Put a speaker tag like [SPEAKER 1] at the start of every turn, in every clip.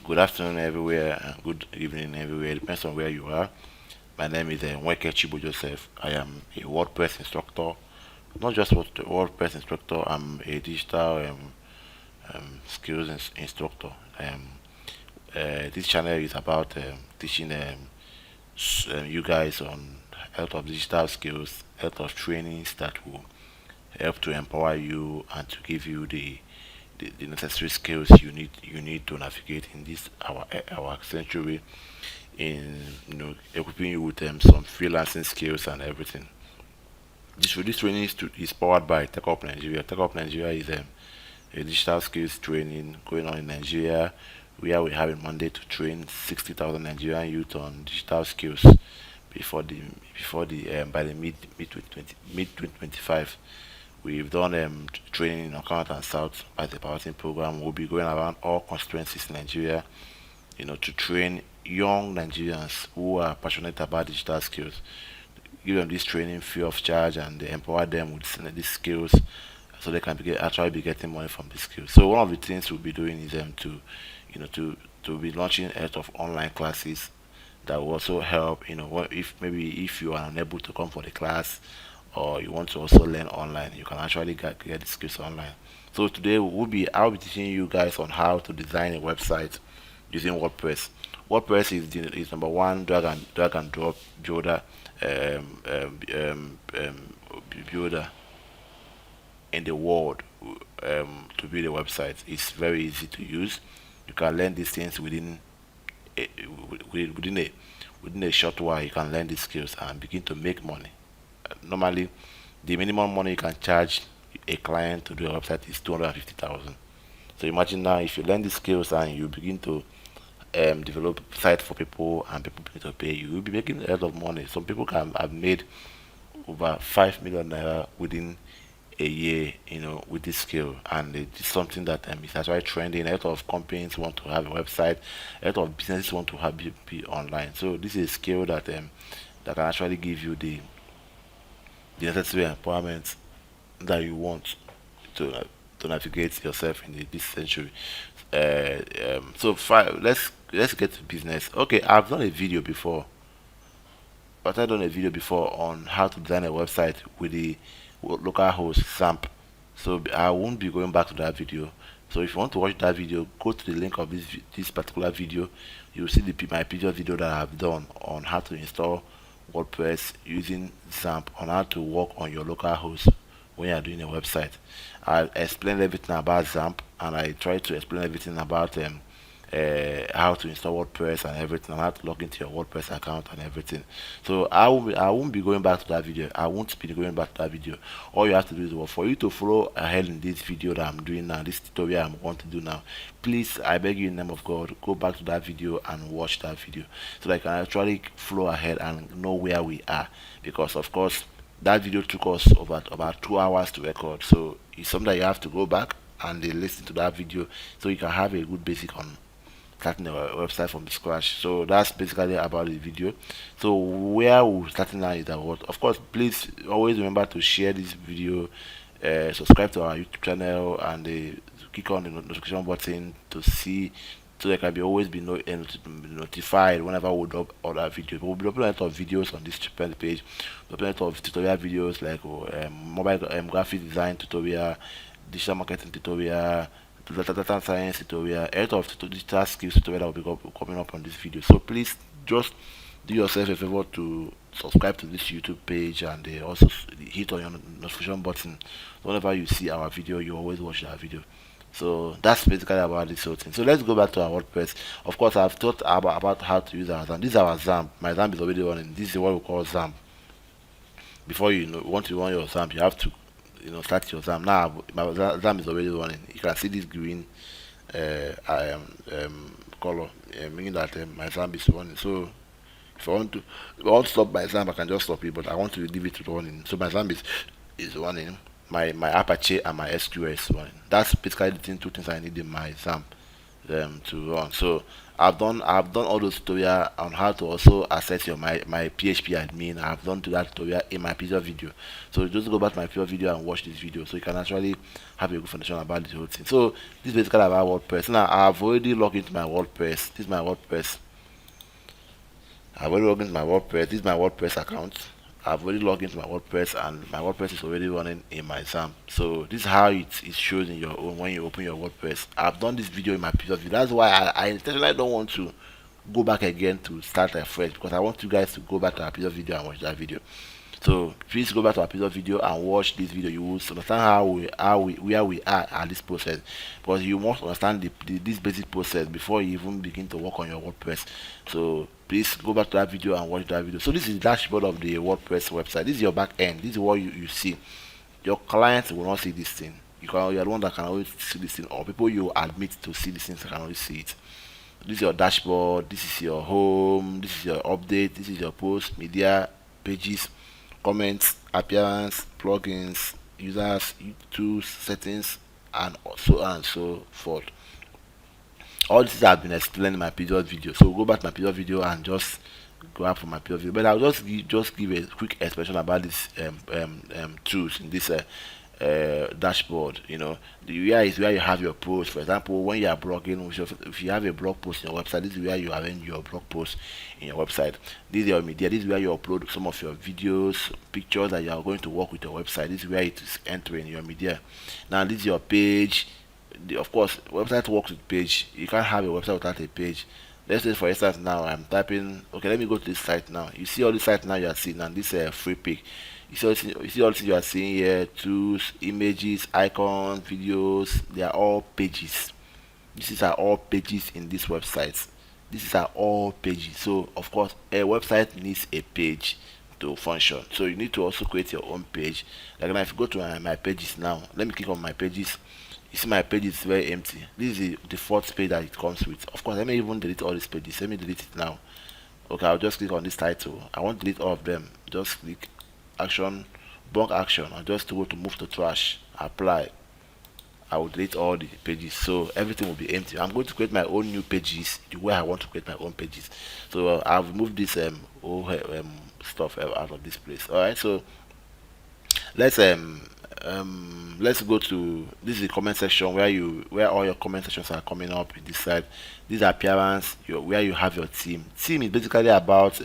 [SPEAKER 1] Good afternoon everywhere and good evening everywhere. Depends on where you are. My name is Nweke Chibo Joseph. I am a WordPress instructor. Not just WordPress instructor. I'm a digital skills instructor. This channel is about teaching you guys on a lot of digital skills, a lot of trainings that will help to empower you and to give you the necessary skills you need to navigate in this our century, in equipping you with some freelancing skills and everything. This training is powered by Tech Up Nigeria. Tech Up Nigeria is a digital skills training going on in Nigeria, where we have a mandate to train 60,000 Nigerian youth on digital skills before the by the mid 2025. We've done training in Account and South by the Powerting program. We'll be going around all constituencies in Nigeria, to train young Nigerians who are passionate about digital skills. Give them this training free of charge and empower them with these skills so they can actually be getting money from these skills. So one of the things we'll be doing is to be launching a lot of online classes that will also help. If maybe if you are unable to come for the class, or you want to also learn online, you can actually get the skills online. So today I'll be teaching you guys on how to design a website using WordPress. WordPress is number one drag and drop builder, builder in the world, to build a website. It's very easy to use. You can learn these things a, within a within a short while. You can learn these skills and begin to make money. Normally, the minimum money you can charge a client to do a website is 250,000. So imagine now if you learn these skills and you begin to develop sites for people and people begin to pay you, you'll be making a lot of money. Some people can have made over 5 million naira within a year, with this skill, and it's something that is actually trending. A lot of companies want to have a website, a lot of businesses want to be online. So this is a skill that can actually give you the necessary empowerment that you want to navigate yourself in this century. So let's get to business. Okay, I've done a video before, but I've done a video before on how to design a website with the local host XAMPP. So I won't be going back to that video. So if you want to watch that video, go to the link of this particular video. You'll see my previous video that I've done on how to install WordPress using XAMPP, on how to work on your local host when you are doing a website. I explained everything about XAMPP, and I tried to explain everything about how to install WordPress and everything, and how to log into your WordPress account and everything. So I won't be going back to that video. I won't be going back to that video. All you have to do is, well, for you to follow ahead in this video that I'm doing now, this tutorial I'm going to do now, please, I beg you in the name of God, go back to that video and watch that video so that I can actually flow ahead and know where we are. Because of course that video took us about 2 hours to record, so it's something that you have to go back and listen to that video so you can have a good basic on starting a website from the scratch. So that's basically about the video. So where we're starting now is that, what, of course, please always remember to share this video, subscribe to our YouTube channel, and click on the notification button to see, so they can be always be notified whenever we drop other videos. We'll be uploading a lot of videos on this page. We'll upload a lot of tutorial videos like mobile graphic design tutorial, digital marketing tutorial, data science tutorial, a lot of digital skills tutorial that will be coming up on this video. So please just do yourself a favor to subscribe to this YouTube page, and also hit on your notification button. So whenever you see our video, you always watch our video. So that's basically about this whole thing. So let's go back to our WordPress. Of course, I've taught about how to use our XAMPP. This is our XAMPP. My XAMPP is already running. This is what we call XAMPP. Before want to run your XAMPP, you have to start your XAMPP. Now my XAMPP is already running. You can see this green color, meaning that my XAMPP is running. So if I want to stop my XAMPP, I can just stop it, but I want to leave it running. So my XAMPP is running. My Apache and my SQL is running. That's basically the two things I need in my XAMPP. to run. So I've done all those tutorial on how to also access your my PHP admin. I've done to that tutorial in my previous video. So just go back to my previous video and watch this video so you can actually have a good foundation about this whole thing. So this is basically about WordPress. Now I've already logged into my WordPress. This is my WordPress. I've already logged into my WordPress. This is my WordPress account. I've already logged into my WordPress and my WordPress is already running in my XAMPP. So this is how it shows in your own when you open your WordPress. I've done this video in my previous video. That's why I intentionally don't want to go back again to start afresh because I want you guys to go back to our previous video and watch that video. So please go back to our previous video and watch this video. You will understand where we are at this process, because you must understand this basic process before you even begin to work on your WordPress. So please go back to that video and watch that video. So this is the dashboard of the WordPress website. This is your back end. This is what you see. Your clients will not see this thing. You're the one that can always see this thing, or people you admit to see these things can only see it. This is your dashboard. This is your home. This is your update. This is your post, media, pages, comments, appearance, plugins, users, tools, settings, and so on and so forth. All this have been explained in my previous video, so go back to my previous video and just go up for my previous video. But I'll just give a quick explanation about this tools in this dashboard. The where is where you have your post. For example, when you are blogging, if you have a blog post in your website, this is where you arrange your blog post in your website. This is your media. This is where you upload some of your videos, pictures that you are going to work with your website. This is where it is entering your media. Now this is your page. Of course, website works with page. You can't have a website without a page. Let's say, for instance, now I'm typing. Okay, let me go to this site now. You see all the sites now you are seeing, and this free pick. You see all the things you are seeing here: tools, images, icons, videos. They are all pages. These are all pages in this website. These are all pages. So of course, a website needs a page to function. So you need to also create your own page. Like now, if you go to my pages now, let me click on my pages. You see my page is very empty. This is the default page that it comes with. Of course, let me even delete all these pages. Let me delete it now. Okay, I'll just click on this title. I won't delete all of them. Just click action, bulk action. I'll just go to move to trash, apply. I will delete all the pages, so everything will be empty. I'm going to create my own new pages the way I want to create my own pages. So I've removed this old stuff out of this place. All right, so let's let's go to this is the comment section where all your comment sections are coming up in this side. This is appearance, where you have your theme. Theme is basically about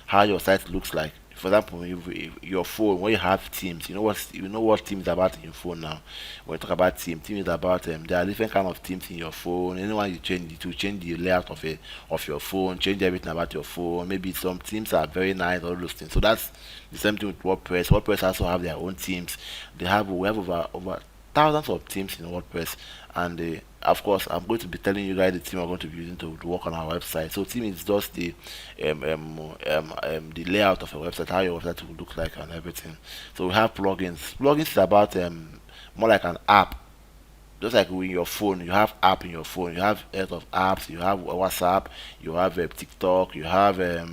[SPEAKER 1] how your site looks like. For example, if your phone, when you have themes, you know what theme is about in your phone now. When you talk about theme is about there are different kind of themes in your phone. Anyone you change it to change the layout of your phone, change everything about your phone. Maybe some themes are very nice, all those things. So that's the same thing with WordPress. WordPress also have their own themes. We have over thousands of themes in WordPress, and of course I'm going to be telling you guys the theme I'm going to be using to work on our website. So theme is just the layout of a website, how your website will look like and everything. So we have plugins. Plugins is about more like an app. Just like with your phone, you have app in your phone. You have a lot of apps. You have WhatsApp. You have TikTok. You have a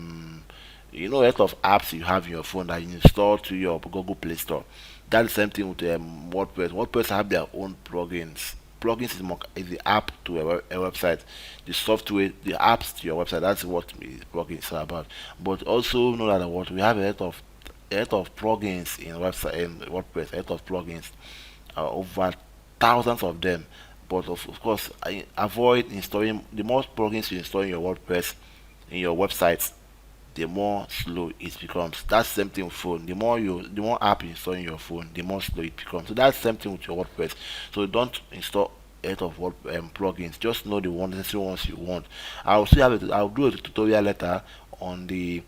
[SPEAKER 1] lot of apps you have in your phone that you install to your Google Play Store. That's the same thing with WordPress. WordPress have their own plugins. Plugins is the app to a website, the software, the apps to your website. That's what plugins are about. But also know that what we have a lot of plugins in website in WordPress. A lot of plugins, over thousands of them. But of course, avoid installing the more plugins you install in your WordPress in your website, the more slow it becomes. That's the same thing with phone. The more app you install in your phone, the more slow it becomes. So that's the same thing with your WordPress. So don't install a lot of plugins. Just know the necessary ones you want. I'll do a tutorial later on the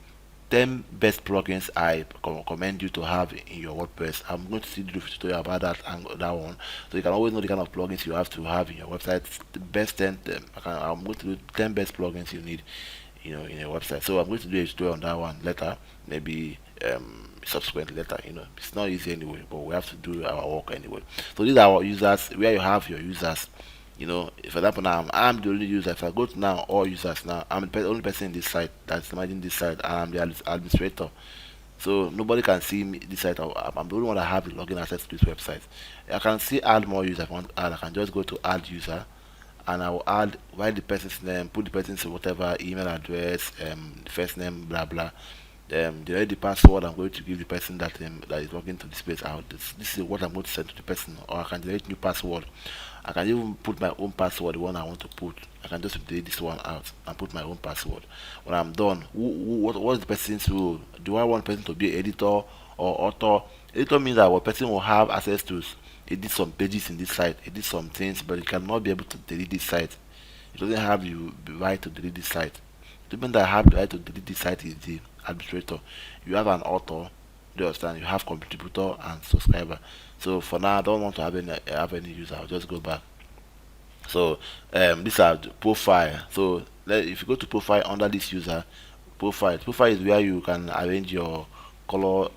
[SPEAKER 1] 10 best plugins I recommend you to have in your WordPress. I'm going to see do a tutorial about that and that one, so you can always know the kind of plugins you have to have in your website. The best 10. I'm going to do 10 best plugins you need, in your website. So I'm going to do a tutorial on that one later, maybe subsequently later. It's not easy anyway, but we have to do our work anyway. So these are our users, where you have your users. For example, now I'm the only user. If I go to now all users, now I'm the only person in this site that's managing this site, and I'm the administrator. So nobody can see me this site. I'm the only one that have the login access to this website. I can see add more users. If I want to add, I can just go to add user,
[SPEAKER 2] and I will add write the person's name, put the person's whatever email address, first name, blah blah. The password I'm going to give the person that is logging to this place out. This is what I'm going to send to the person, or I can generate new password. I can even put my own password, the one I want to put. I can just delete this one out and put my own password. When I'm done, what is the person's role? Do I want the person to be editor or author? Editor means that what person will have access to edit some pages in this site, edit some things, but you cannot be able to delete this site. It doesn't have the right to delete this site. The person that have the right to delete this site is the administrator. You have an author, do you understand? You have contributor and subscriber. So for now, I don't want to have any user. I'll just go back. So these are the profile. So if you go to profile under this user, profile is where you can arrange your color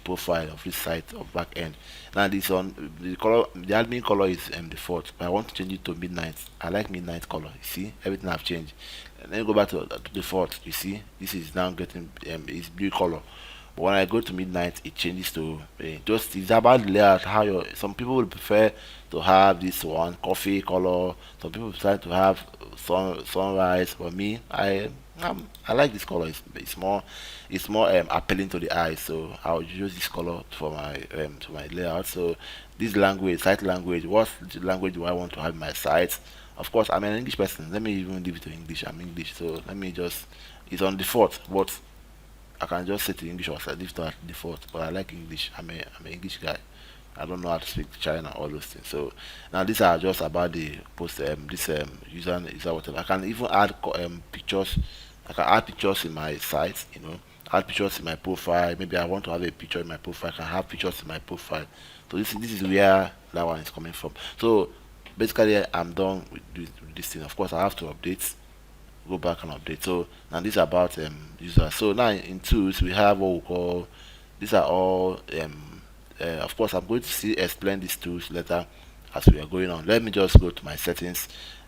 [SPEAKER 2] profile of this site of back end. Now this on the color, the admin color is default, but I want to change it to midnight. I like midnight color. You see everything I've changed. And then go back to default. You see this is now getting it's blue color. But when I go to midnight, it changes to just it's about the layout. How your some people will prefer to have this one coffee color. Some people prefer to have sunrise. For me, I like this color. It's more appealing to the eye. So I'll use this color for my to my layout. So this language, site language. What language do I want to have in my site? Of course, I'm an English person. Let me even leave it to English. I'm English, so let me just. It's on default, but I can just say to English or I leave that default, but I like English. I'm an English guy. I don't know how to speak China, all those things. So now these are just about the post this user whatever. I can even add pictures. I can add pictures in my site, add pictures in my profile. Maybe I want to have a picture in my profile. I can have pictures in my profile. So this is where that one is coming from. So basically I'm done with this thing. Of course I have to update, go back and update. So now this is about users. So now in tools we have what we call, these are all of course I'm going to see explain these tools later as we are going on. Let me just go to my settings,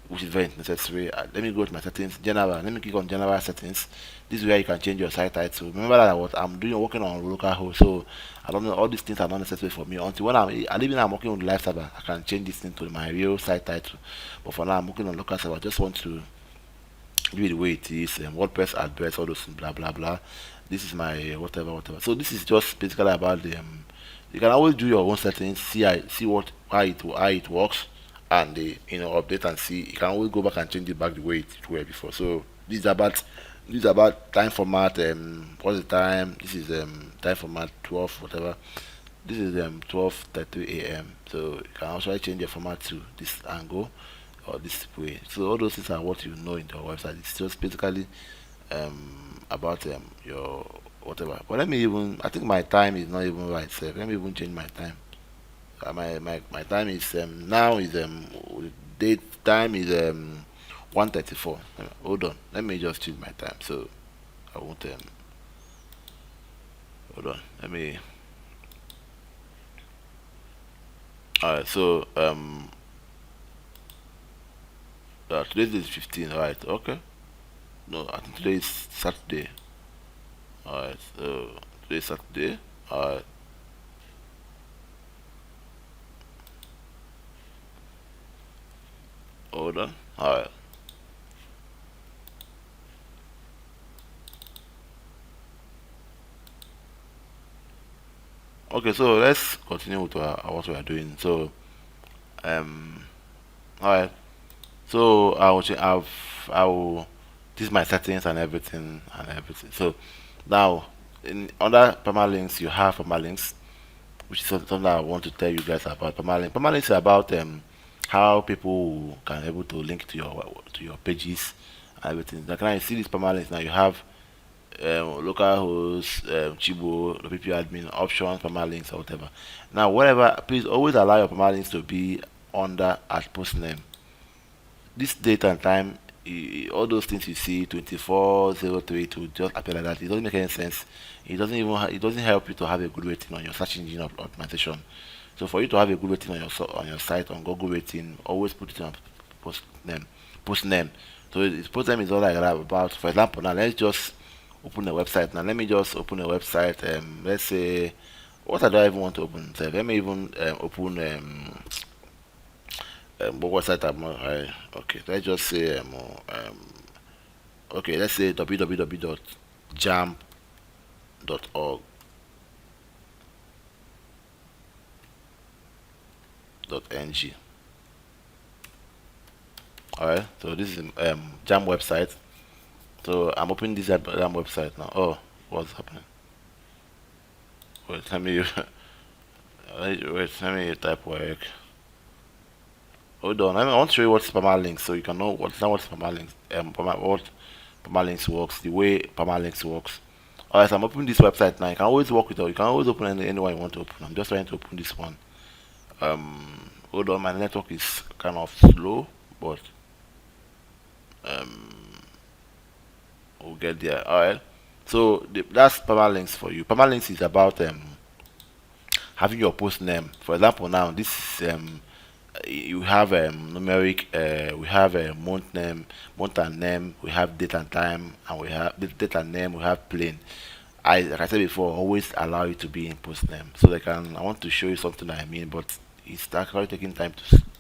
[SPEAKER 2] which is very necessary. Let me go to my settings, general. Let me click on general settings. This is where you can change your site title. Remember that what I'm doing, working on localhost, so I don't know, all these things are not necessary for me until when I'm working on the live server. I can change this thing to my real site title, but for now I'm working on local server. I just want to give it the way it is, WordPress address, all those blah blah blah. This is my whatever. So this is just basically about the. You can always do your own settings, see what how it works, and update and see. You can always go back and change it back the way it were before. So this is about time format. What's the time? This is time format 12 whatever. This is 12:33 a.m. So you can also change your format to this angle or this way. So all those things are what you know in your website. It's just basically about your whatever. But let me even. I think my time is not even right. So let me even change my time. My time is now is date time is 1:34. Hold on. Let me just change my time. So I won't hold on. Let me. Alright. So today is 15. Right. Okay. No, I think today is Saturday. Alright, so today is Saturday. Alright, hold on. Alright. Okay, so let's continue with what we are doing. So, um, alright. So I will this is my settings and everything. So now in under permalinks you have permalinks, which is something that I want to tell you guys about permalinks. Permalinks is about how people can able to link to your pages and everything. Like now you see these permalinks now you have localhost, Chibo, the PP admin, options, permalinks or whatever. Now whatever, please always allow your permalinks to be under at post name. This date and time, all those things you see 2403 to just appear like that, it doesn't make any sense. It doesn't help you to have a good rating on your search engine optimization. So for you to have a good rating on your site on Google rating, always put it on post name. Post name. So post name is all like that about. For example, now let's just open a website. Now let me just open a website. Let's say what I do I even want to open. So let me even open what website okay, let's just say okay, let's say www.jam.org.ng. Alright, so this is jam website. So I'm opening this jam website now. Oh, what's happening? Wait, let me let me type work. Hold on, I want to show you what's permalinks so you can know what permalinks what permalinks works, the way permalinks works. Alright, so I'm opening this website now. You can always work with it. You can always open anyone you want to open. I'm just trying to open this one. Hold on, my network is kind of slow, but we'll get there. Alright. So that's permalinks for you. Permalinks is about having your post name. For example, now this is you have numeric. We have a month and name. We have date and time, and we have the date and name. We have plain. Like I said before, always allow it to be in post name. So they can. I want to show you something that I mean, but it's actually taking time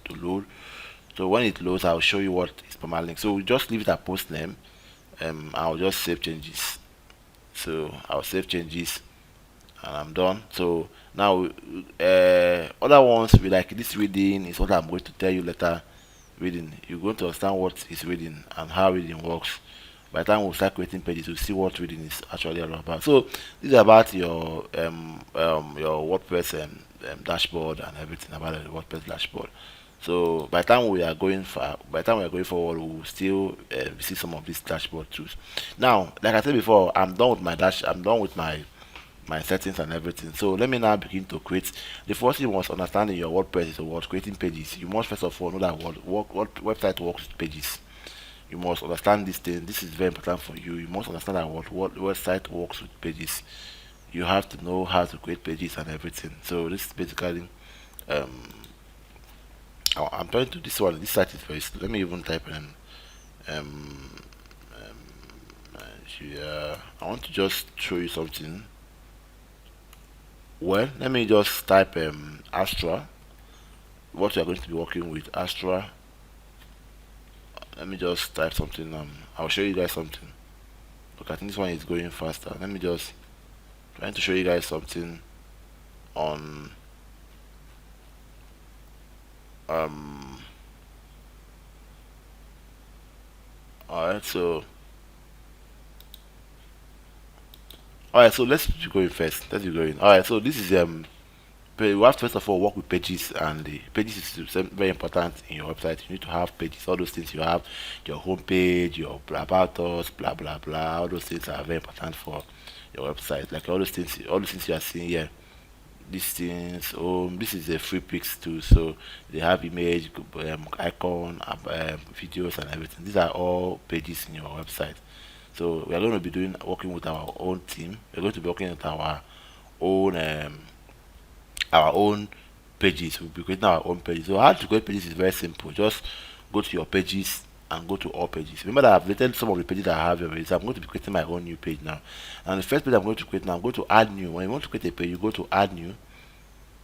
[SPEAKER 2] to load. So when it loads, I'll show you what is permalink. So we just leave it at post name. I'll just save changes. So I'll save changes and I'm done. So now other ones with like this reading is what I'm going to tell you later. Reading, you're going to understand what is reading and how reading works. By the time we start creating pages, you'll see what reading is actually all about. So this is about your WordPress dashboard and everything about the WordPress dashboard. So by the time we are going forward, we will still see some of these dashboard tools. Now, like I said before, I'm done with I'm done with my settings and everything. So let me now begin to create. The first thing you must understand in your WordPress is about creating pages. You must first of all know that what website works with pages. You must understand this thing. This is very important for you. You must understand that what website works with pages. You have to know how to create pages and everything. So this is basically I'm trying to this one. This site is very slow. Let me even type in Nigeria. I want to just show you something. Well, let me just type Astra. What we are going to be working with Astra. Let me just type something. I'll show you guys something. Look, I think this one is going faster. Let me just trying to show you guys something on alright, so let's be going first. Let's be going. Alright, so this is we have to first of all work with pages, and the pages is very important in your website. You need to have pages, all those things. You have your home page, your about us, blah blah blah. All those things are very important for your website. Like all those things you are seeing here. These things, this is a free pics too, so they have image, icon, videos and everything. These are all pages in your website. So we are going to be working with our own team. We're going to be working with own our own pages. We'll be creating our own pages. So how to create pages is very simple. Just go to your pages and go to all pages. Remember that I've listed some of the pages that I have already. So I'm going to be creating my own new page now. And the first page I'm going to create now, I'm going to add new. When you want to create a page, you go to add new.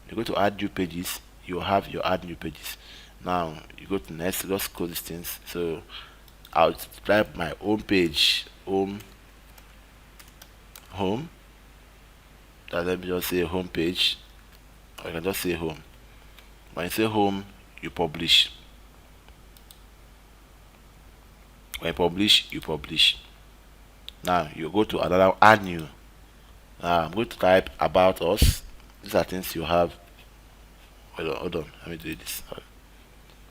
[SPEAKER 2] You go to add new pages. You have your add new pages. Now you go to next. Just close these things. So I'll type my own page. Home. Let me just say home page. Or I can just say home. When you say home, you publish. When you publish. Now you go to another add new. Now I'm going to type about us. These are things you have. Hold on. Let me do this.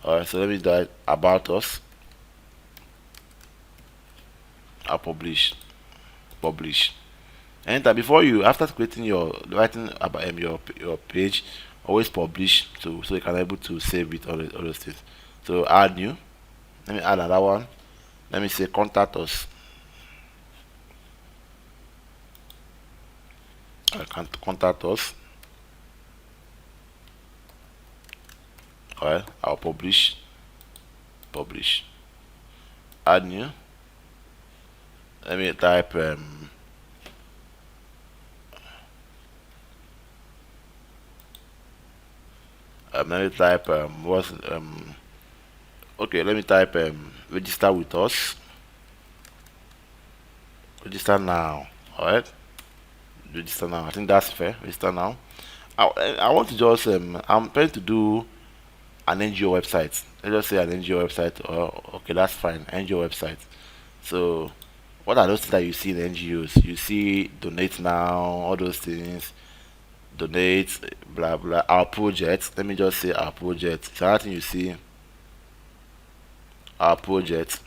[SPEAKER 2] Alright, so let me type about us. I'll publish. And before you, after creating writing about your page, always publish so you can be able to save it all those things. So add new. Let me add another one. Let me say contact us. I can contact us. Alright, I'll publish. Add new. Let me type let me type what's
[SPEAKER 1] Okay, let me type register with us. Register now. Alright, register now. I think that's fair. Register now. I want to just I'm trying to do an NGO website. Let's just say an NGO website. Or okay, that's fine. NGO website. So what are those things that you see in NGOs? You see donate now, all those things. Donate, blah blah. Our project. Let me just say our project. It's another thing you see. Our project.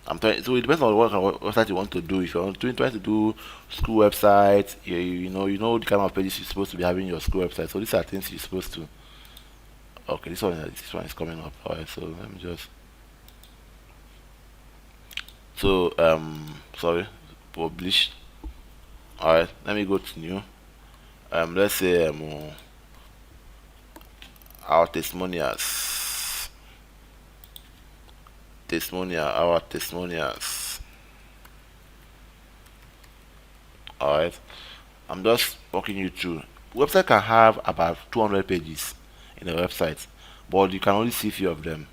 [SPEAKER 1] I'm trying. So it depends on what kind of website you want to do. If you're trying to do school website, you know the kind of pages you're supposed to be having in your school website. So these are things you're supposed to. Okay, this one is coming up. Alright, so let me just. So sorry, publish. Alright, let me go to new. Let's say our testimonials. Our testimonials. Alright, I'm just walking you through. Website can have about 200 pages in a website, but you can only see few of them.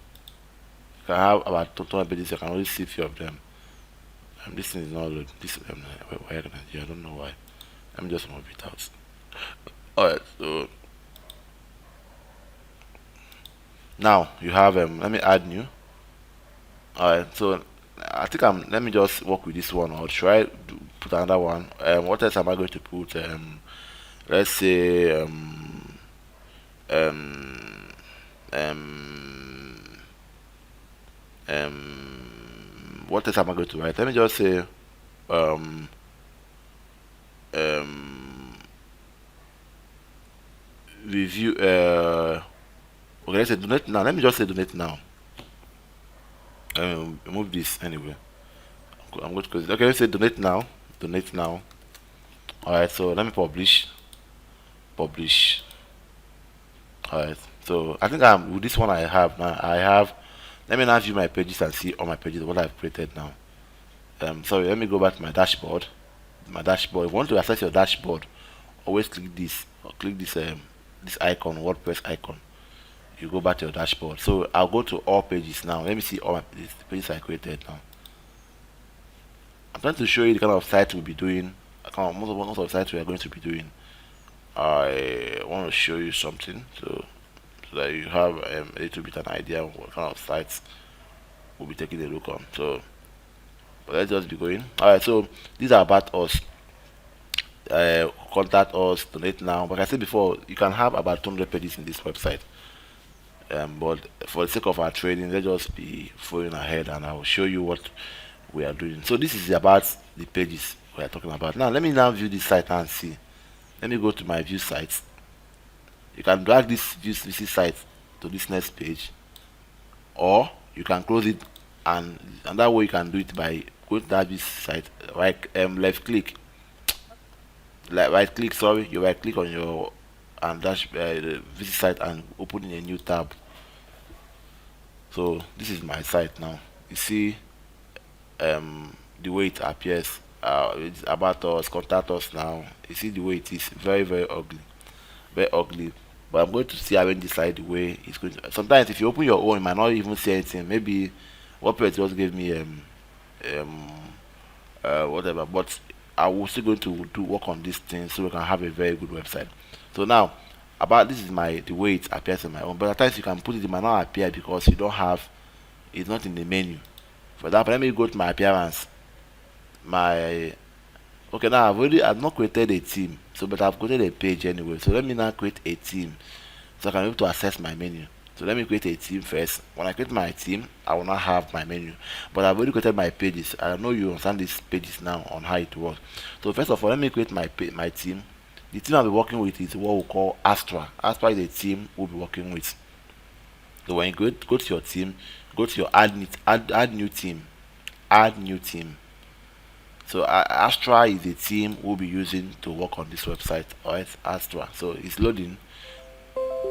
[SPEAKER 1] You can have about 200 pages, you can only see few of them. This thing is not load. This why I don't know why. Let me just move it out. Alright, so now you have let me add new. Alright, so I think let me just work with this one, or try put another one. What else am I going to put? Let's say um um what else am I going to write? Let me just say um um review okay, let's say donate now. Let me just say donate now. Remove this anyway. I'm going to close it. Okay, let's say donate now. Donate now. Alright, so let me publish. Alright, so I think I'm with this one. I have now. Let me now view my pages and see all my pages what I've created now. Sorry, let me go back to my dashboard. If you want to access your dashboard, always click this, or click this icon, WordPress icon. You go back to your dashboard. So I'll go to all pages now. Let me see all the pages I created now. I'm trying to show you the kind of site we'll be doing. Most of the sites we are going to be doing. I want to show you something so that you have a little bit an idea of what kind of sites we'll be taking a look on. So but let's just be going. Alright, so these are about us. Contact us, donate now. Like I said before, you can have about 200 pages in this website. But for the sake of our training, let's just be following ahead, and I will show you what we are doing. So this is about the pages we are talking about. Now let me now view this site and see. Let me go to my view sites. You can drag this visit site to this next page, or you can close it, and that way you can do it by going to that visit site, right? Left click, right click. Sorry, you right click on your and dash the visit site and open in a new tab. So this is my site now. You see the way it appears. It's about us, contact us now. You see the way it is, very ugly, very ugly. But I'm going to see arrange this site the way it's going to. Sometimes if you open your own, you might not even see anything. Maybe WordPress just gave me um whatever. But I will still going to do work on this thing so we can have a very good website. So now about this is the way it appears in my own. But at times you can put it might not appear because you don't have it's not in the menu. For example, let me go to my appearance. My okay, now I've not created a theme, so but I've created a page anyway. So let me now create a theme so I can be able to access my menu. So let me create a theme first. When I create my theme, I will not have my menu, but I've already created my pages. I know you understand these pages now on how it works. So first of all, let me create my theme. The theme I'll be working with is what we call Astra. Astra is a theme we'll be working with. So when you go to your theme, go to your add new theme, add new theme. So Astra is a theme we'll be using to work on this website. Alright, Astra. So it's loading.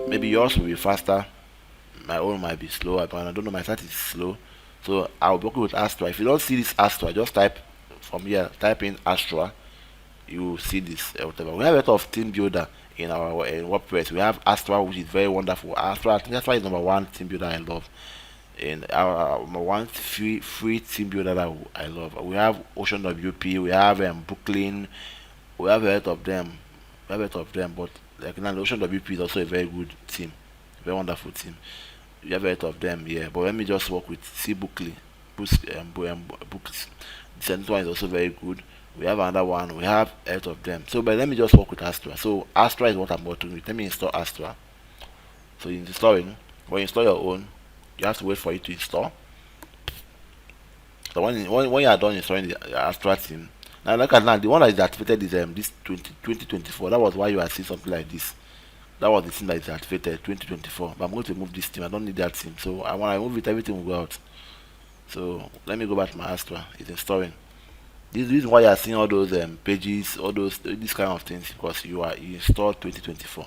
[SPEAKER 1] Maybe yours will be faster. My own might be slower, but I don't know. My site is slow. So I'll be working with Astra. If you don't see this Astra, just type from here. Type in Astra. You will see this. Whatever. We have a lot of theme builder in our WordPress. We have Astra, which is very wonderful. Astra, I think Astra is number one theme builder I love.
[SPEAKER 2] And our one free team builder that I love. We have Ocean WP, we have Brooklyn, we have a lot of them. We have a lot of them, but like now Ocean WP is also a very good team, very wonderful team. We have a lot of them, yeah. But let me just work with C Bookley, Books. The second one is also very good. We have another one. We have a lot of them. So, but let me just work with Astra. So Astra is what I'm working with. Let me install Astra. So in installing, when you install your own, you have to wait for it to install. So when you are done installing the Astra theme, now look at now the one that is activated is this 2024. That was why you are seeing something like this. That was the thing that is activated 2024. But I'm going to remove this theme. I don't need that theme. So I want to remove it. Everything will go out. So let me go back to my Astra. It's installing. This is the reason why you are seeing all those pages, all those these kind of things because you installed 2024.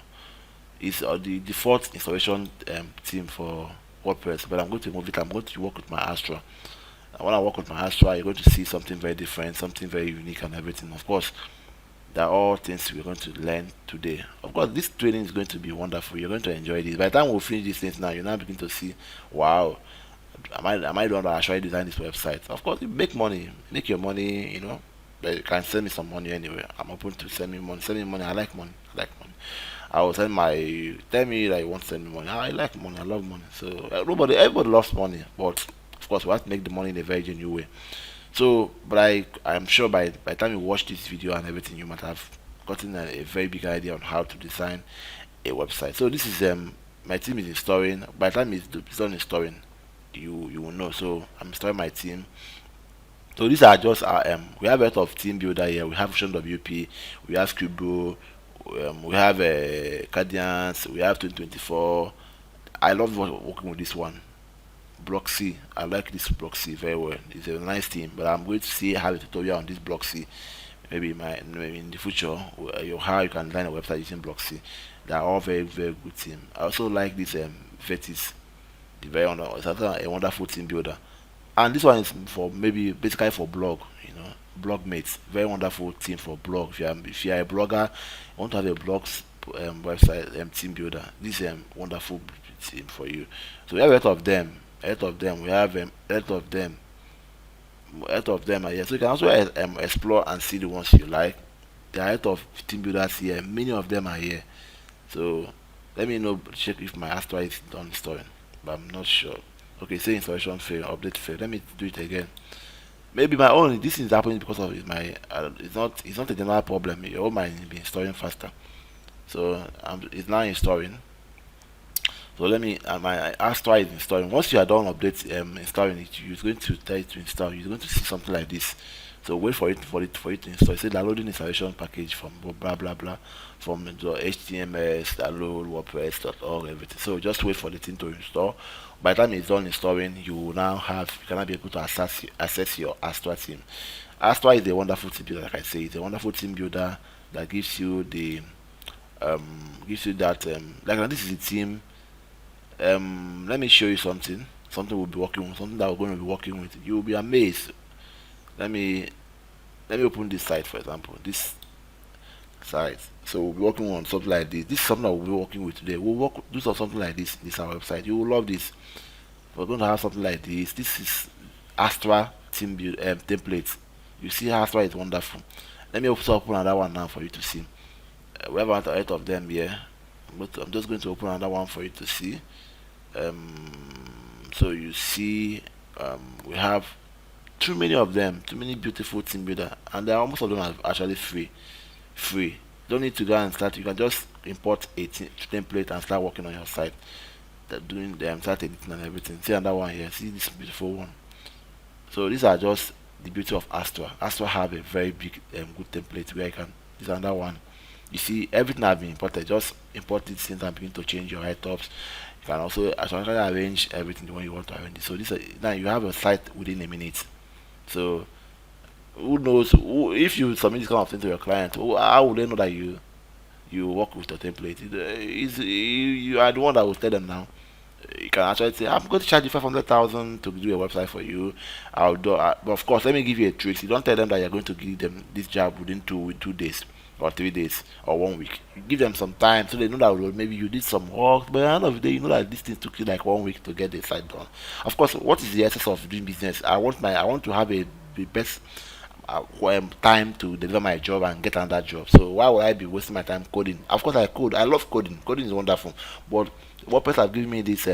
[SPEAKER 2] It's the default installation theme for WordPress. But I'm going to remove it. I'm going to work with my Astra. And when I work with my Astra, you're going to see something very different, something very unique, and everything. Of course, they're all things we're going to learn today. Of course, this training is going to be wonderful. You're going to enjoy this. By the time we finish these things now, you now begin to see, wow, am I the one that actually designed this website? Of course, you make money, make your money, but you can send me some money anyway. I'm open to send me money. Send me money. I like money. I like money. I will send my tell me that you want to send me money. I like money. I love money. So everybody loves money, but of course we have to make the money in a very genuine way. So, but I'm sure by the time you watch this video and everything, you might have gotten a very big idea on how to design a website. So this is my team is installing. By the time it's done installing, you will know. So I'm installing my team. So these are just our we have a lot of team builder here. We have Ocean WP, we have Scribble, we have Cadians, we have 2024. I love working with this one. Block C. I like this Block C very well. It's a nice team, but I'm going to see how a tutorial on this Block C. Maybe in the future, how you can design a website using Block C. They are all very very good team. I also like this Vetis. The very it's also a wonderful team builder. And this one is for maybe basically for blog, blog mates. Very wonderful team for blog. If you are a blogger, you want to have a blog website team builder. This is wonderful team for you. So we have a lot of them. A lot of them. We have a lot of them. A lot of them are here. So you can also explore and see the ones you like. There are a lot of team builders here. Many of them are here. So let me know. Check if my Astra is done installing. But I'm not sure. Okay, say installation fail, update fail. Let me do it again. Maybe my own this is happening because of my it's not a general problem. Your own might be installing faster. So it's now installing. So let me my Astra is installing. Once you are done installing it, you're going to tell it to install. You're going to see something like this. So wait for it to install. Say downloading installation package from blah blah blah from the HTML, download WordPress.org, everything. So just wait for the thing to install. By the time it's done installing, you cannot be able to access your Astra team. Astra is a wonderful team builder, like I say, it's a wonderful team builder that gives you that like now this is a team. Let me show you something. Something we'll be working with, something that we're going to be working with. You'll be amazed. Let me open this site, for example. This site. So we'll be working on something like this. This is something that we'll be working with today. We'll do something like this. This is our website. You will love this. We're going to have something like this. This is Astra team build template. You see, Astra is wonderful. Let me also open another one now for you to see. We have a lot of them here. I'm just going to open another one for you to see. So you see, we have too many of them, too many beautiful team builder, and most of them are actually free. Don't need to go and start. You can just import a template and start working on your site. Doing them, start editing and everything. See another one here. See this beautiful one. So these are just the beauty of Astra. Astra have a very big good template where you can. This is another one. You see everything has been imported. Just import it since and begin to change your write-ups. You can also actually arrange everything the way you want to arrange it. So now you have a site within a minute. So who knows if you submit this kind of thing to your client, how would they know that you work with your template? You are the one that will tell them now. You can actually say, I'm going to charge you 500,000 to do a website for you. I'll do but of course, let me give you a trick. You don't tell them that you're going to give them this job within two days. or 3 days or 1 week. You give them some time so they know that, well, maybe you did some work, but at the end of the day, you know that this thing took you like 1 week to get the site done. Of course, what is the essence of doing business? I want to have a the best time to deliver my job and get another job. So why would I be wasting my time coding? Of course, I code. I love coding. Coding is wonderful, but WordPress have given me this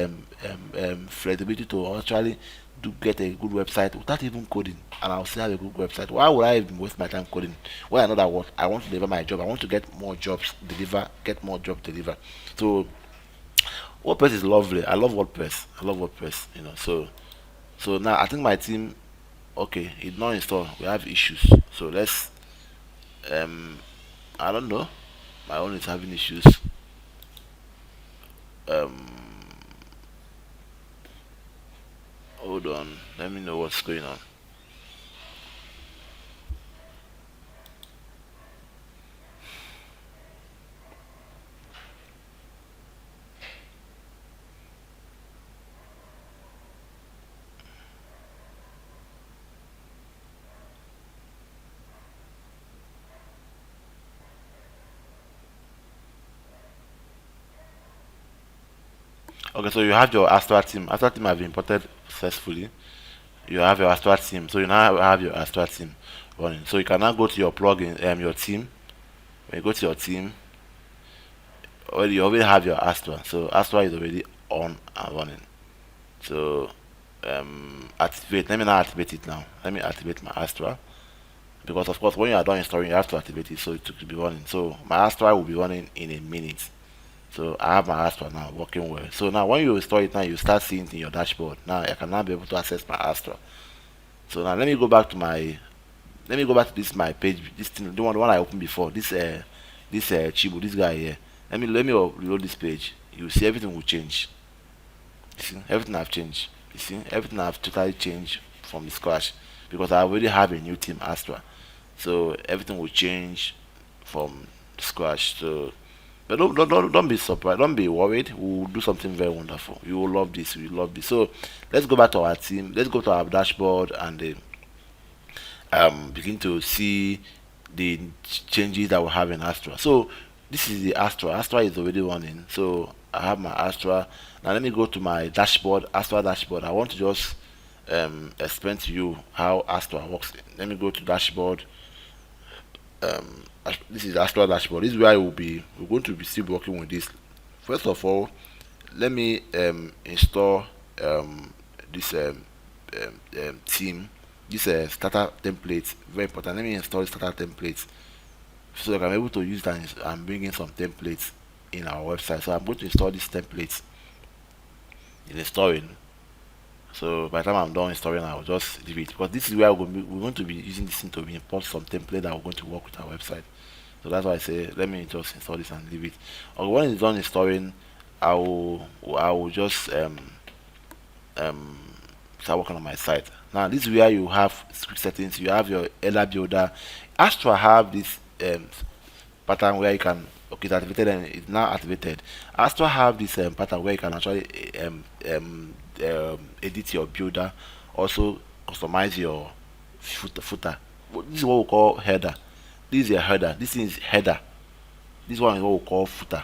[SPEAKER 2] flexibility to actually do get a good website without even coding, and I'll still have a good website. Why would I even waste my time coding when I know that what I want to deliver my job? I want to get more jobs deliver, get more job deliver. So WordPress is lovely. I love WordPress. I love WordPress. So now I think my team, okay, it's not installed. We have issues. So let's um I don't know. My own is having issues. Um Hold on. Let me know what's going on. Okay, so you have your Astra team. Astra team have been imported successfully. You have your Astra team. So you now have your Astra team running. So you can now go to your plugin, your team. When you go to your team, already you already have your Astra. So Astra is already on and running. So activate. Let me now activate it now. Let me activate my Astra, because of course when you are done installing, you have to activate it so it to be running. So my Astra will be running in a minute. So I have my Astra now working well. So now when you install it now, you start seeing it in your dashboard. Now I can now be able to access my Astra. So now let me go back to my, let me go back to this my page, this thing, the one I opened before. This Chibu, this guy here. Let me reload this page. You see everything will change. You see everything have changed. You see everything have totally changed from the scratch, because I already have a new team Astra. So everything will change from scratch. So but don't be surprised. Don't be worried. We'll do something very wonderful. You will love this. You will love this. So let's go back to our team. Let's go to our dashboard and begin to see the changes that we have in Astra. So this is the Astra. Astra is already running. So I have my Astra. Now let me go to my dashboard, Astra dashboard. I want to just explain to you how Astra works. Let me go to dashboard. This is Astra dashboard. This is where we're going to be still working with this. First of all, let me install this theme, this starter template. Very important. Let me install starter template so that I'm able to use that and bring in some templates in our website. So I'm going to install this template in installing. So by the time I'm done installing, I'll just leave it, because this is where we're going to be using this thing to import some template that we're going to work with our website. So that's why I say let me just install this and leave it. Okay, when it's done installing, I will just um start working on my site. Now this is where you have script settings. You have your header builder. Astra have this pattern where you can, okay, it's activated and it's now activated. Astra have this pattern where you can actually edit your builder, also customize your footer. This is what we call header. This is your header. This is header. This one is what we call footer.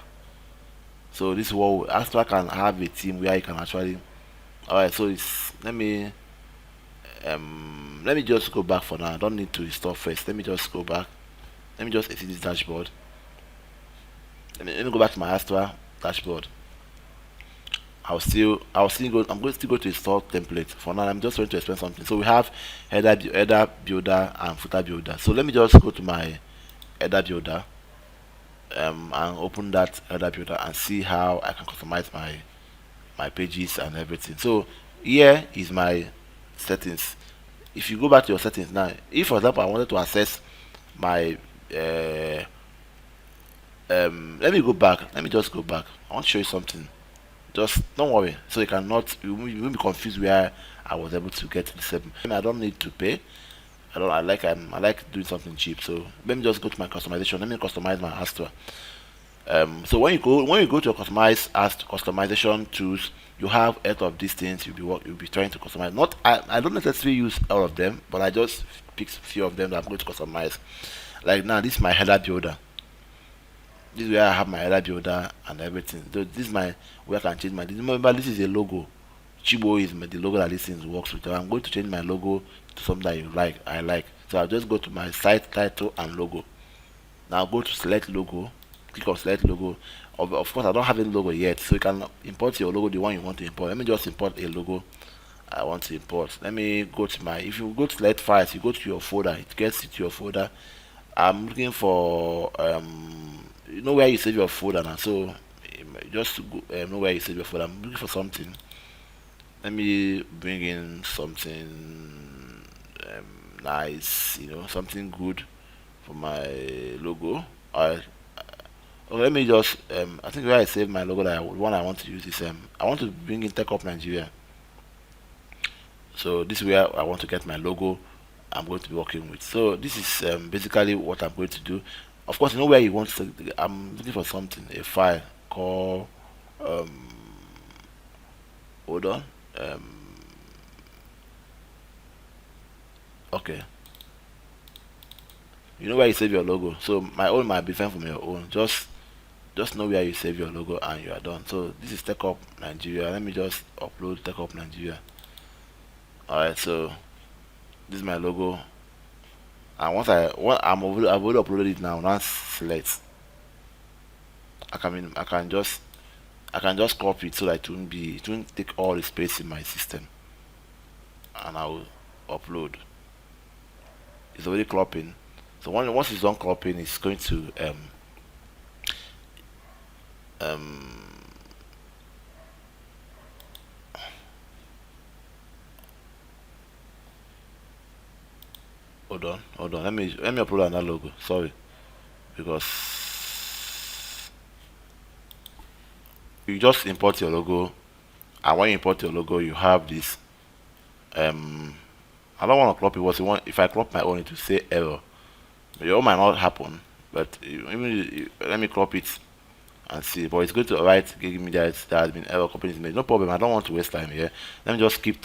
[SPEAKER 2] So this is what Astra can have a team where you can actually. Alright, so it's let me just go back for now. I don't need to install first. Let me just go back. Let me just exit this dashboard. Let me go back to my Astra dashboard. I'm going to still go to install template. For now, I'm just going to explain something. So we have header builder and footer builder. So let me just go to my header builder and open that header builder and see how I can customize my pages and everything. So here is my settings. If you go back to your settings now, if for example I wanted to access my let me go back. Let me just go back. I want to show you something. Just don't worry, so you won't be confused where I was able to get to the 7. I don't need to pay. I like doing something cheap. So let me just go to my customization. Let me customize my Astra. So when you go to customization tools, you have 8 of these things you'll be trying to customize. Not I don't necessarily use all of them, but I just pick few of them that I'm going to customize. Like now, this is my header builder. This is where I have my header builder and everything. So this is my where I can change my. Remember, this is a logo. Chibo is the logo that this thing works with. So I'm going to change my logo to something that you like. I like. So I'll just go to my site title and logo. Now go to select logo. Click on select logo. Of course, I don't have any logo yet, so you can import your logo, the one you want to import. Let me just import a logo I want to import. Let me go to my. If you go to select files, you go to your folder. It gets it to your folder. I'm looking for you know where you save your folder now. So just to go, know where you save your folder. I'm looking for something. Let me bring in something nice, something good for my logo. I okay, let me just I think where I save my logo that one I want to use is I want to bring in Tech Up Nigeria. So this is where I want to get my logo I'm going to be working with. So this is basically what I'm going to do. Of course, you know where you want to. I'm looking for something, a file called. Um, hold on. Okay. You know where you save your logo. So my own might be different from your own. Just know where you save your logo and you are done. So this is Tech Up Nigeria. Let me just upload Tech Up Nigeria. Alright, so this is my logo. And I've already uploaded it now. Now select. I can just copy it so that it won't take all the space in my system, and I will upload. It's already cropping. So once it's done cropping, it's going to um hold on. Let me upload another logo. Sorry, because you just import your logo, and when you import your logo, you have this. Um, I don't want to crop it. If I crop my own, it will say error. Your own might not happen, but let me crop it and see. But it's going to write give me that there has been error copying image. No problem. I don't want to waste time here. Let me just skip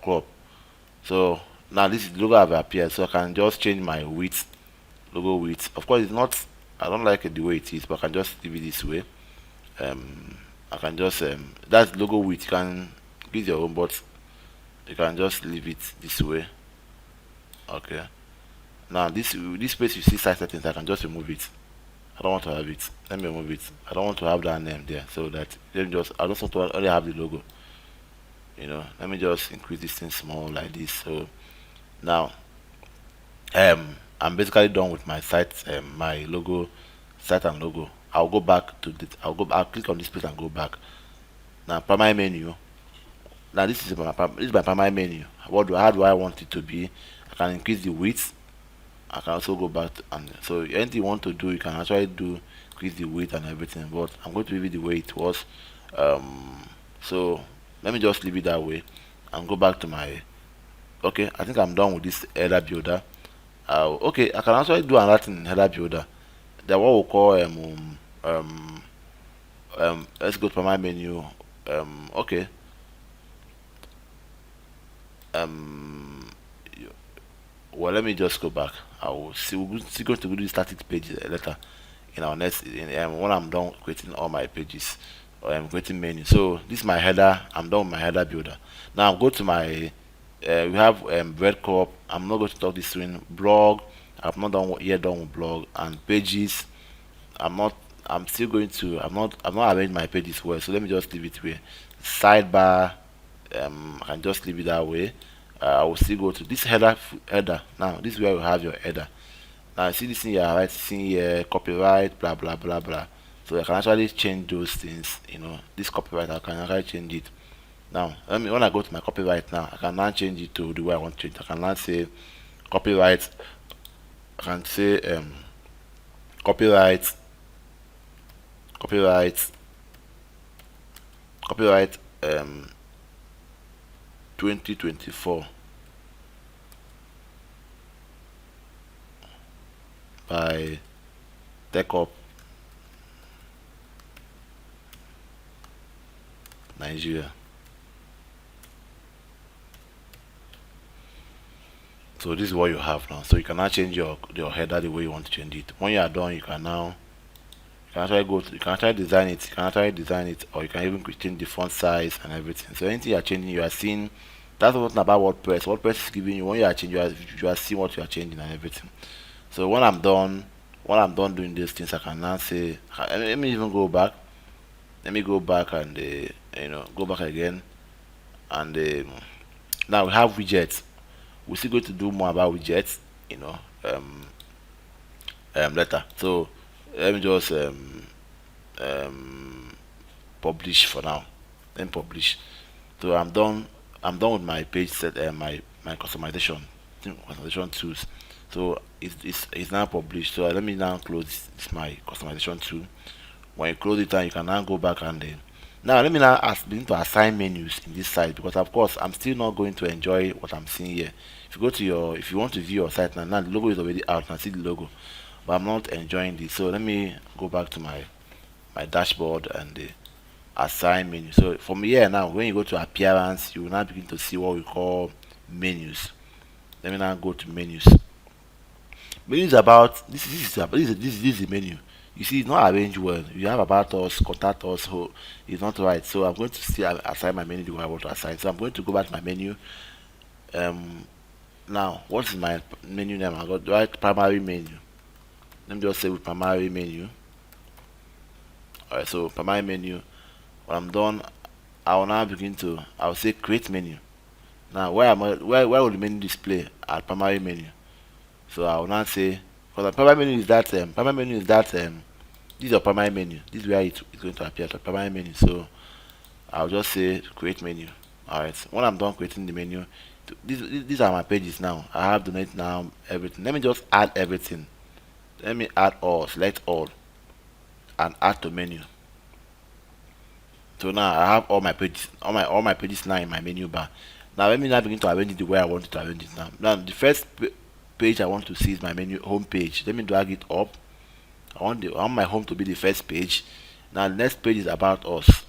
[SPEAKER 2] crop. So now this is logo have appeared. So I can just change my width, logo width. Of course, it's not. I don't like it the way it is, but I can just leave it this way. I can just that's logo width. You can use your own, but you can just leave it this way. Okay. Now this space you see site settings, I can just remove it. I don't want to have it. Let me remove it. I don't want to have that name there. So that let me just I just want to only have the logo. Let me just increase this thing small like this. So now I'm basically done with my site, my logo, site and logo. I'll go back to this. I'll click on this place and go back. Now primary menu. Now this is my primary menu. How do I want it to be? I can increase the width. I can also go back and so anything you want to do, you can actually do increase the width and everything. But I'm going to leave it the way it was. So let me just leave it that way and go back to my. Okay, I think I'm done with this header builder. Okay, I can actually do another thing in header builder. That what we call let's go to my menu. Okay. Um, well, let me just go back. I will see. We're still going to do the static page later in our next. When I'm done creating all my pages, or I'm creating menu. So this is my header. I'm done with my header builder. Now go to my. We have breadcrumb. I'm not going to talk this in blog. I'm not done with blog and pages. I'm not. I'm still going to. I'm not arranged my pages well. So let me just leave it where sidebar. I can just leave it that way. I will still go to this header. Now this is where you have your header. Now you see this thing here, right? See here, copyright, blah blah blah blah. So I can actually change those things. This copyright I can actually change it. Now when I go to my copyright now, I can now change it to the way I want to change. I can now say copyright. I can say copyright, copyright, copyright 2024 by Tech Up Nigeria. So this is what you have now. So you can now change your header the way you want to change it. When you are done, you can now you can actually you can actually design it. You can actually design it, or you can even change the font size and everything. So anything you are changing, you are seeing. That's one thing about WordPress. WordPress is giving you when you are changing, you are seeing what you are changing and everything. So when I'm done doing these things, I can now say, let me even go back. Let me go back and go back again, and now we have widgets. We're still going to do more about widgets, you know, later. So let me just um, publish for now. Then publish. So I'm done. I'm done with my page set. My customization tools. So it's now published. So let me now close this my customization tool. When you close it, and you can now go back and now let me now begin to assign menus in this site, because of course I'm still not going to enjoy what I'm seeing here. If you go to if you want to view your site now the logo is already out. I see the logo, but I'm not enjoying this. So let me go back to my dashboard and assign menu. So from here now, when you go to appearance, you will now begin to see what we call menus. Let me now go to menus. Menu is about this is the menu. You see, it's not arranged well. You have about us, contact us, who is not right. So I'm going to see assign my menu the way I want to assign. So I'm going to go back to my menu. Um, Now what is my menu name? I got right primary menu. Let me just say with primary menu. Alright, so primary menu. When I'm done, I will now begin to. I will say create menu. Now where will the menu display? At primary menu. So I will now say, because the primary menu is that this is your primary menu. This is where it's going to appear, the primary menu. So I'll just say create menu. Alright, when I'm done creating the menu, these are my pages now. I have donate now, everything. Let me just add everything. Let me add all, select all, and add to menu. So now I have all my pages, all my pages now in my menu bar. Now let me now begin to arrange it the way I want to arrange it now. Now the first page I want to see is my menu home page. Let me drag it up. I want my home to be the first page. Now the next page is about us.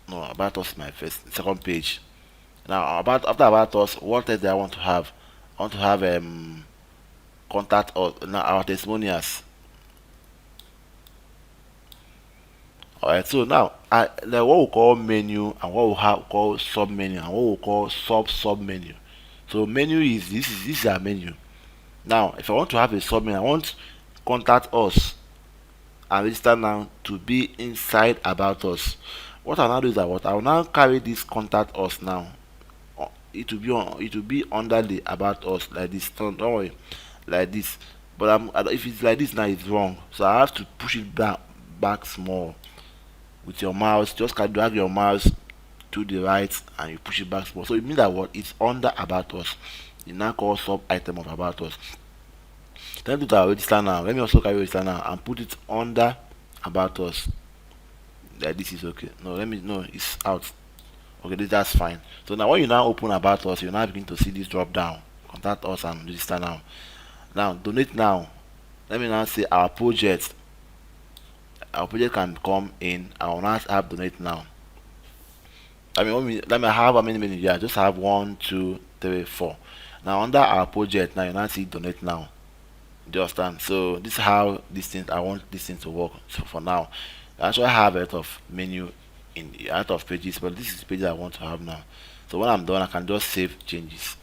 [SPEAKER 2] No, about us is my second page. Now after about us, what else do I want to have? I want to have contact us, now our testimonials. Alright, so now like what we call menu, and what we have call sub menu, and what we call sub menu. So menu is this is our menu. Now if I want to have a sub menu, I want contact us and register now to be inside about us. What I now do is that what I will now carry this contact us now. It will be under the about us like this. Don't worry, like this. But if it's like this now, it's wrong. So I have to push it back small with your mouse. Just can drag your mouse to the right and you push it back small. So it means that what it's under about us. It now call sub item of about us. Let me do that register now. Let me also carry register now and put it under about us. Like this is okay. No, it's out. Okay, that's fine. So now when you now open about us, you now begin to see this drop down. Contact us and register now. Now donate now. Let me now say our project. Our project can come in. I will now have donate now. I mean, let me have how many minutes? Yeah, just have 1, 2, 3, 4. Now under our project, now you now see donate now. Do you understand? So this is how I want this thing to work. So for now, I actually have a lot of menu in a lot of pages, but this is the page I want to have now. So when I'm done, I can just save changes.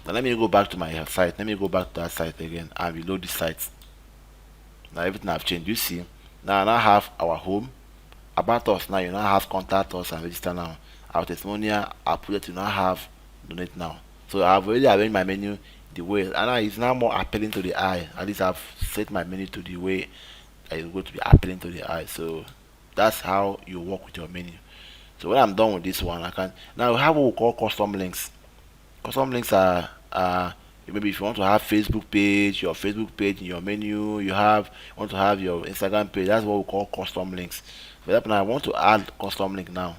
[SPEAKER 2] Now let me go back to my site. Let me go back to that site again and reload the site. Now everything I've changed. You see, now I now have our home, about us. Now you now have contact us and register now. Our testimonial, our project, you now have donate now. So I've already arranged my menu the way, and now it's now more appealing to the eye. At least I've set my menu to the way that it's going to be appealing to the eye. So that's how you work with your menu. So when I'm done with this one, I can now have what we call custom links. Custom links are maybe if you want to have Facebook page, your Facebook page in your menu, you want to have your Instagram page. That's what we call custom links. For example, now I want to add custom link now.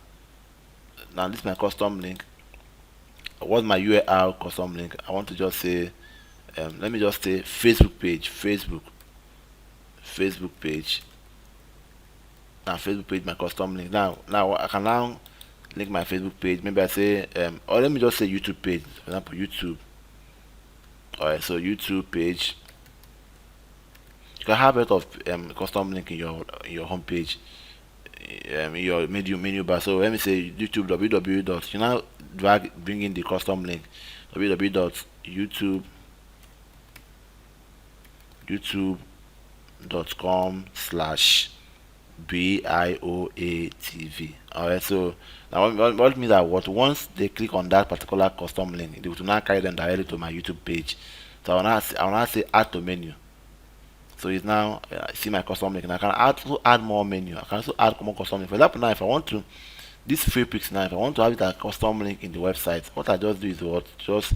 [SPEAKER 2] Now this is my custom link. What's my URL custom link? I want to just say let me just say Facebook page, Facebook page. Now Facebook page, my custom link. Now I can now link my Facebook page. Maybe I say or let me just say YouTube page, for example, YouTube. Alright, so YouTube page. You can have a lot of custom link in your home page, in your menu bar. So let me say YouTube www dot, you now bring in the custom link www dot youtube.com/BIOATV. Alright, so now what means that once they click on that particular custom link, it will now carry them directly to my YouTube page. So I will now say add to menu. So it's now see my custom link, and I can also add more menu. I can also add more custom link. For example, now if I want to this free picks, now if I want to have it a custom link in the website, what I just do is just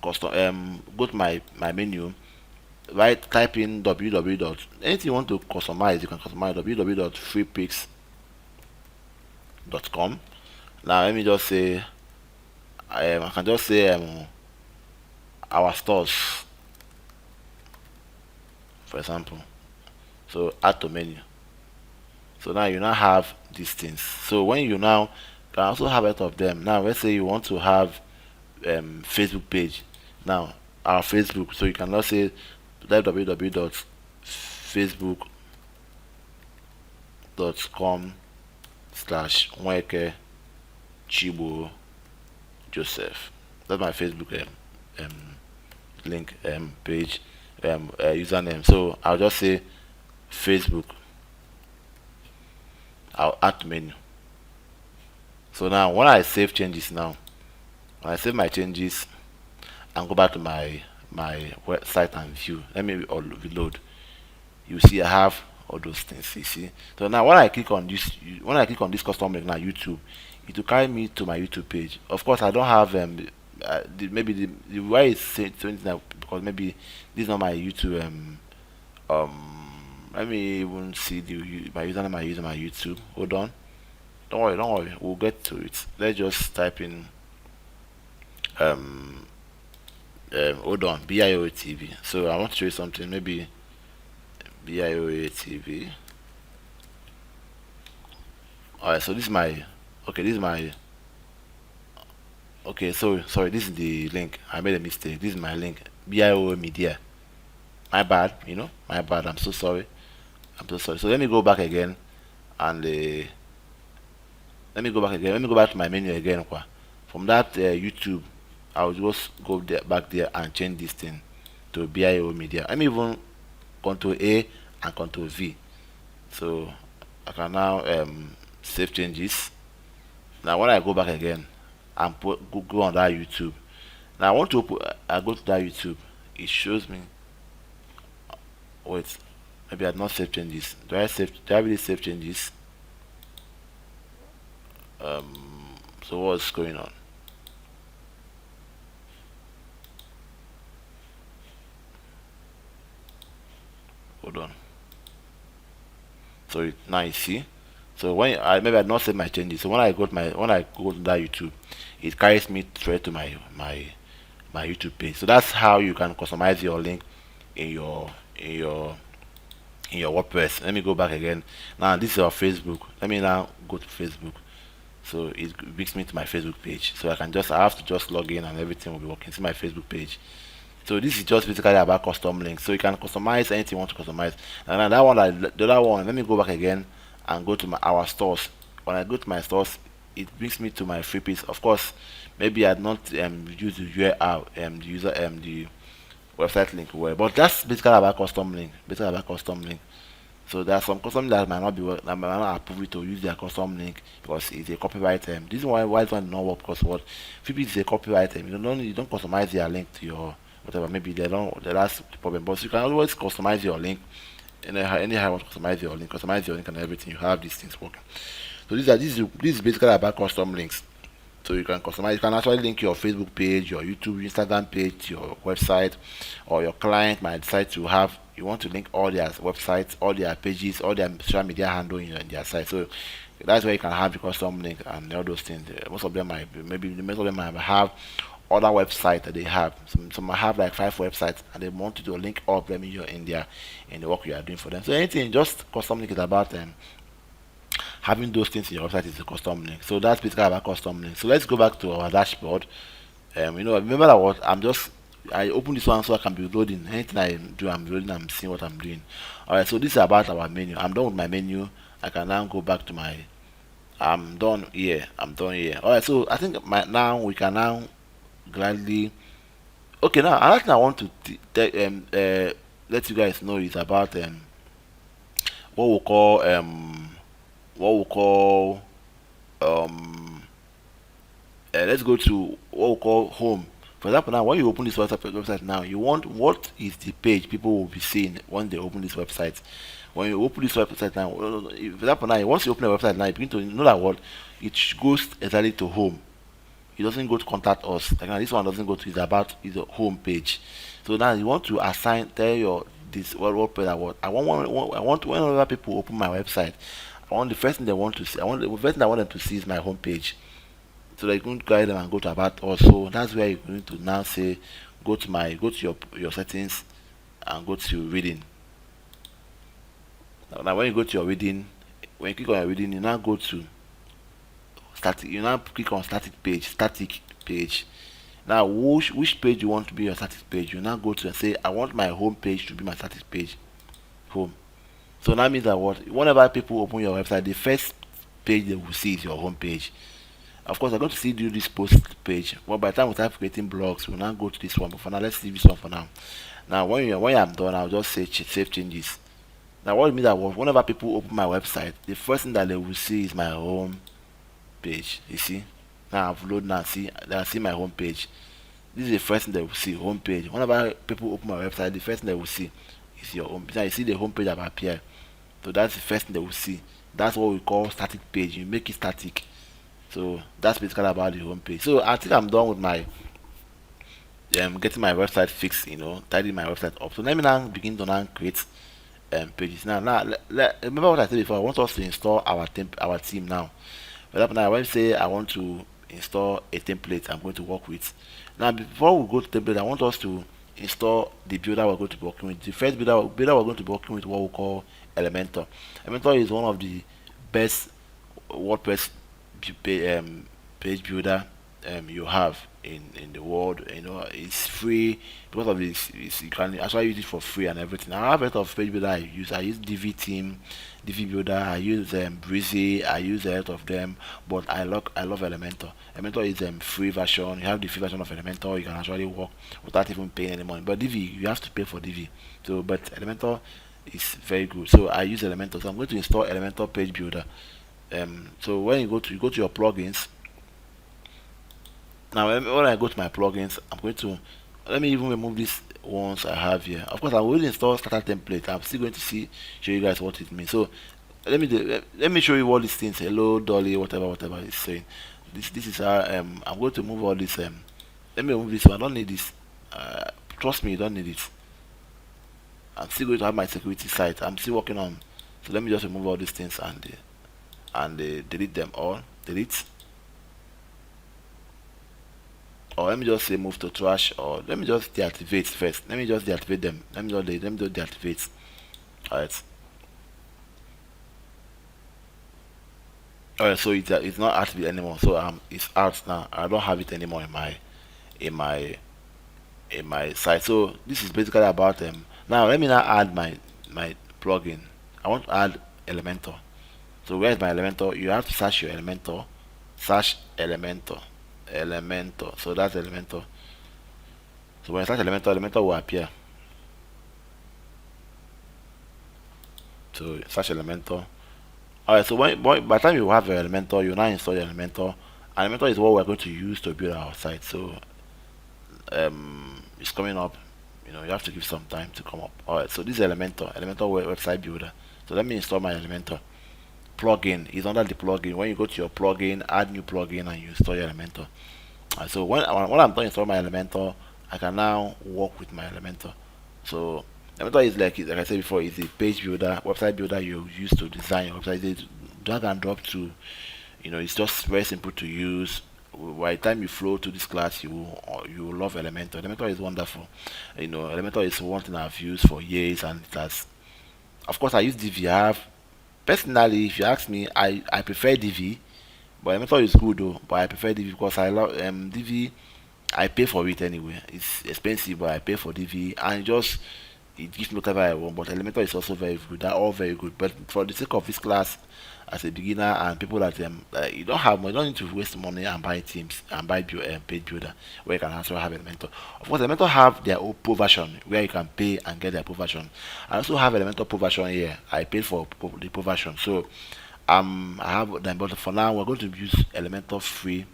[SPEAKER 2] go to my menu, right, type in www dot anything you want to customize, you can customize www.freepix.com. Now let me just say I can just say our stores, for example. So add to menu. So now you now have these things. So when you now can also have a lot of them. Now let's say you want to have Facebook page. Now our Facebook, so you can now say www.facebook.com/Nweke Chibo Joseph. That's my Facebook link page username. So I'll just say Facebook. I'll add menu. So now when I save changes, when I save my changes and go back to my website and view, let me reload. You see I have all those things. You see. So now when I click on this custom link, now YouTube, it will carry me to my YouTube page. Of course, I don't have maybe the way it's saying now, because maybe this is not my YouTube let me even see my username I use on my YouTube. Hold on. Don't worry, we'll get to it. Let's just type in hold on, BIOA TV. So I want to show you something, maybe BIOA TV. Alright, so this is my so sorry, this is the link. I made a mistake. This is my link. BIOA Media. My bad, my bad. I'm so sorry. So let me go back again and let me go back to my menu again. From that YouTube, I'll just go back there and change this thing to BIO Media. Let me even Control A and Control V. So I can now save changes. Now when I go back again and go on that YouTube. Now I want to go to that YouTube. It shows me. Wait, maybe I had not saved changes. Do I really save changes? So what's going on? Hold on. So now you see. So when maybe I had not saved my changes. So when I go to that YouTube, it carries me straight to my YouTube page. So that's how you can customize your link in your WordPress. Let me go back again. Now this is our Facebook. Let me now go to Facebook. So it brings me to my Facebook page. So I have to just log in and everything will be working. See my Facebook page. So this is just basically about custom links. So you can customize anything you want to customize. And the other one, let me go back again and go to our stores. When I go to my stores, it brings me to my free piece. Of course, maybe I had not used the URL, the website link well, but that's basically about custom link. So there are some custom that might not approve it to use their custom link because it's a copyright term. This is why it does not work, because what free is a copyright term. You don't customize their link to your whatever. Maybe that's the problem. But you can always customize your link. Anyhow you want to customize your link and everything. You have these things working. So this is basically about custom links. So you can customize. You can actually link your Facebook page, your YouTube, Instagram page, your website, or your client might decide to have. You want to link all their websites, all their pages, all their social media handle in their site. So that's where you can have the custom link and all those things. Most of them might have other websites that they have. Some might have like 5 websites, and they want you to link all of them in the work you are doing for them. So anything, just custom link is about having those things in your website is a custom link. So that's basically about custom links. So let's go back to our dashboard. Remember that what I open this one so I can be loading. Anything I do, I'm loading. I'm seeing what I'm doing. All right. So this is about our menu. I'm done with my menu. I can now go back to my. I'm done here. I'm done here. All right. So I think now we can now gladly. Okay. Now another thing I want to let you guys know is about what we call what we call um let's go to what we call home. For example, now when you open this website now, you want what is the page people will be seeing when they open this website. When you open this website now, for example, now once you open the website now, you begin to know that what it goes exactly to home. It doesn't go to contact us. Like now, this one doesn't go to. It's about is a home page. So now you want to assign tell your this WordPress that what I want whenever people open my website, I want the first thing they want to see. I want the first thing I want them to see is my home page. So they can guide them and go to about us. So that's where you're going to now say go to your settings and go to reading. Now when you go to your reading, when you click on your reading, you now go to static. You now click on static page. Now which page you want to be your static page? You now go to and say I want my home page to be my static page. Home. So that means that what whenever people open your website, the first page they will see is your home page. Of course, I'm going to see do this post page. Well, by the time we start creating blogs, we'll now go to this one. But for now, let's leave this one for now. Now, when I'm done, I'll just say save changes. Now, what it means that whenever people open my website, the first thing that they will see is my home page. You see? Now I've loaded now. See, they'll see my home page. This is the first thing they will see. Home page. Whenever people open my website, the first thing they will see is your home page. Now you see the home page have appeared. So that's the first thing they will see. That's what we call static page. You make it static. So that's basically about the home page. So I think I'm done with my getting my website fixed, tidying my website up. So let me now begin to now create pages. Now remember what I said before. I want us to install our theme now. For example, now when I say I want to install a template I'm going to work with. Now before we go to template, I want us to install the builder we're going to be working with. The first builder we're going to be working with what we call Elementor. Elementor is one of the best WordPress page builder you have in the world. It's free because of this. You can actually use it for free and everything. I have a lot of page builder I use. I use DV Team, DV Builder. I use Breezy. I use a lot of them, but I love Elementor. Elementor is free version. You have the free version of Elementor. You can actually work without even paying any money. But DV, you have to pay for DV. So, but Elementor is very good. So I use Elementor. So I'm going to install Elementor page builder. So when you go to your plugins. Now when I go to my plugins, I'm going to let me even remove these ones I have here. Of course, I will install starter template. I'm still going to show you guys what it means. So let me show you what these things. Hello Dolly, whatever it's saying. This is how I'm going to move all this. Let me remove this one. I don't need this. Trust me, you don't need it. I'm still going to have my security site. I'm still working on. So let me just remove all these things and delete them all. Delete. Or let me just say move to trash, or let me just deactivate first. Let me just deactivate them. Let me just deactivate. Alright. Alright, so it's not active anymore. So it's out now. I don't have it anymore in my site. So this is basically about now let me now add my plugin. I want to add Elementor. So where is my Elementor? You have to search your Elementor. Search Elementor. So that's Elementor. So when I search Elementor will appear. So search Elementor. Alright, so by the time you have your Elementor, you now install your Elementor. Elementor is what we're going to use to build our site. So it's coming up. You have to give some time to come up. Alright, so this is Elementor website builder. So let me install my Elementor. Plugin is under the plugin. When you go to your plugin, add new plugin, and you install your Elementor. So when I'm done installing my Elementor, I can now work with my Elementor. So Elementor is like I said before, is a page builder, website builder you use to design your website. It's drag and drop to, it's just very simple to use. By the time you flow to this class, you will love Elementor. Elementor is wonderful. Elementor is one thing I've used for years, and it has. Of course, I use DV. I have Personally, if you ask me, I prefer DV, but Elementor is good though. But I prefer DV because I love DV. I pay for it anyway. It's expensive, but I pay for DV, and it gives me whatever I want. But Elementor is also very good. They're all very good. But for the sake of this class, as a beginner and people that you don't have money, you don't need to waste money and buy teams and buy paid builder where you can also have Elementor. Of course, Elementor have their own pro version where you can pay and get their pro version. I also have Elementor pro version here. I paid for the pro version, so I have them. But for now, we're going to use Elementor free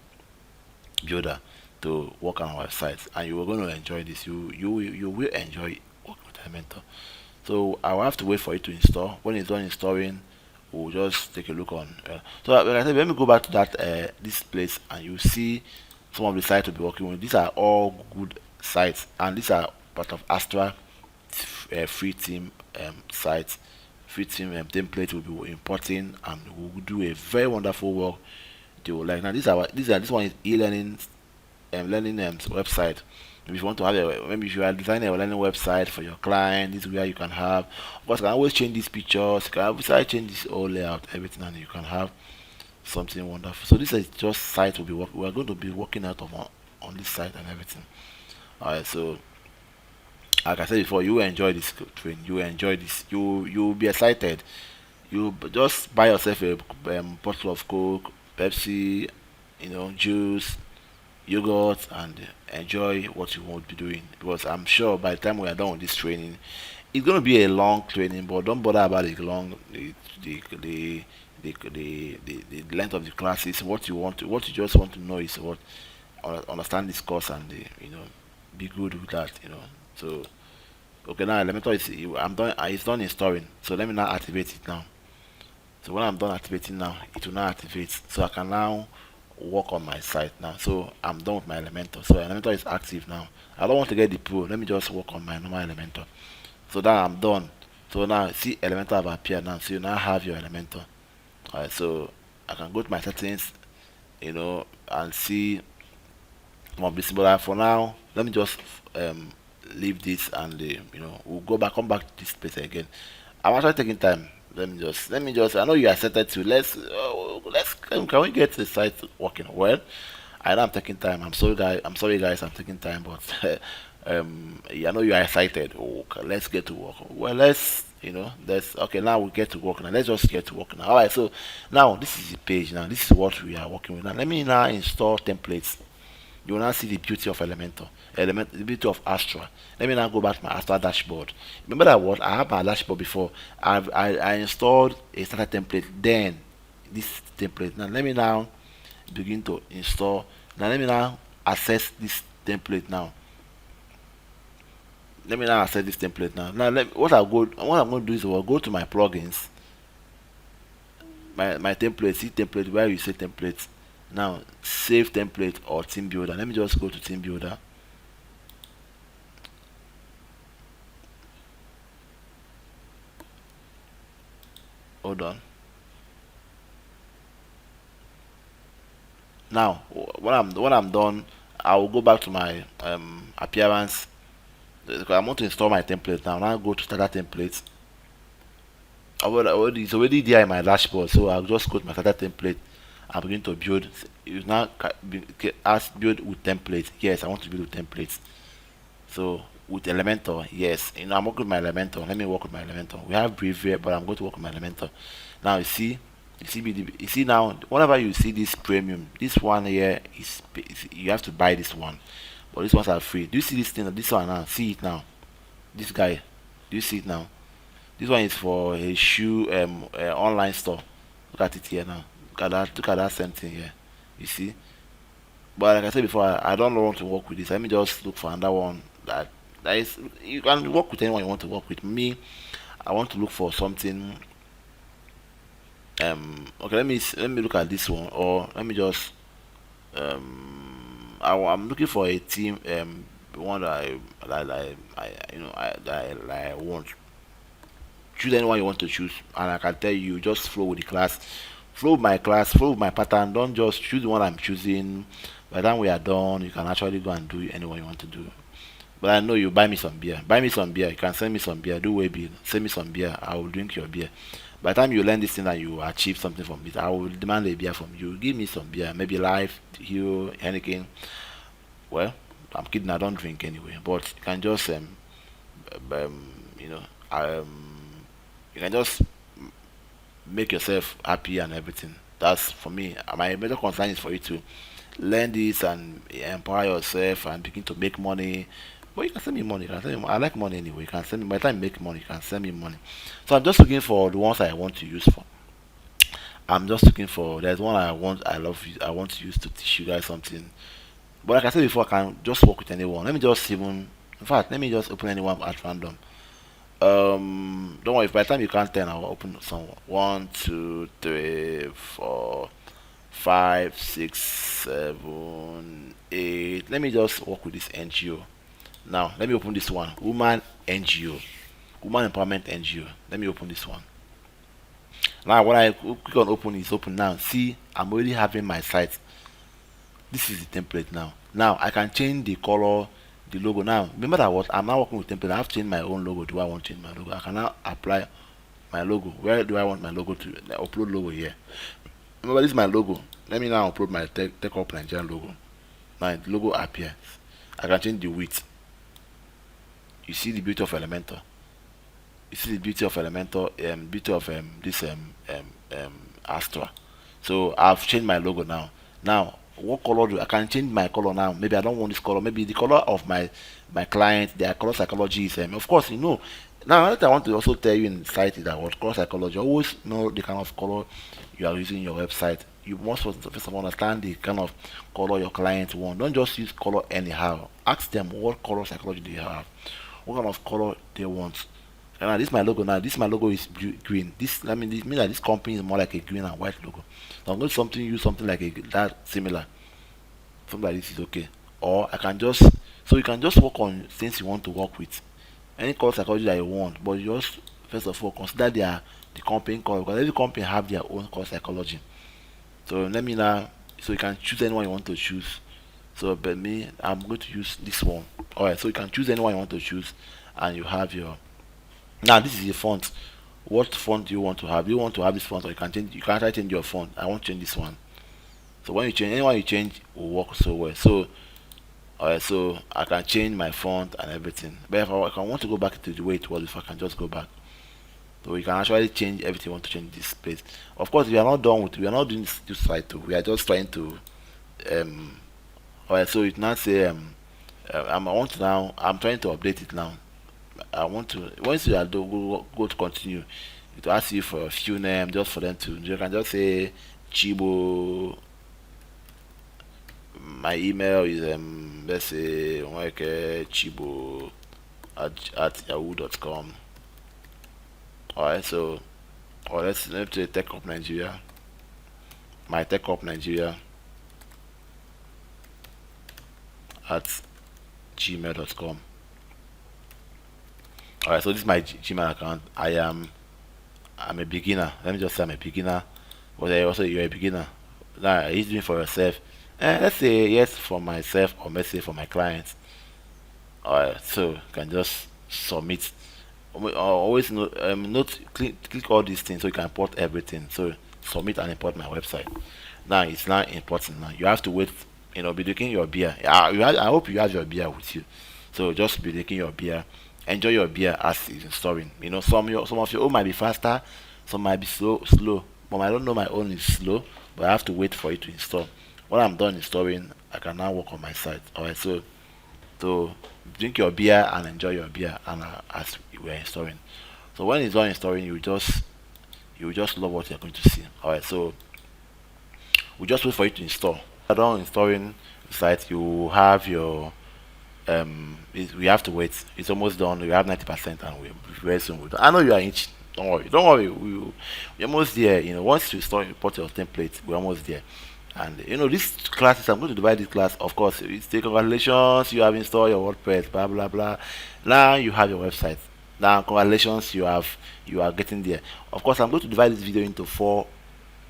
[SPEAKER 2] builder to work on our website, and you are going to enjoy this. You will enjoy working with Elementor. So I will have to wait for it to install. When it's done installing, we'll just take a look on. So like I said, let me go back to that this place, and you see some of the sites we'll be working with. These are all good sites, and these are part of Astra free team sites. Free team template will be importing, and we'll do a very wonderful work. They will like now. This one is e-learning learning website. If you want to have maybe if you are designing a learning website for your client, this is where you can have. Of course, you can always change these pictures. You can always change this whole layout, everything, and you can have something wonderful. So this is just site we are going to be working out of on this site and everything. Alright, so like I said before, you will enjoy this training. You will enjoy this. You will be excited. Just buy yourself a bottle of Coke, Pepsi, juice, yogurt, and enjoy what you want to be doing, because I'm sure by the time we are done with this training, it's going to be a long training, but don't bother about the length of the classes. What you just want to know is what understand this course, and be good with that. So okay, now Elementor I'm done. It's done installing, so let me now activate it now. So when I'm done activating now, it will now activate, so I can now work on my site now. So I'm done with my Elementor. So Elementor is active now. I don't want to get the pro. Let me just work on my normal Elementor. So now I'm done. So now see Elementor have appeared now. So you now have your Elementor. Alright, so I can go to my settings, and see some of this. But for now, let me just leave this, and we'll come back to this place again. I'm actually taking time. Let me just. I know you are excited to. Let's. Can we get the site working well? I know I'm taking time. I'm sorry, guys. I'm taking time, but I know you are excited. Okay, let's get to work. Well, let's. Okay, now we get to work now. Let's just get to work now. All right. So now this is the page. Now this is what we are working with. Now let me now install templates. You will now see the beauty of the beauty of Astra. Let me now go back to my Astra dashboard. Remember that what I have my dashboard before. I installed a standard template, then this template. Now let me now begin to install. Now let me now access this template now. Let me now access this template now. Now what I'm going to do is I'll go to my plugins, my template, see template where you say templates. Now save template or team builder. Let me just go to team builder. Hold on. Now when I'm done, I will go back to my appearance, because I want to install my template now. Now go to starter template. It's already there in my dashboard, so I'll just go to my starter template and begin to build. You now ask build with templates. Yes, I want to build with templates. So with Elementor, yes, I'm working with my Elementor. Let me work with my Elementor. We have Brevier, but I'm going to work with my Elementor. Now you see now, whenever you see this premium, this one here you have to buy this one, but these ones are free. Do you see this thing? This one now, see it now. This guy, do you see it now? This one is for a shoe online store. Look at it here now. Look at that same thing here. You see? But like I said before, I don't want to work with this. Let me just look for another one that is. You can work with anyone you want to work with. Me, I want to look for something. Okay, let me look at this one, or let me just I'm looking for a team one that I want. Choose anyone you want to choose, and I can tell you just flow with the class, flow with my class, flow with my pattern. Don't just choose the one I'm choosing. By the time we are done, you can actually go and do anyone you want to do. But I know you buy me some beer. Buy me some beer. You can send me some beer. Do way bill. Send me some beer. I will drink your beer. By the time you learn this thing and you achieve something from it, I will demand a beer from you. Give me some beer, maybe Life, Hero, anything. Well, I'm kidding. I don't drink anyway, but you can just you know, you can just make yourself happy and everything. That's for me. My major concern is for you to learn this and empower yourself and begin to make money. But you can send me money. You can send me, I like money anyway. You can send me. By the time you make money, you can send me money. So I'm just looking for the ones I want to use for. I'm just looking for. There's one I want. I love. I want to use to teach you guys something. But like I said before, I can just work with anyone. Let me just even. In fact, let me just open anyone at random. Don't worry. If by the time you count 10, I'll open some. One, two, three, four, 5, 6, 7, 8. Let me just work with this NGO. Now, let me open this one. Woman NGO. Woman Empowerment NGO. Let me open this one. Now, when I click on open, it's open now. See, I'm already having my site. This is the template now. Now, I can change the color, the logo. Now, remember that what I'm now working with template. I have to change my own logo. Do I want to change my logo? I can now apply my logo. Where do I want my logo to? Upload logo here. Remember, this is my logo. Let me now upload my Tech Up Nigerian logo. Now the logo appears. I can change the width. You see the beauty of Elementor. You see the beauty of Elementor, beauty of this Astra. So I've changed my logo now. Now what color do I can change my color now? Maybe I don't want this color. Maybe the color of my client, their color psychology is of course you know. Now what I want to also tell you in site is that what color psychology, always know the kind of color you are using in your website. You must first of all understand the kind of color your clients want. Don't just use color anyhow. Ask them what color psychology they have, what kind of color they want. And now this is my logo. Now this my logo is green. This I mean this means that this company is more like a green and white logo. So I'm going to use something like that similar. Something like this is okay. Or I can just so you can just work on things you want to work with. Any color psychology that you want, but you just first of all consider the company color because every company have their own color psychology. So let me now so you can choose anyone you want to choose. So but me I'm going to use this one. Alright, so you can choose anyone you want to choose and you have your now this is the font. What font do you want to have? Do you want to have this font or you can try change your font. I want to change this one. So when you change anyone you change will work so well. So alright, so I can change my font and everything. But if I want to go back to the way it was, if I can just go back. So you can actually change everything you want to change this place. Of course, we are not done with we are not doing this side too. We are just trying to alright, so it now say I want to now I'm trying to update it now. I want to once you are go to continue, it will ask you for a few name just for them to you can just say Chibo. My email is let's say chibo at yahoo.com. Alright, so or let's say Tech Up Nigeria. My Tech Up Nigeria at gmail.com. Alright, so this is my Gmail account. I'm a beginner. Let me just say I'm a beginner. But also you're a beginner. Now are you doing for yourself? Let's say yes for myself or let's say for my clients. Alright, so you can just submit. Always click all these things so you can import everything. So submit and import my website. Now it's now important. Now you have to wait. Be drinking your beer. I hope you have your beer with you. So just be drinking your beer. Enjoy your beer as it's installing. Some of your own might be faster, some might be slow. But I don't know my own is slow, but I have to wait for it to install. When I'm done installing, I can now work on my site. Alright, so drink your beer and enjoy your beer and as we're installing. So when it's done installing, you just love what you're going to see. Alright, so we just wait for it to install. Done installing the site, you have your we have to wait. It's almost done. We have 90% and we very soon we're done. I know you are itching. Don't worry. We're almost there. Once you start import your template, we're almost there. And these classes, I'm going to divide this class. Of course, it's the congratulations you have installed your WordPress, blah blah blah. Now you have your website. Now congratulations, you are getting there. Of course, I'm going to divide this video into 4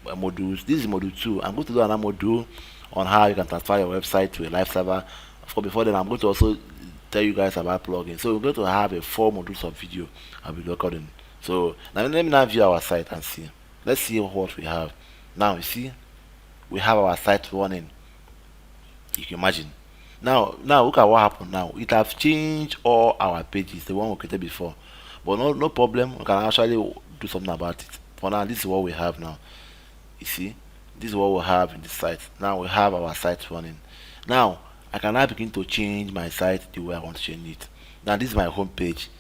[SPEAKER 2] modules. This is module 2. I'm going to do another module on how you can transfer your website to a live server. Of course, before then, I'm going to also tell you guys about plugins. So we're going to have a 4 modules of video I'll be recording. So now let me now view our site and see. Let's see what we have. Now you see we have our site running. You can imagine. Now look at what happened now. It has changed all our pages, the one we created before. But no problem. We can actually do something about it. For now, this is what we have now. You see, this is what we have in the site. Now we have our site running. Now I can now begin to change my site the way I want to change it. Now this is my home page.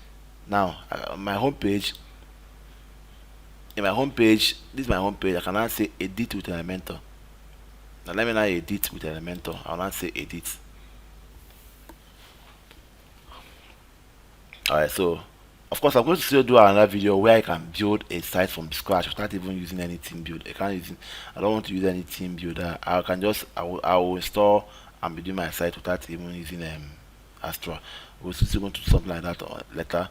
[SPEAKER 2] Now my home page. In my home page, this is my home page. I can now say edit with Elementor. Now let me now edit with Elementor. I'll now say edit. Alright, so of course I'm going to still do another video where I can build a site from scratch without even using any team build. I don't want to use any team builder. I will install and be doing my site without even using Astra. We're still going to do something like that later.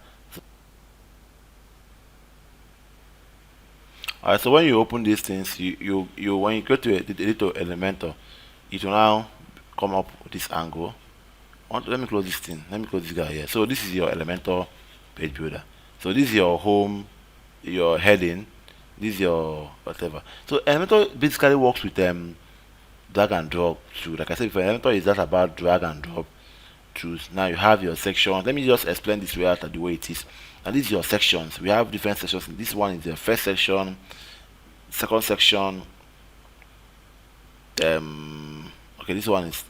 [SPEAKER 2] Alright, so when you open these things, you when you go to the editor Elementor, it will now come up with this angle. Let me close this thing. Let me close this guy here. So this is your Elementor page builder. So this is your home, your heading. This is your whatever. So Elementor basically works with drag and drop too. Like I said before, Elementor is just about drag and drop tools. Now you have your sections. Let me just explain this way out the way it is. And this is your sections. We have different sections. This one is the first section, second section. Okay, this one is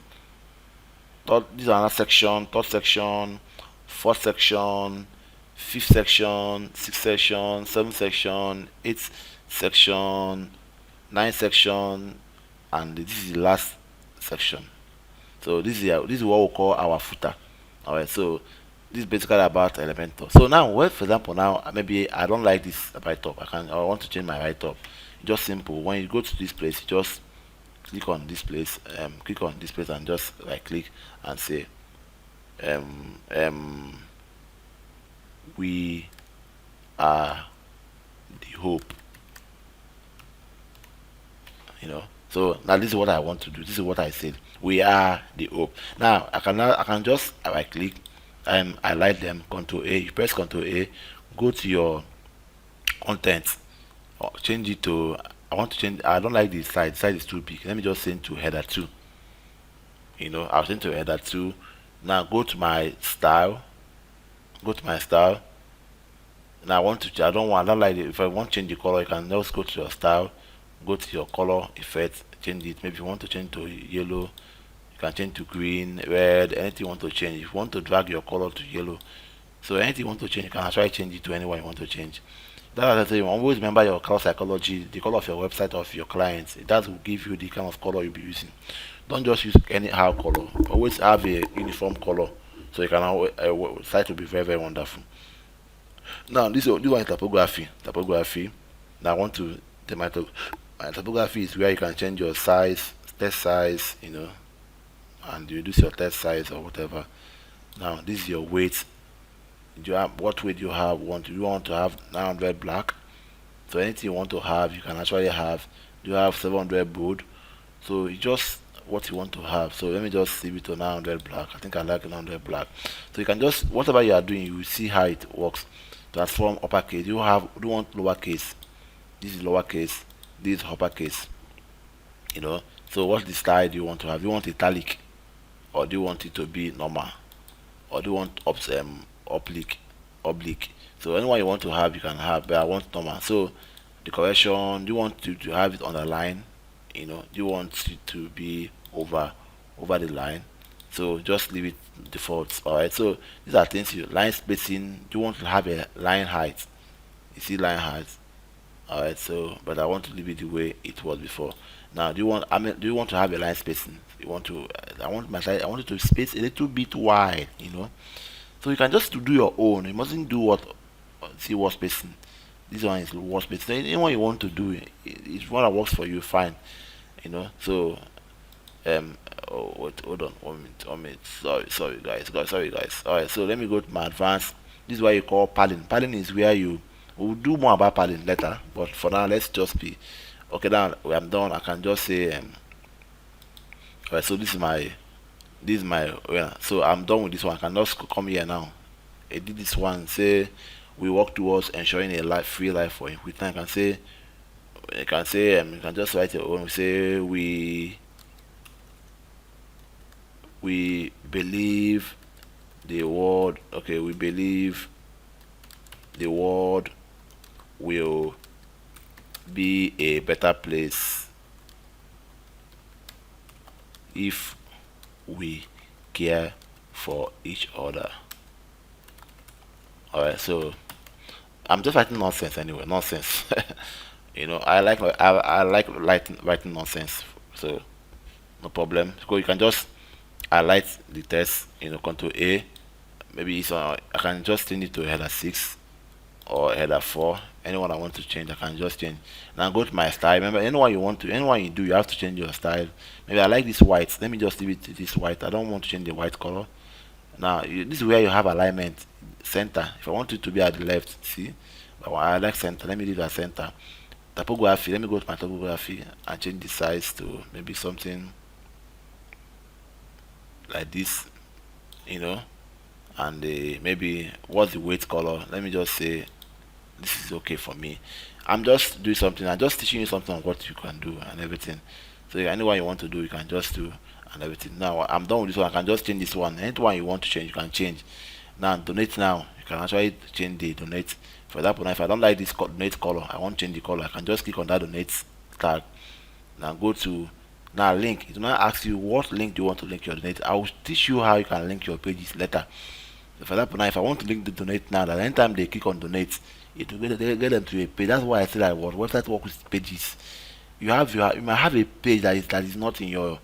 [SPEAKER 2] third. This is another section, third section, fourth section, fifth section, sixth section, seventh section, eighth section, ninth section, and this is the last section. So this is what we call our footer. Alright, so this is basically about Elementor. So now, well, for example, now maybe I don't like this write-up. I want to change my write-up. Just simple. When you go to this place, you just click on this place, and just right click and say we are the hope. So now this is what I want to do. This is what I said. We are the hope. Now I can just right click, I like them, Control A. You press Control A, go to your content, or change it to, I want to change, I don't like this side. The side is too big. Let me just change to header 2. I'll change to header 2. Now go to my style. Now I don't like it. If I want to change the color, you can just go to your style, go to your color effect, change it. Maybe you want to change to yellow, you can change to green, red, anything you want to change. If you want to drag your color to yellow, so anything you want to change, you can actually change it to anyone you want to change. That's why I say, always remember your color psychology, the color of your website, of your clients. That will give you the kind of color you'll be using. Don't just use anyhow color. Always have a uniform color, so you can site will be very, very wonderful. Now this one is typography. Now I want to my typography is where you can change your size, text size, and you reduce your text size or whatever. Now this is your weight. What weight you have? Do you want to have 900 black? So anything you want to have, you can actually have. Do you have 700 bold? So it's just what you want to have. So let me just leave it to 900 black. I think I like 900 black. So you can just, whatever you are doing, you will see how it works. Transform uppercase. Do you want lowercase? This is lowercase. This is uppercase. So what's the style do you want to have? Do you want italic, or do you want it to be normal, or do you want oblique? So anyone you want to have, you can have, but I want normal. So the correction, do you want to have it on the line? Do you want it to be over the line? So just leave it default. Alright, so these are things. Line spacing, do you want to have a line height? You see line height. Alright, so but I want to leave it the way it was before. Now do you want to have a line spacing? I want it to space a little bit wide, so you can just do your own. You mustn't do what spacing. This one is word spacing. So anyone you want to do, it's one that works for you, fine. So wait, hold on 1 minute. Sorry guys. Alright, so let me go to my advanced. This is what you call padding. Padding is where we'll do more about padding later, but for now let's just be okay. Now I'm done. I can just say alright, so this is my so I'm done with this one. I can just come here now, edit this one, say we work towards ensuring a free life for him. With time, you can just write your own. We say we believe the world. Okay, we believe the world will be a better place if we care for each other. Alright, so I'm just writing nonsense anyway. Nonsense. I like writing nonsense. So no problem. So you can just highlight the text. Control A. Maybe I can just change it to header 6 or header 4. Anyone I want to change, I can just change. Now go to my style. Remember, anyone you do, you have to change your style. Maybe I like this white. Let me just leave it to this white. I don't want to change the white color. Now this is where you have alignment. Center. If I want it to be at the left, see, but I like center. Let me leave it at center. Typography. Let me go to my typography and change the size to maybe something like this. And maybe what's the weight color? Let me just say this is okay for me. I'm just doing something. I'm just teaching you something on what you can do and everything. So anyone you want to do, you can just do and everything. Now I'm done with this one. I can just change this one. Anyone you want to change, you can change. Now donate now. You can actually change the donate. For example, now if I don't like this donate color, I want to change the color. I can just click on that donate tag. Now go to now link. It will now ask you what link do you want to link your donate. I will teach you how you can link your pages later. So for example, now if I want to link the donate now, that anytime they click on donate, it will get them to a page. That's why I say that what website work with pages. You might have a page that is not in your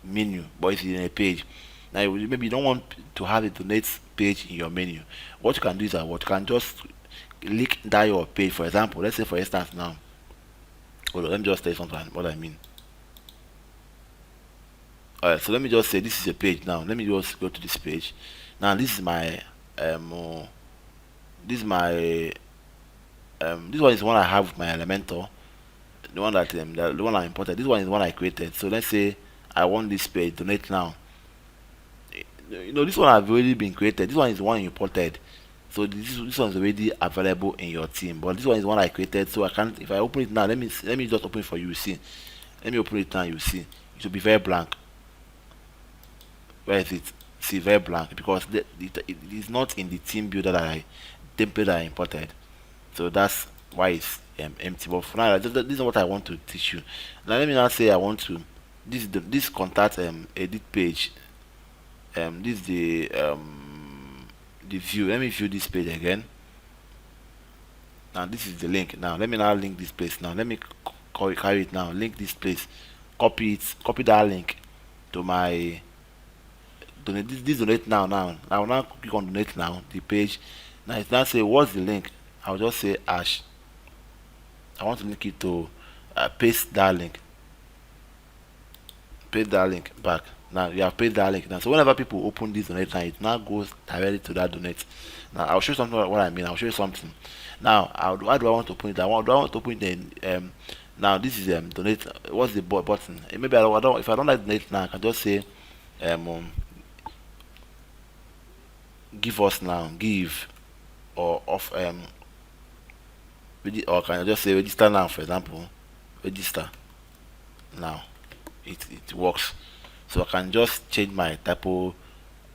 [SPEAKER 2] menu, but it's in a page. Now maybe you don't want to have a donate page in your menu. What you can do is that what you can just link that your page. For example, let's say for instance now. Hold on, let me just tell you something what I mean. Alright, so let me just say this is a page now. Let me just go to this page. Now this is my this is my this one is the one I have with my Elementor. The one I imported. This one is the one I created. So let's say I want this page donate now. This one has already been created. This one is the one you imported. So this one is already available in your team. But this one is the one I created. So I can't. If I open it now, let me just open it for you. You see. Let me open it now. You see. It will be very blank. Where is it? See, very blank because it is not in the team builder template that I imported. So that's why it's empty. But for now, this is what I want to teach you. Now let me now say I want to this contact edit page. This is the view. Let me view this page again. Now this is the link. Now let me now link this place. Now let me carry it now. Link this place. Copy it. Copy that link to my donate. This donate now. I will now click on donate now. The page. Now it's now say what's the link. I'll just say hash. I want to link it to paste that link. Paste that link back. Now you have paste that link now. So whenever people open this donate now, it now goes directly to that donate. Now I'll show you something what I mean. I'll show you something. Now how do I want to open it? Do I want to open it in now this is donate. What's the button? Maybe I don't if I don't like donate now, I can just say give us now, give or off or can I just say register now, for example, register now. It works. So I can just change my typo.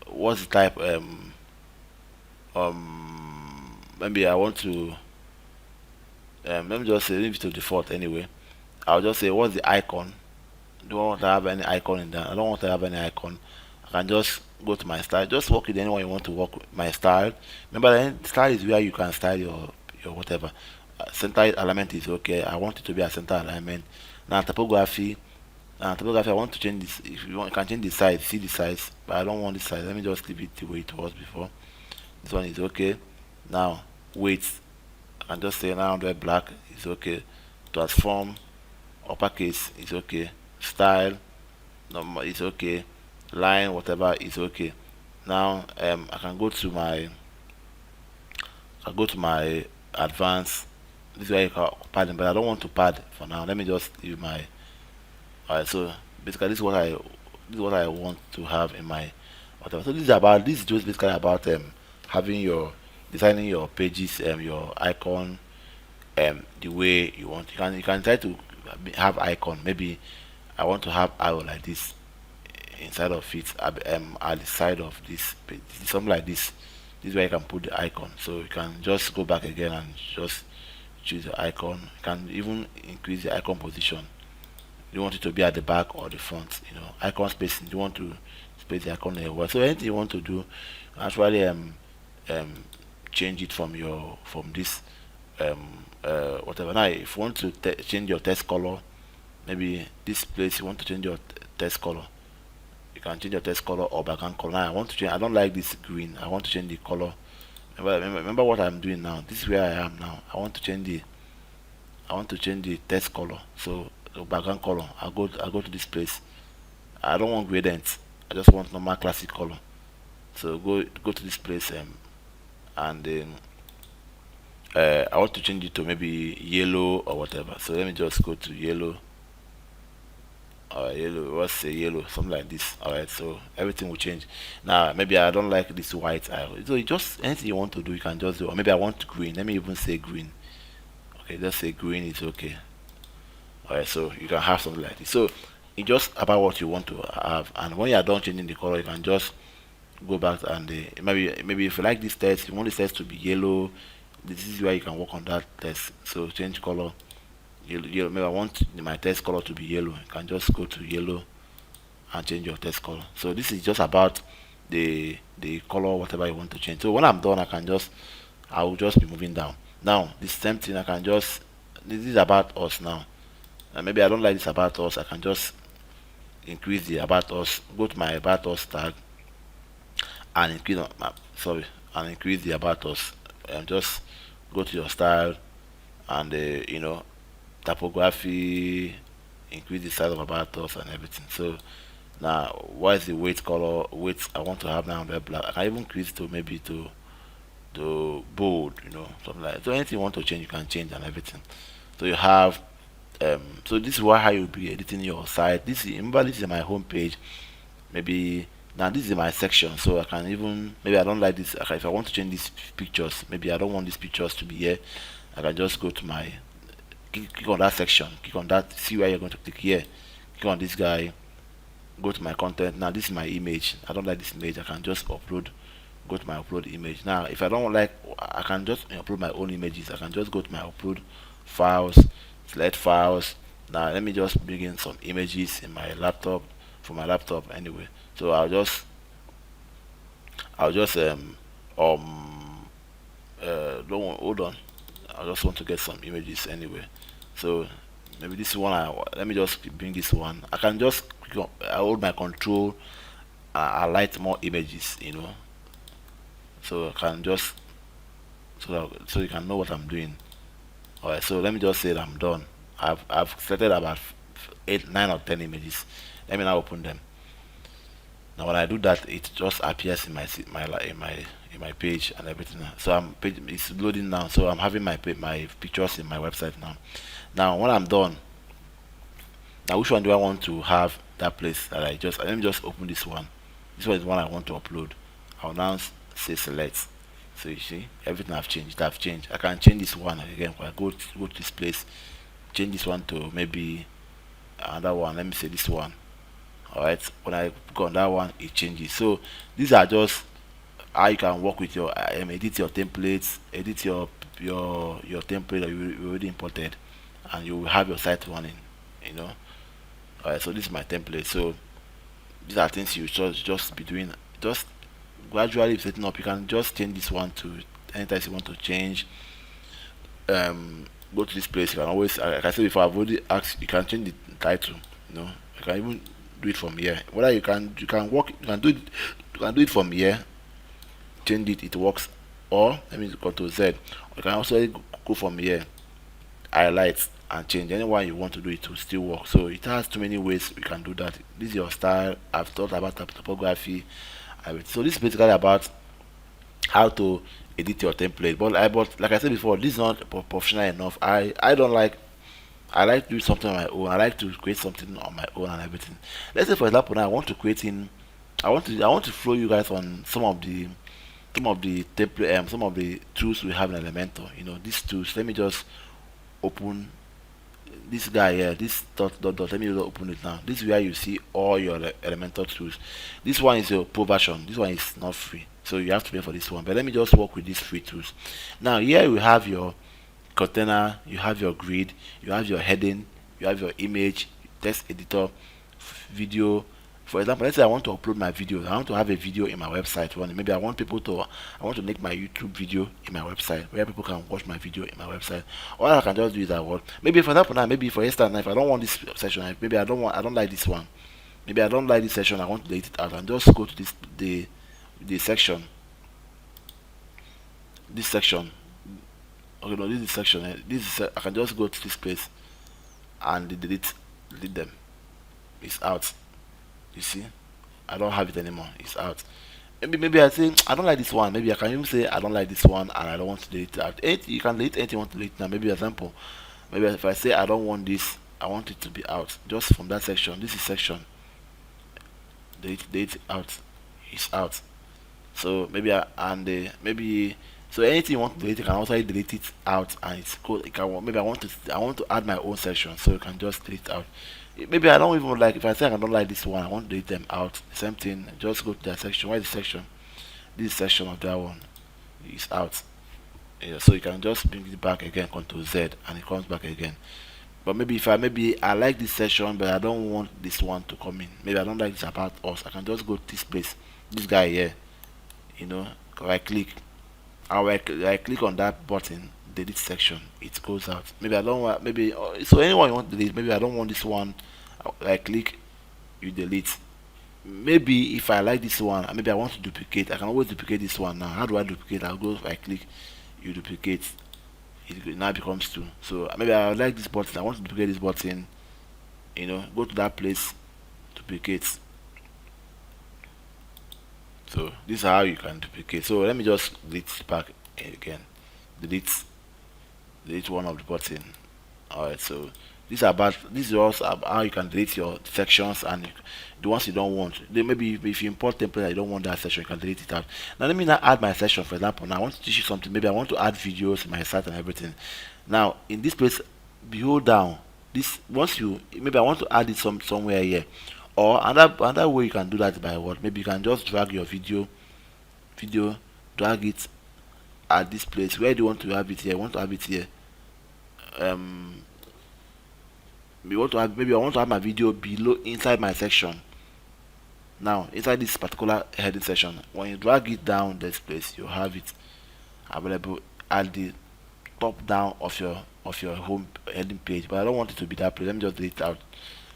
[SPEAKER 2] What's the type? Maybe I want to let me just say leave it to default anyway. I'll just say what's the icon. Do I want to have any icon in there? I don't want to have any icon. I can just go to my style. Just work with anyone you want to work with. My style. Remember, the style is where you can style your whatever. Center alignment is okay. I want it to be a center alignment. Now typography. Typography. I want to change this. If you want, you can change the size. See the size, but I don't want the size. Let me just leave it the way it was before. This one is okay. Now weight. I can just say 900 black is okay. Transform uppercase is okay. Style number is okay. Line whatever is okay. Now I can go to my advanced. This is where you can padding, but I don't want to pad for now. Let me just use my alright. So basically this is what I want to have in my whatever. So this is just basically about having your designing your pages, your icon, the way you want. You can try to have icon. Maybe I want to have arrow like this inside of it, at the side of this page, something like this. This is where you can put the icon. So you can just go back again and just choose the icon. You can even increase the icon position. You want it to be at the back or the front. Icon spacing. You want to space the icon anywhere. So anything you want to do, actually um change it from this whatever. Now, if you want to change your text color, maybe this place you want to change your text color, you can change your text color or background color. Now I want to change. I don't like this green. I want to change the color. Remember what I'm doing now. This is where I am now. I want to change the text color. So the background color. I go to this place. I don't want gradient. I just want normal classic color. So go to this place, and then I want to change it to maybe yellow or whatever. So let me just go to yellow. Yellow. What's say yellow? Something like this. Alright, so everything will change. Now maybe I don't like this white arrow. So you just anything you want to do, you can just do. Or maybe I want green. Let me even say green. Okay, just say green is okay. Alright, so you can have something like this. So it's just about what you want to have, and when you are done changing the color, you can just go back and maybe if you like this text, you want this text to be yellow. This is where you can work on that text. So change color. Yellow. Maybe I want my text color to be yellow. You can just go to yellow and change your text color. So this is just about the color, whatever you want to change. So when I'm done, I will just be moving down. Now this same thing, I can just this is about us now. And maybe I don't like this about us. I can just increase the about us. Go to my about us tag and increase the about us. And just go to your style and typography, increase the size of about us and everything. So now, what is the weight color? Weight I want to have now red black. I can even increase to maybe to bold, something like that. So anything you want to change, you can change and everything. So you have so this is how you'll be editing your site. Remember this is my home page. Maybe now this is my section, so I can even maybe I don't like this. If I want to change these pictures, maybe I don't want these pictures to be here. I can just go to my click on that section, click on that, see where you're going to click here, click on this guy, go to my content. Now this is my image. I don't like this image. I can just upload, go to my upload image. Now if I don't like, I can just upload my own images. I can just go to my upload files, select files. Now let me just bring in some images in my laptop, for my laptop anyway. So I'll just um don't hold on. I just want to get some images anyway. So maybe this one, let me just bring this one. I can just click on, I hold my control, I light more images. So I can just so you can know what I'm doing. Alright, so let me just say that I'm done. I've selected about 8, 9 or 10 images. Let me now open them. Now when I do that, it just appears in my page and everything. So it's loading now. So I'm having my pictures in my website now. Now when I'm done, now which one do I want to have that place that let me just open this one. This one is one I want to upload. I'll now say select. So you see everything I've changed. I can change this one again. I go to this place, change this one to maybe another one. Let me say this one. Alright, when I go on that one, it changes. So these are just how you can work with your edit your templates, edit your template that you already imported, and you will have your site running. Alright, so this is my template. So these are things you just be doing, just gradually setting up. You can just change this one to anytime you want to change. Go to this place. You can always, like I said before, I've already asked, you can change the title. You can even do it from here. Whether you can do it from here, change it works. Or let me go to Z. You can also go from here, highlight and change. Anyone you want to do it to still work. So it has too many ways we can do that. This is your style. I've thought about typography. So this is basically about how to edit your template. But like I said before, this is not professional enough. I don't like, I like to do something on my own. I like to create something on my own and everything. Let's say for example now I want to create in I want to show you guys on some of the some of the tools we have in Elementor. These tools. Let me just open this guy here, this dot. Let me just open it now. This is where you see all your Elementor tools. This one is your pro version. This one is not free, so you have to pay for this one. But let me just work with these free tools. Now here you have your container, you have your grid, you have your heading, you have your image, text editor, video. For example, let's say I want to upload my video. I want to have a video in my website running. Maybe I want to make my YouTube video in my website where people can watch my video in my website. All I can just do is that what? Maybe for example now, maybe for instance, if I don't want this section, maybe I don't like this one. Maybe I don't like this section. I want to delete it out and just go to the section. This section. Okay, no, this is section. I can just go to this place and delete them. It's out. You see, I don't have it anymore. It's out. Maybe I say I don't like this one. Maybe I can even say I don't like this one and I don't want to delete it out. You can delete anything you want to delete now. Maybe example. Maybe if I say I don't want this, I want it to be out. Just from that section. This is section. Delete out. It's out. So maybe maybe so anything you want to delete, you can also delete it out and it's cool. Maybe I want to add my own section, so you can just delete it out. Maybe I don't even like, if I say I don't like this one, I want to delete them out. Same thing, just go to that section. Where is the section? This section of that one is out. So you can just bring it back again, Ctrl Z, and it comes back again. But maybe maybe I like this section, but I don't want this one to come in. Maybe I don't like this about us. I can just go to this place, this guy here. Right click. I click on that button, delete section. It goes out. Maybe I don't want. Maybe so anyone you want to delete. Maybe I don't want this one. Right click, you delete. Maybe if I like this one, maybe I want to duplicate. I can always duplicate this one now. How do I duplicate? I'll go right click, you duplicate. It now becomes two. So maybe I like this button. I want to duplicate this button. Go to that place, duplicate. So this is how you can duplicate. So let me just delete back again. Delete one of the button. Alright, so this is also how you can delete your sections and the ones you don't want. Maybe if you import template and you don't want that section, you can delete it out. Now let me now add my section. For example, now I want to teach you something. Maybe I want to add videos in my site and everything. Now in this place, hold down. Maybe I want to add it somewhere here. Or another way you can do that by what? Maybe you can just drag your video, drag it at this place. Where do you want to have it here? I want to have it here. Maybe I want to have my video below inside my section. Now inside this particular heading section, when you drag it down this place, you have it available at the top down of your home heading page. But I don't want it to be that place. Let me just delete it out.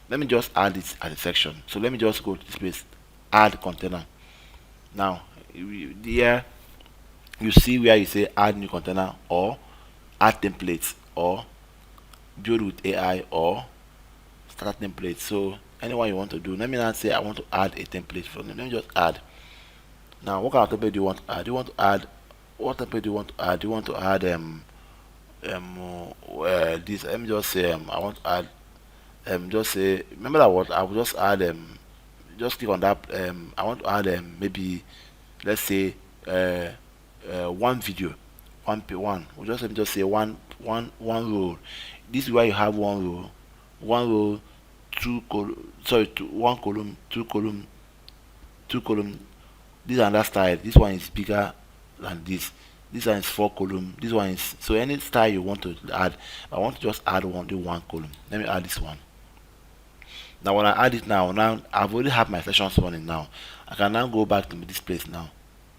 [SPEAKER 2] Let me just add it as a section. So let me just go to this place, add container. Now here you see where you say add new container or add templates or build with AI or start template. So anyone you want to do. Let me now say I want to add a template from them. Let me just add. Now what kind of template do you want to add? What template do you want to add? Do you want to add this? Let me just say I want to add just say, remember that what I will just add just click on that. I want to add maybe, let's say one video, one. Let me just say one row. This is where you have one row, one column, two column. This is another style. This one is bigger than this. This one is 4 column. This one is, so any style you want to add. I want to just add one column. Let me add this one. Now when I add it now I've already have my sections running now. I can now go back to this place now.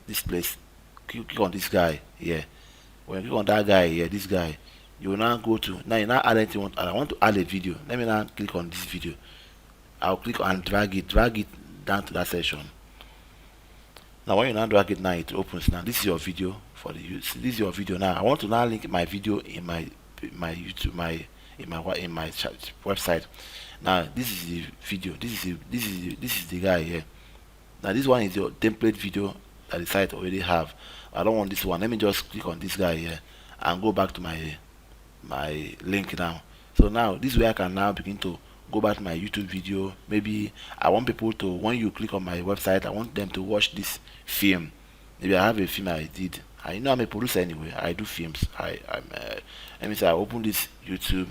[SPEAKER 2] This place, click on this guy here. When you click on that guy here, this guy, you will now go to, now you now add anything you want. I want to add a video. Let me now click on this video. I'll click and drag it down to that section. Now when you now drag it, now it opens. Now this is your video for the use. This is your video. Now I want to now link my video in my YouTube, in my website. Now this is the video. This is the guy here. Now this one is your template video that the site already have. I don't want this one. Let me just click on this guy here and go back to my link now. So now this way I can now begin to go back to my YouTube video. Maybe I want people to, when you click on my website, I want them to watch this film. Maybe I have a film I did. I know I'm a producer anyway. I do films. Let me say I open this YouTube.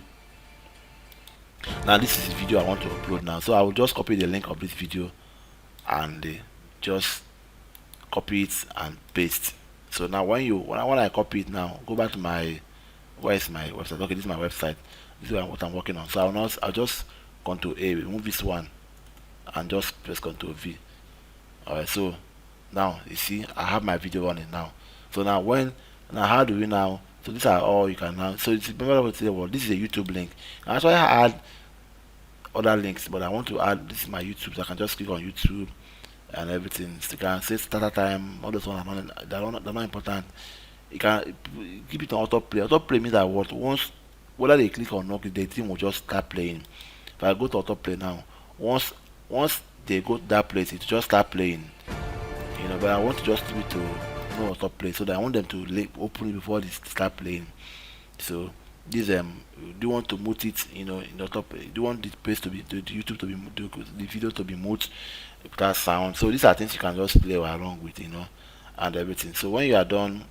[SPEAKER 2] Now this is the video I want to upload now. So I will just copy the link of this video and just copy it and paste. So now when I copy it now, go back to my, where is my website? Okay, this is my website. This is what I'm working on. So I'll just Control A, remove this one, and just press Control V. Alright, so now you see I have my video running now. So now how do we now? So these are all you can now. So it's remember what say, well, this is a YouTube link. Actually I add other links, but I want to add, this is my YouTube, so I can just click on YouTube and everything. So you can say starter time, all those ones are not, they're not important. You can keep it on autoplay. Autoplay means that what, once whether they click or not, the thing will just start playing. If I go to autoplay now, once they go to that place, it just start playing. But I want to just leave it to no autoplay, so that I want them to open it before they start playing. So this do you want to mute it, in the top? Do you want the place to be the YouTube to be the video to be mute without sound? So these are things you can just play along with, and everything. So when you are done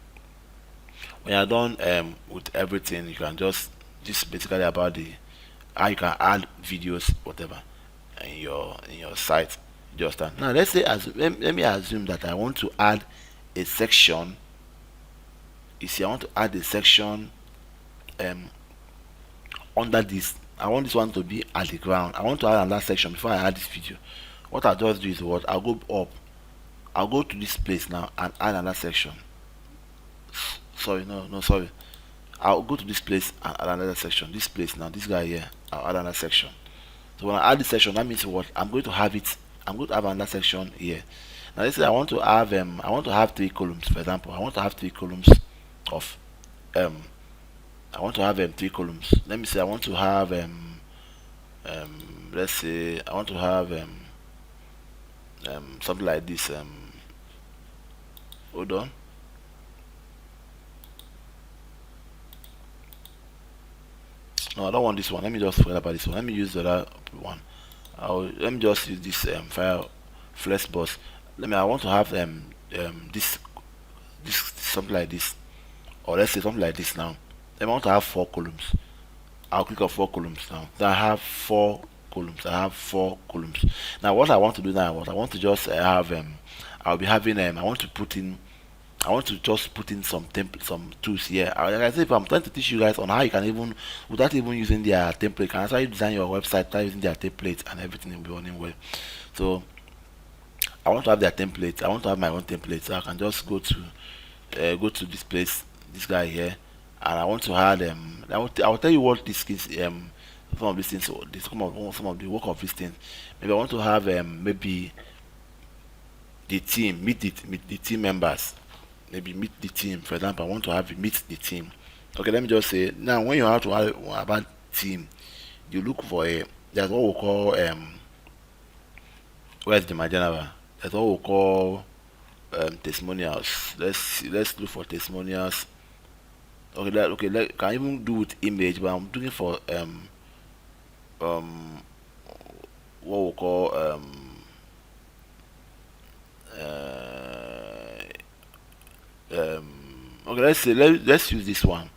[SPEAKER 2] with everything, you can just, this is basically about the how you can add videos, whatever, in your site. Just that. Now let's say, let me assume that I want to add a section. You see, I want to add a section under this. I want this one to be at the ground. I want to add another section before I add this video. What I'll just do is what, I'll go up, I'll go to this place now and add another section. Sorry, no, sorry. I'll go to this place and add another section. This place now, this guy here, I'll add another section. So when I add this section, that means what, I'm going to have another section here. Now let's say I want to have 3 columns, for example. I want to have 3 columns of I want to have 3 columns. Let me say I want to have let's say I want to have something like this. Hold on. No, I don't want this one. Let me just forget about this one. Let me use the other one. Let me just use this file flexbox. I want to have this something like this, or let's say something like this now. Then I want to have 4 columns. I'll click on 4 columns now. Then I have 4 columns. Now what I want to do now, what I want to just have I'll be having I want to just put in some tools here. Like I said, if I'm trying to teach you guys on how you can even, without even using their template, can actually design your website without using their template, and everything will be running well. So I want to have their template. I want to have my own template, so I can just go to this place, this guy here, and I want to add I will tell you what this is some of these things. So this some of the work of these things. Maybe I want to have maybe the team, meet the team members. Maybe meet the team, for example. I want to have meet the team. Okay, let me just say now, when you have to have about team, you look for there's what we call where's the my general, there's what we call testimonials. Let's look for testimonials. Okay, can even do with image, but I'm looking for what we call okay, let's use this one,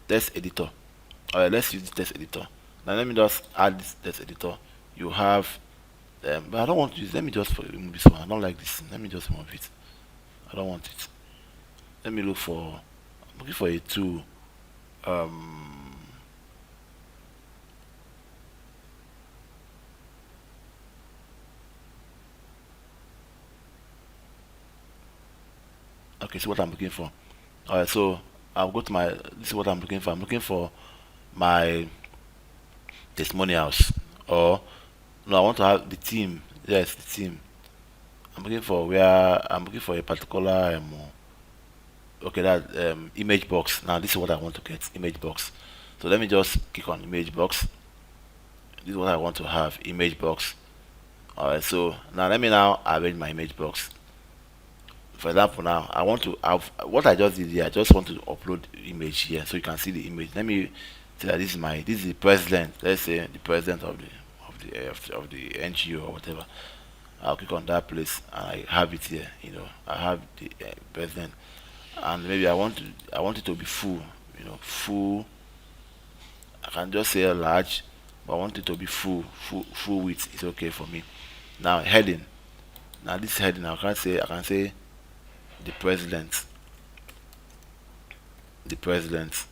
[SPEAKER 2] text editor. Alright, let's use the text editor. Now let me just add this text editor. You have but I don't want to use, let me just remove this one. I don't like this. Let me just remove it. I don't want it. Let me I'm looking for a tool. Okay, see what I'm looking for. Alright, so I'll go to this is what I'm looking for. I'm looking for my testimonials, or no, I want to have the team. Yes, the team. I'm looking for a particular okay, that image box. Now this is what I want to get, image box. So let me just click on image box. This is what I want to have, image box. Alright, so now let me arrange my image box. For example, now I want to have what I just did here. I just want to upload image here so you can see the image. Let me say that this is the president. Let's say the president of the NGO or whatever. I'll click on that place and I have it here. I have the president, and maybe I want it to be full. Full. I can just say large, but I want it to be full width is okay for me. Now heading. Now this heading, I can say the president. The president.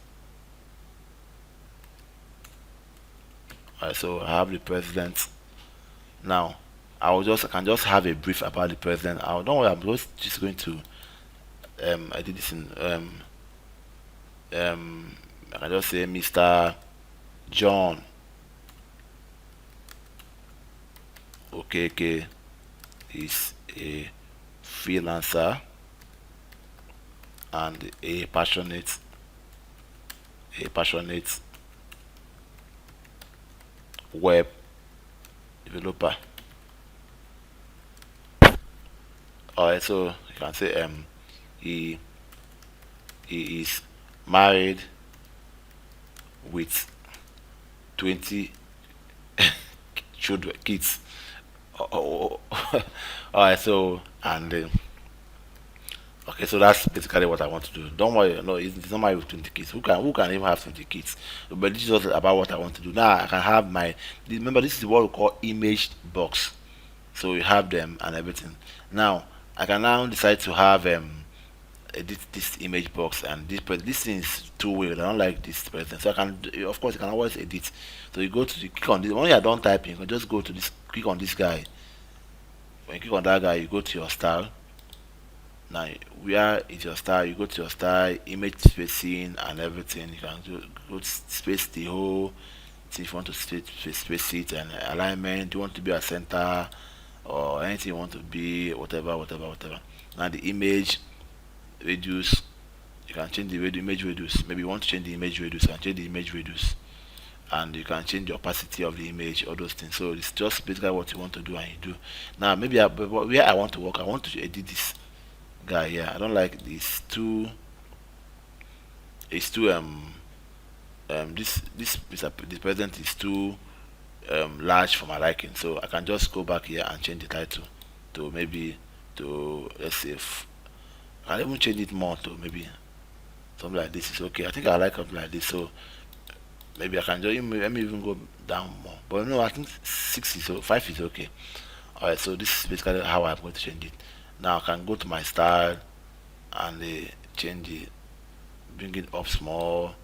[SPEAKER 2] Alright, so I have the president. Now I can just have a brief about the president. I don't worry, I'm just going to I did this in I can just say Mr. John Okeke is a freelancer and a passionate web developer. Alright, so you can say he he is married with 20 children kids. Alright, so and okay, so that's basically what I want to do. Don't worry, no, it's not married with 20 kids. Who can even have 20 kids? But this is just about what I want to do. Now I can have remember, this is what we call image box. So you have them and everything. Now I can now decide to have edit this image box, and this thing is too weird. I don't like this present. So I can, of course, you can always edit. So you go to click on this. When you are done typing, you can just go to this, click on this guy. When you click on that guy, you go to your style. Now where is your style? You go to your style, image spacing and everything. You can go to space the whole thing if you want to space it, and alignment. Do you want to be a center or anything you want to be, whatever. Now the image reduce, you can change the image reduce. Maybe you want to change the image reduce, you can change the image reduce, and you can change the opacity of the image, all those things. So it's just basically what you want to do, and you do. Now maybe but where I want to work, I want to edit this guy here. I don't like this too. It's too this present is too large for my liking. So I can just go back here and change the title to maybe to, let's say, I can even change it more to maybe something like this is okay. I think I like something like this. So maybe I can just let me even go down more. But no, I think 5 is okay. Alright, so this is basically how I'm going to change it. Now I can go to my style and change it, bring it up small,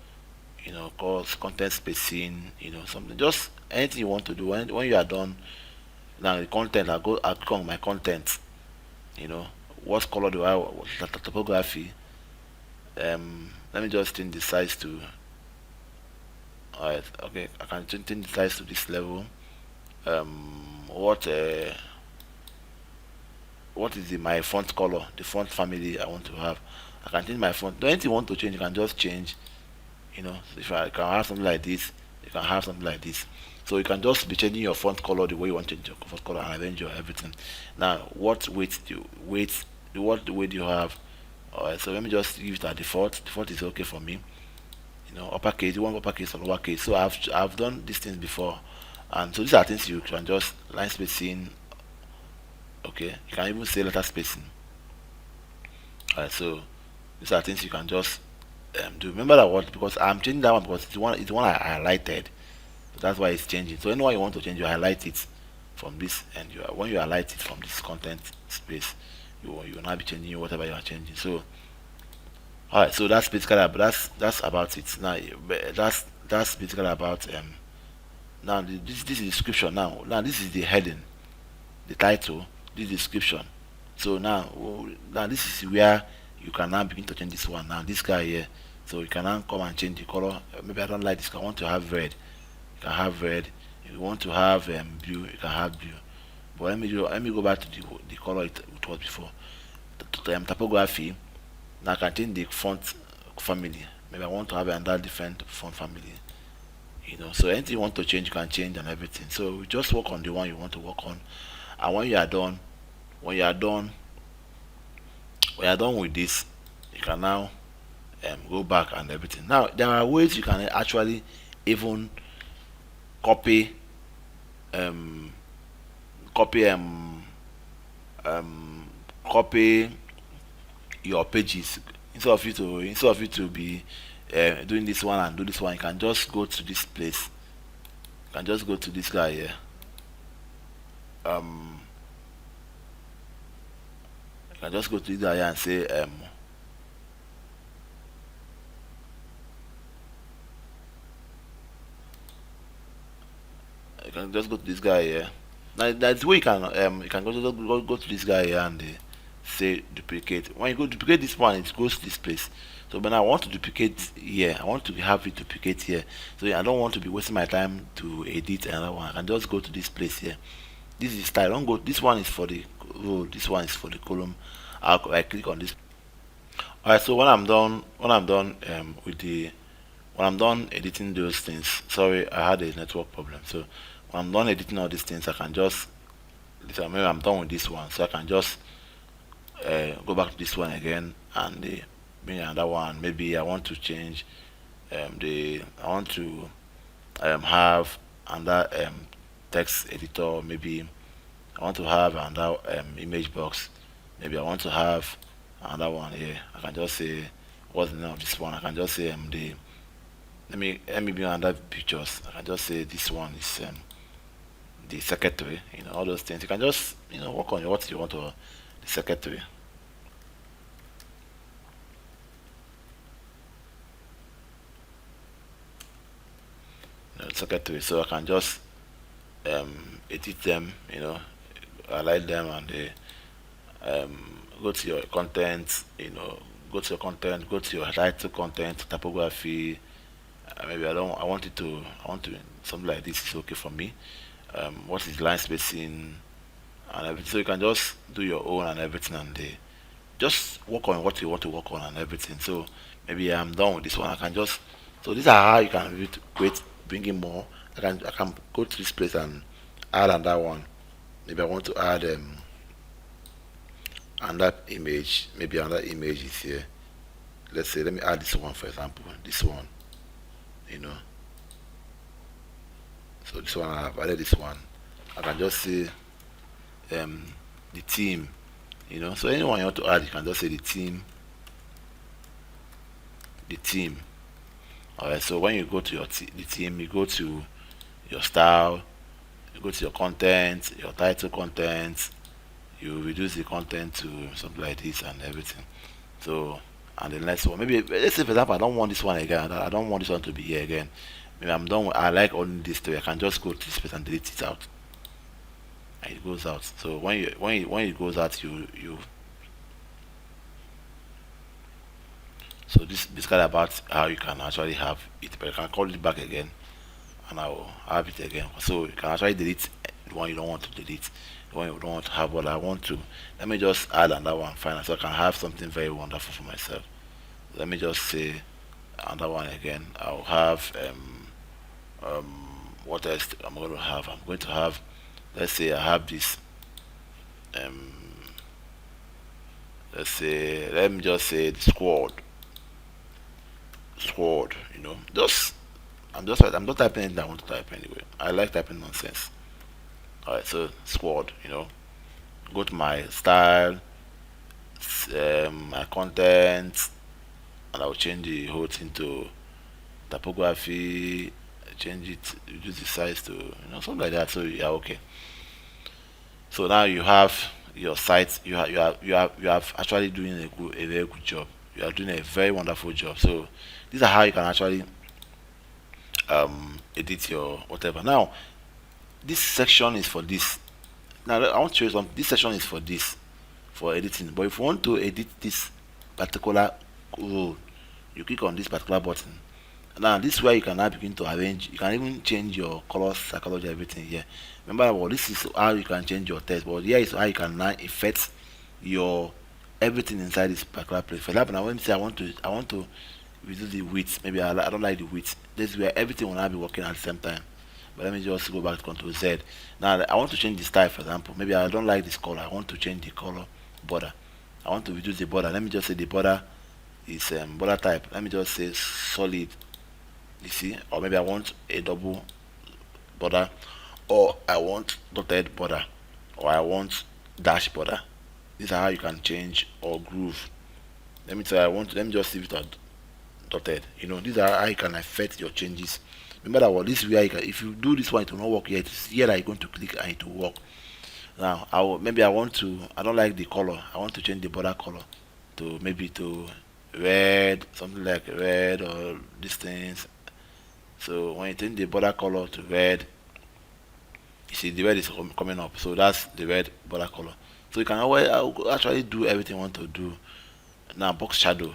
[SPEAKER 2] cause content spacing, something, just anything you want to do. When you are done, now the content, I click on my content, what color do I want, the typography. Let me just change the size to, alright, okay, I can change the size to this level. What is my font color, the font family I want to have. I can change my font. Anything you want to change, you can just change. If I can have something like this, you can have something like this. So you can just be changing your font color the way you want to change your font color and arrange your everything. Now what weight do you have? Alright, so let me just give it a default. Default is okay for me. Uppercase, you want uppercase or lowercase. So I've done these things before, and so these are things you can just line spacing. Okay, you can even say letter spacing. Alright, so these are things you can just do. Remember that what, because I'm changing that one because it's the one I highlighted. So that's why it's changing. So anyone you want to change, you highlight it from this, and when you highlight it from this content space, you will now be changing whatever you are changing. So alright, so that's basically that's about it. Now that's basically about now this is the description. Now this is the heading, the title, this description. So now this is where you can now begin to change this one. Now this guy here, so you can now come and change the color. Maybe I don't like this, I want to have red, you can have red. If you want to have blue, you can have blue. But let me go back to the color it was before. The typography. Now I can change the font family. Maybe I want to have another different font family. So anything you want to change, you can change and everything. So just work on the one you want to work on, and when you are done with this, you can now go back and everything. Now there are ways you can actually even copy copy your pages. Instead of you to be doing this one and do this one, you can just go to this place. You can just go to this guy here. um you can just go to this guy here and say you can just go to this guy here. Now that's where you can go to this guy here and say duplicate. When you go duplicate this one, it goes to this place. So when I want to duplicate here, I want to have it duplicate here. So I don't want to be wasting my time to edit another one. I can just go to this place here. This is style. Don't go. This one is for the row. This one is for the column. I click on this. Alright. So when I'm done editing those things. Sorry, I had a network problem. So when I'm done editing all these things, I can just maybe I'm done with this one, so I can just go back to this one again and bring another one. Maybe I want to change the I want to have another text editor. Maybe I want to have another image box. Maybe I want to have another one here. I can just say what's the name of this one. I can just say the let me bring another pictures. I can just say this one is the secretary. All those things. You can just work on what you want to the secretary. Secretary. So I can just edit them. Highlight them and go to your content. Go to your content. Go to your title content, typography. Maybe I want it to I want to something like this is okay for me. What is line spacing and everything. So you can just do your own and everything and just work on what you want to work on and everything. So maybe I'm done with this one. I can just so these are how you can create bring in more. I can go to this place and add another one. Maybe I want to add another image. Maybe another image is here. Let's say let me add this one for example. This one, you know. So this one I've added this one. I can just say um the team. So anyone you want to add, you can just say the team. Alright, so when you go to the team, you go to your style, you go to your content, your title content, you reduce the content to something like this and everything. So and the next one, maybe let's say for example I don't want this one again. I don't want this one to be here again. Maybe I'm done with, I like only this three. I can just go to this place and delete it out. And it goes out. So when it goes out you so this is basically about how you can actually have it, but you can call it back again and I will have it again. So you can actually delete the one you don't want to delete, the one you don't want to have, but I want to. Let me just add another one finally so I can have something very wonderful for myself. Let me just say another one again. I'll have what else I'm going to have? I'm going to have, let's say I have this um let's say let me just say the squad. Just I'm not typing anything I want to type anyway. I like typing nonsense. Alright, so squad. Go to my style, my content, and I'll change the whole thing to typography. Change it, reduce the size to something like that. So yeah, okay. So now you have your site. You have actually doing a very good job. You are doing a very wonderful job. So these are how you can actually edit your whatever. Now this section is for this. Now I want to show you something. This section is for this, for editing. But if you want to edit this particular role, you click on this particular button. Now this is where you can now begin to arrange. You can even change your colors, psychology, everything here. Remember, well, this is how you can change your text, but here is how you can now affect your everything inside this particular place. For example, now when you say I want to reduce the width. Maybe I don't like the width. This is where everything will now be working at the same time. But let me just go back to Control Z. Now I want to change the style. For example, maybe I don't like this color. I want to change the color border. I want to reduce the border. Let me just say the border is border type. Let me just say solid. You see, or maybe I want a double border, or I want dotted border, or I want dash border. These are how you can change or groove. Let me tell you, let me just leave it at dotted. These are how you can affect your changes. Remember that what this is where you can, if you do this one, it will not work yet. It's here that you're going to click and it will work. Now, maybe I don't like the color. I want to change the border color to maybe to red, something like red or these things. So when you change the border color to red, you see the red is coming up. So that's the red border color. So you can always actually do everything you want to do. Now box shadow,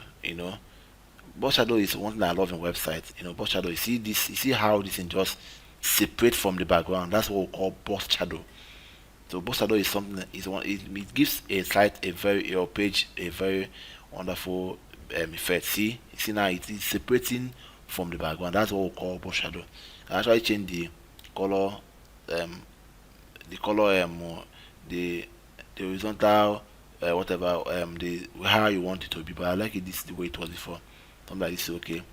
[SPEAKER 2] box shadow is one thing I love in websites. Box shadow. You see how this thing just separate from the background. That's what we call box shadow. So box shadow is something that is one. It gives a site a very your page a very wonderful effect. See now it is separating from the background. That's what we call box shadow. I actually change color, um, the color, the the horizontal, whatever, the how you want it to be. But I like it this the way it was before. Something like this is okay.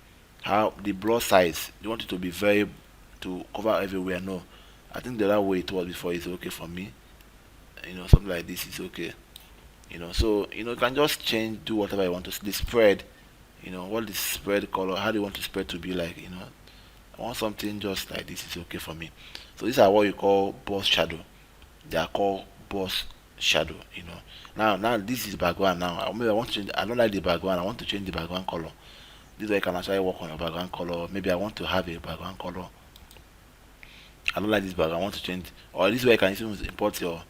[SPEAKER 2] How the blur size? You want it to be very to cover everywhere? No, I think the other way it was before is okay for me. Something like this is okay. So you can just change, do whatever you want to. The spread, what the spread color? How do you want the spread to be like? I want something just like this is okay for me. So these are what you call boss shadow. They are called boss shadow. Now this is background. Now maybe I want to change. I don't like the background. I want to change the background color. This way I can actually work on a background color. Maybe I want to have a background color. I don't like this background. I want to change. Or this way I can even import your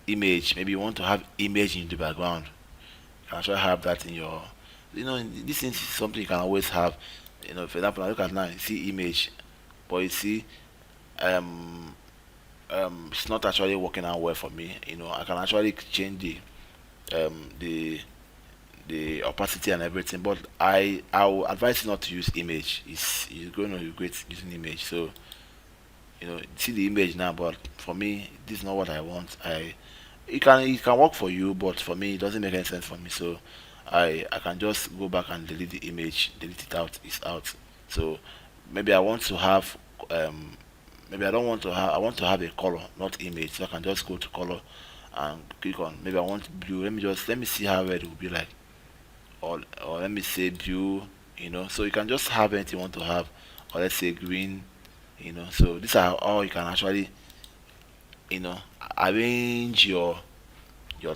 [SPEAKER 2] image. Maybe you want to have image in the background. You can actually have that in your. This thing is something you can always have. For example, I look at now. You see image, but you see, um, it's not actually working out well for me. I can actually change um, the the opacity and everything, but I will advise you not to use image. It's going to regret using image. So see the image now, but for me, this is not what I want. It can work for you, but for me, it doesn't make any sense for me. So I can just go back and delete the image, delete it out. It's out. So maybe I want to have um maybe I don't want to have I want to have a color, not image. So I can just go to color and click on, maybe I want blue. Let me see how red it will be like, or let me say blue. So you can just have anything you want to have, or let's say green. So these are all you can actually you know arrange your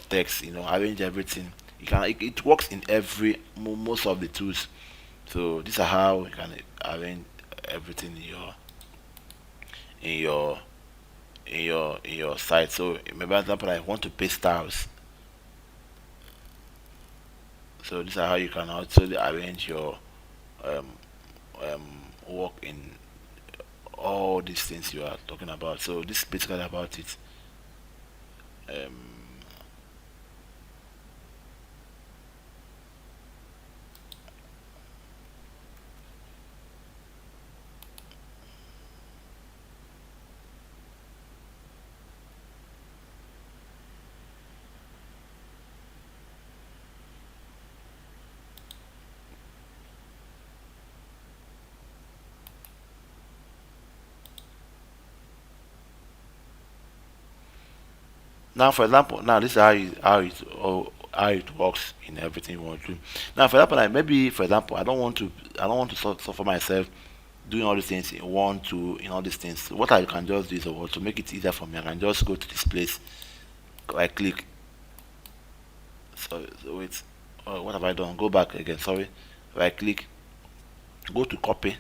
[SPEAKER 2] text, arrange everything. It works in most of the tools. So these are how you can arrange everything in your in your site. So maybe, for example, I want to paste styles. So these are how you can actually arrange your um, um, work in all these things you are talking about. So this is basically about it. Um, Now, for example, now this is how it works in everything you want to do. Now, for example, like maybe for example, I don't want to suffer myself doing all these things in one, two, in all these things. So what I can just do is to make it easier for me. I can just go to this place, right click. So wait, what have I done? Go back again. Sorry, right click, go to copy.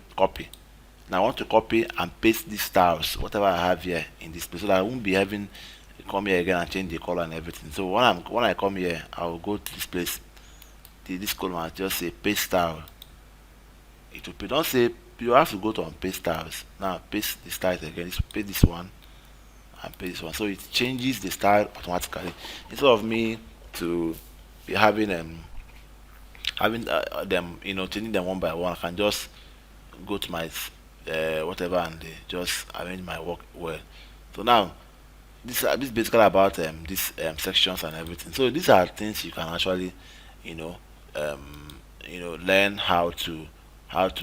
[SPEAKER 2] Now I want to copy and paste these styles, whatever I have here in this place, so that I won't be having come here again and change the color and everything. So when I come here, I will go to this place, this column, and just say paste style. It will don't say you have to go to paste styles. Now paste the styles again. Paste this one and paste this one. So it changes the style automatically. Instead of me to be having them, changing them one by one, I can just go to my whatever and just arrange my work well. So now this is basically about these sections and everything. So these are things you can actually you know learn how to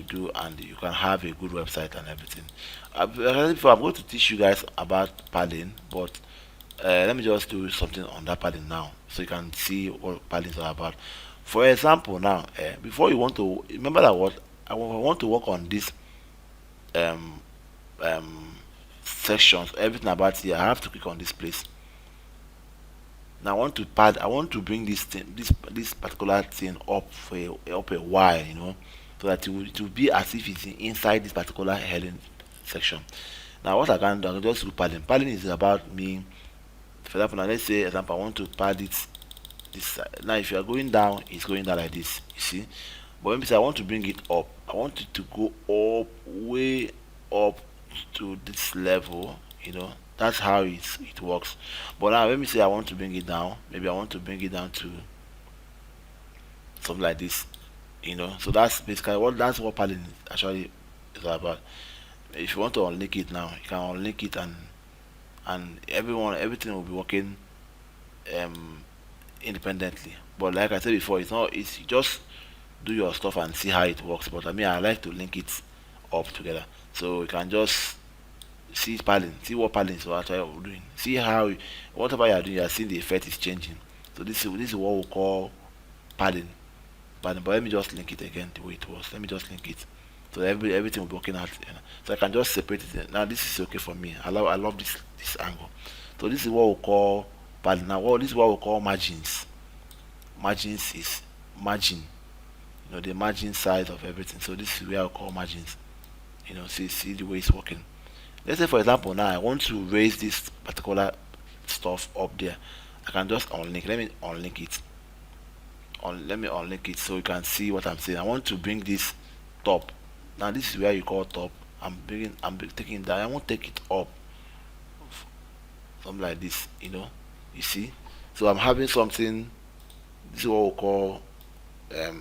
[SPEAKER 2] do, and you can have a good before I'm going to teach you guys about padding, but let me just do something on that padding now so you can see what padding is all about. For example now, before you want to remember that what want to work on this um um sections, everything about here, I have to click on this place. Now I want to pad, I want to bring this thing, this particular thing up for up a while, so that it will be as if it's inside this particular heading section. Now what I can do, I can just do padding. Padding is about me. For example, now let's say example I want to pad it this side. Now if you are going down, it's going down like this. You see, but when we say I want to bring it up, I want it to go up, way up to this level. That's how it works. But now let me say I want to bring it down. Maybe I want to bring it down to something like this. So that's basically what padding actually is all about. If you want to unlink it now, you can unlink it, and everything will be working um independently. But like I said before, it's not it's you just do your stuff and see how it works. But I mean, I like to link it up together, so you can just see what padding is actually doing. See how whatever you are doing, you are seeing the effect is changing. So this is what we call padding. But let me just link it again the way it was. Let me just link it. So everything will be working out. So I can just separate it. Now this is okay for me. I love this angle. So this is what we call padding. Now this is what we call margins. Margins is margin. The margin size of everything. So this is where I call margins. See the way it's working. Let's say for example now I want to raise this particular stuff up there. I can just unlink. Let me unlink it. Let me unlink it so you can see what I'm saying. I want to bring this top. Now this is where you call top. Taking it down. I want to take it up, something like this. You see. So I'm having something. This is what we call.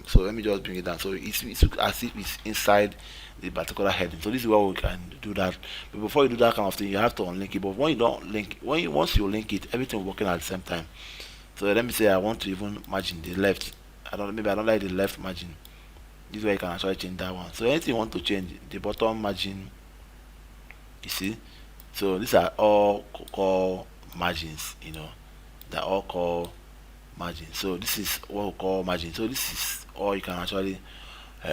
[SPEAKER 2] So let me just bring it down. So it's as if it's inside the particular heading. So this is where we can do that. But before you do that kind of thing, you have to unlink it. But when you don't link, once you link it, everything will working at the same time. So let me say I want to even margin the left. I don't like the left margin. This way you can actually change that one. So anything you want to change, the bottom margin, you see. So these are all called margins. They're all called margins. So this is what we call margin. So this is all you can actually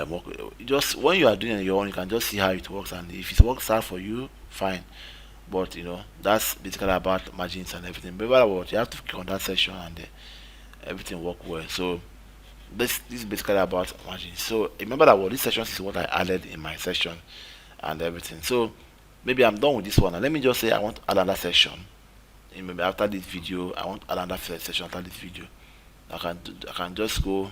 [SPEAKER 2] work with. Just when you are doing it on your own, you can just see how it works, and if it works out for you, fine. But that's basically about margins and everything. But what you have to click on that section, and everything work well. So this is basically about margins. So remember that what this section is what I added in my section and everything. So maybe I'm done with this one, and let me just say I want to add another section. And maybe after this video, I want to add another section after this video. I can just go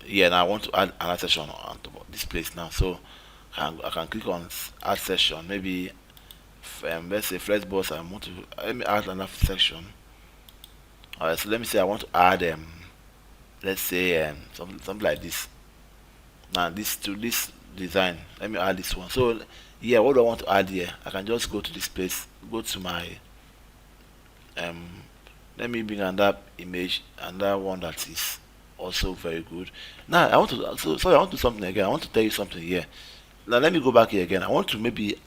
[SPEAKER 2] here. Now I want to add another section on top of this place now. So I can click on add section. Maybe let's say flexbox. I want to let me add another section. Alright, so let me say I want to add let's say something like this. Now this to this design, let me add this one. So yeah, what do I want to add here? I can just go to this place, go to my um let me bring another image, another one that is also very good. Now I want to sorry, I want to do something again. I want to tell you something here. Now let me go back here again. I want to maybe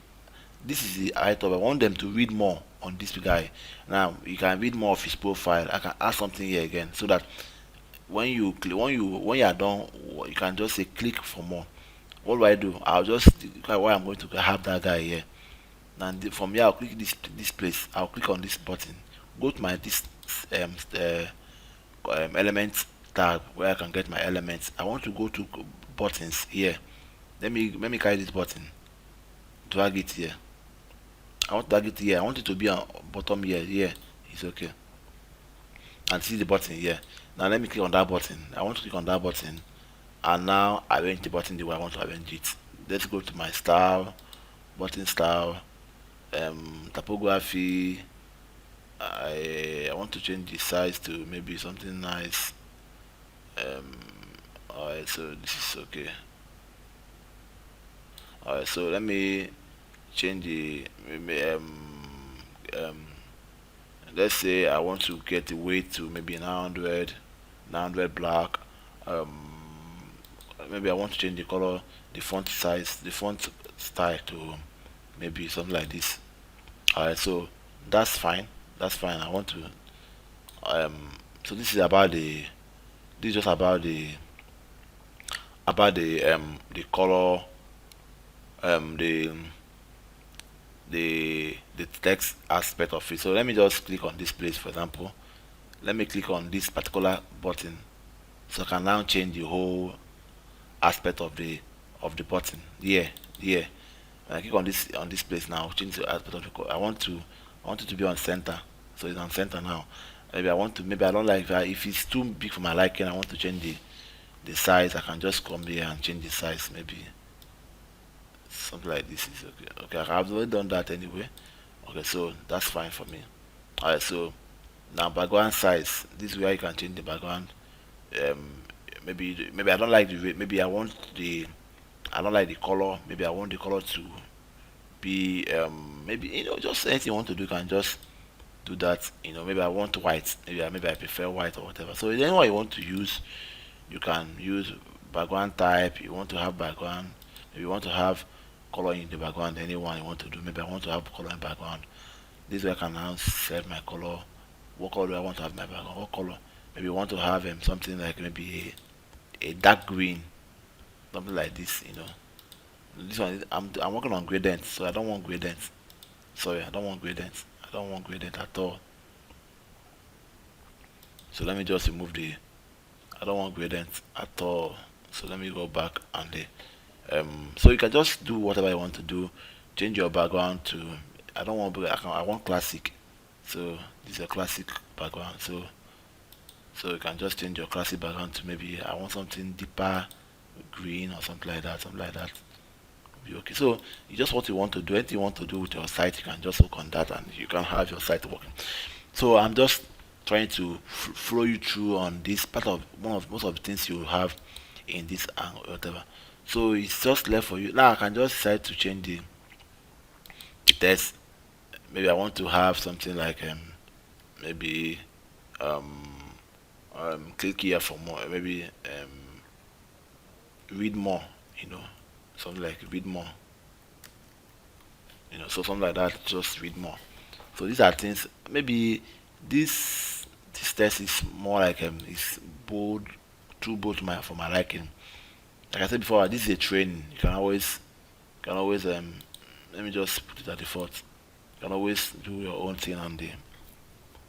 [SPEAKER 2] this is the item. I want them to read more on this guy. Now you can read more of his profile. I can add something here again so that when you are done, you can just say click for more. What do I do? I'll just why I'm going to have that guy here. And from here I'll click this place. I'll click on this button. Go to my this um, element tag where I can get my elements. I want to go to buttons here. Let me carry this button. Drag it here. I want to drag it here. I want it to be on bottom here. Here it's okay. And see the button here. Now let me click on that button. I want to click on that button, and now arrange the button the way I want to arrange it. Let's go to my style, button style, typography. I want to change the size to maybe something nice. Alright, so this is okay. Alright, so let me change the maybe let's say I want to get the weight to maybe 900 black. um Maybe I want to change the color, the font size, the font style to maybe something like this. Alright, so That's fine. That's fine. I want to um so this is about this is just about the color, um the the text aspect of it. So let me just click on this place, for example. Let me click on this particular button, so I can now change the whole aspect of the button. Yeah. When I click on this place now, change the aspect of the I want it to be on center. So it's on center now. Maybe I don't like that. If it's too big for my liking, I want to change the size. I can just come here and change the size. Maybe something like this is okay. Okay, I've already done that anyway. Okay, so that's fine for me. Alright, so now background size. This is where you can change the background. Um, maybe I don't like maybe I don't like the color. Maybe I want the color to be maybe just anything you want to do, you can just do that. Maybe I want white. Maybe I prefer white or whatever. So anyone you want to use, you can use background type. You want to have background. Maybe you want to have color in the background. Anyone you want to do. Maybe I want to have color in background. This way I can now set my color. What color do I want to have in my background? What color? Maybe you want to have something like maybe a dark green, something like this. This one I'm working on gradient, so I don't want gradient. Sorry, I don't want gradient. I don't want gradient at all. So let me just remove the. I don't want gradient at all. So let me go back and so you can just do whatever you want to do. Change your background to. I don't want. I want classic. So this is a classic background. So you can just change your classic background to maybe I want something deeper green or something like that. Something like that. Be okay. So you just what you want to do. Anything you want to do with your site, you can just work on that, and you can have your site working. So I'm just trying to flow you through on this part of most of the things you have in this and whatever. So it's just left for you. Now I can just decide to change the text. Maybe I want to have something like maybe um click here for more. Maybe read more. You know, something like read more. So something like that. Just read more. So these are things. Maybe this test is more like is bold, too bold for my liking. Like I said before, this is a training. You can always let me just put it at default. You can always do your own thing and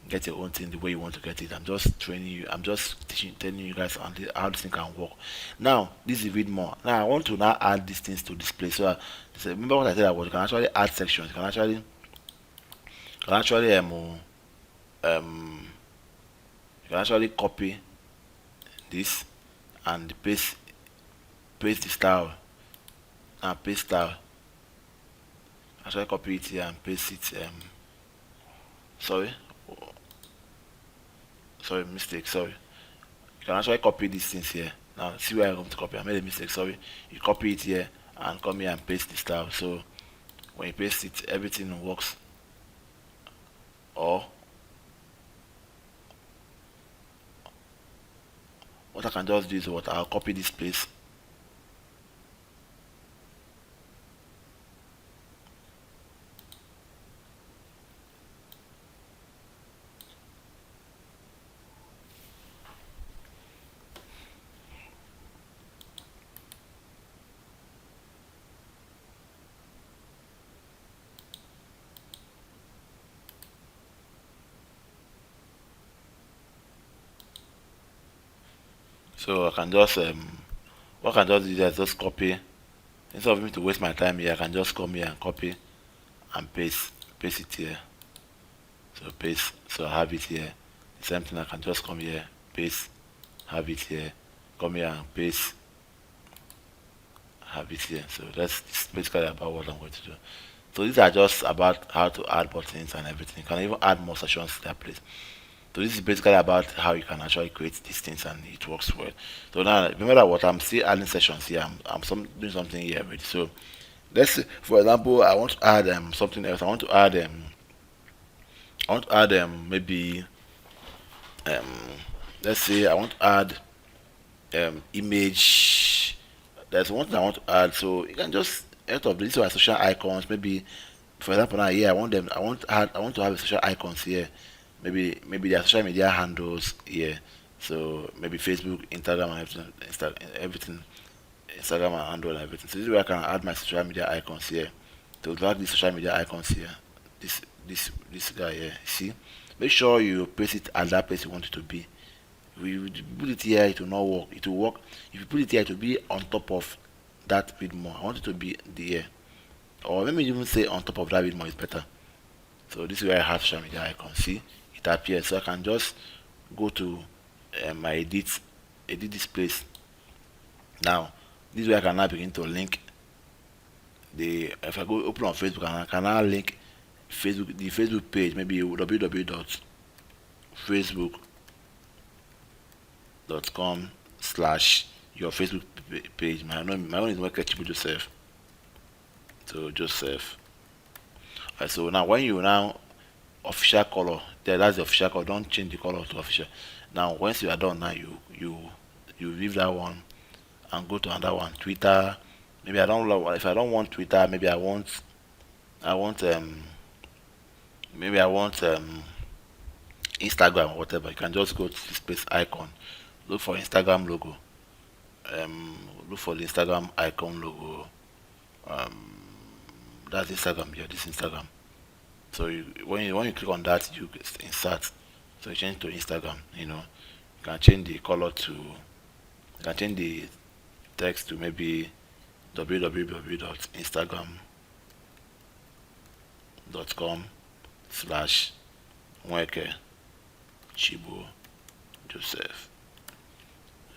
[SPEAKER 2] get your own thing the way you want to get it. I'm just training you. I'm just telling you guys how this thing can work. Now this is read more. Now I want to now add these things to display. So remember what I said about you can actually add sections. You can actually um you can actually copy this and paste the style and paste style. Actually copy it here and paste it. Sorry, sorry, mistake. Sorry. You can actually copy these things here. Now see where I'm going to copy. I made a mistake. Sorry. You copy it here and come here and paste the style. So when you paste it, everything works. Or what I can just do is what I'll copy this place. So I can just what I can just do is just copy. Instead of me to waste my time here, I can just come here and copy and paste it here. So paste. So I have it here. The same thing I can just come here, paste, have it here, come here and paste, have it here. So that's basically about what I'm going to do. So these are just about how to add buttons and everything. You can even add more sections to that place. So this is basically about how you can actually create these things and it works well. So now remember that what I'm still adding sessions here. Doing something here already. So let's say, for example, I want to add something else. I want to add maybe um let's say I want to add image. There's one thing I want to add. So you can just out of these are social icons. Maybe For example, now here I want to have a social icons here. Maybe their social media handles here. So maybe Facebook, Instagram, and everything, Instagram and handle and everything. So this is where I can add my social media icons here. To drag the social media icons here. This guy here. See, make sure you place it at that place you want it to be. If you put it here, it will not work. It will work. If you put it here, it will be on top of that bit more. I want it to be here, or let me even say on top of that bit more is better. So this is where I have social media icon. See, it appears. So I can just go to my edit this place. Now, this is where I can now begin to link the. If I go open on Facebook, I can now link the Facebook page. Maybe www.facebook.com/ your Facebook page. My own is Michael Chibu Joseph. So Joseph. So now when you now official color, there that's the official color. Don't change the color to official. Now once you are done, now you leave that one and go to another one. Twitter. Maybe I don't love. If I don't want Twitter, maybe I want maybe I want Instagram or whatever. You can just go to this place icon. Look for Instagram logo. Look for the Instagram icon logo. That's Instagram. Yeah, this Instagram. So when you click on that, you insert. So you change to Instagram. You can change the color to. You can change the text to maybe www.instagram.com/Nweke Chibo Joseph.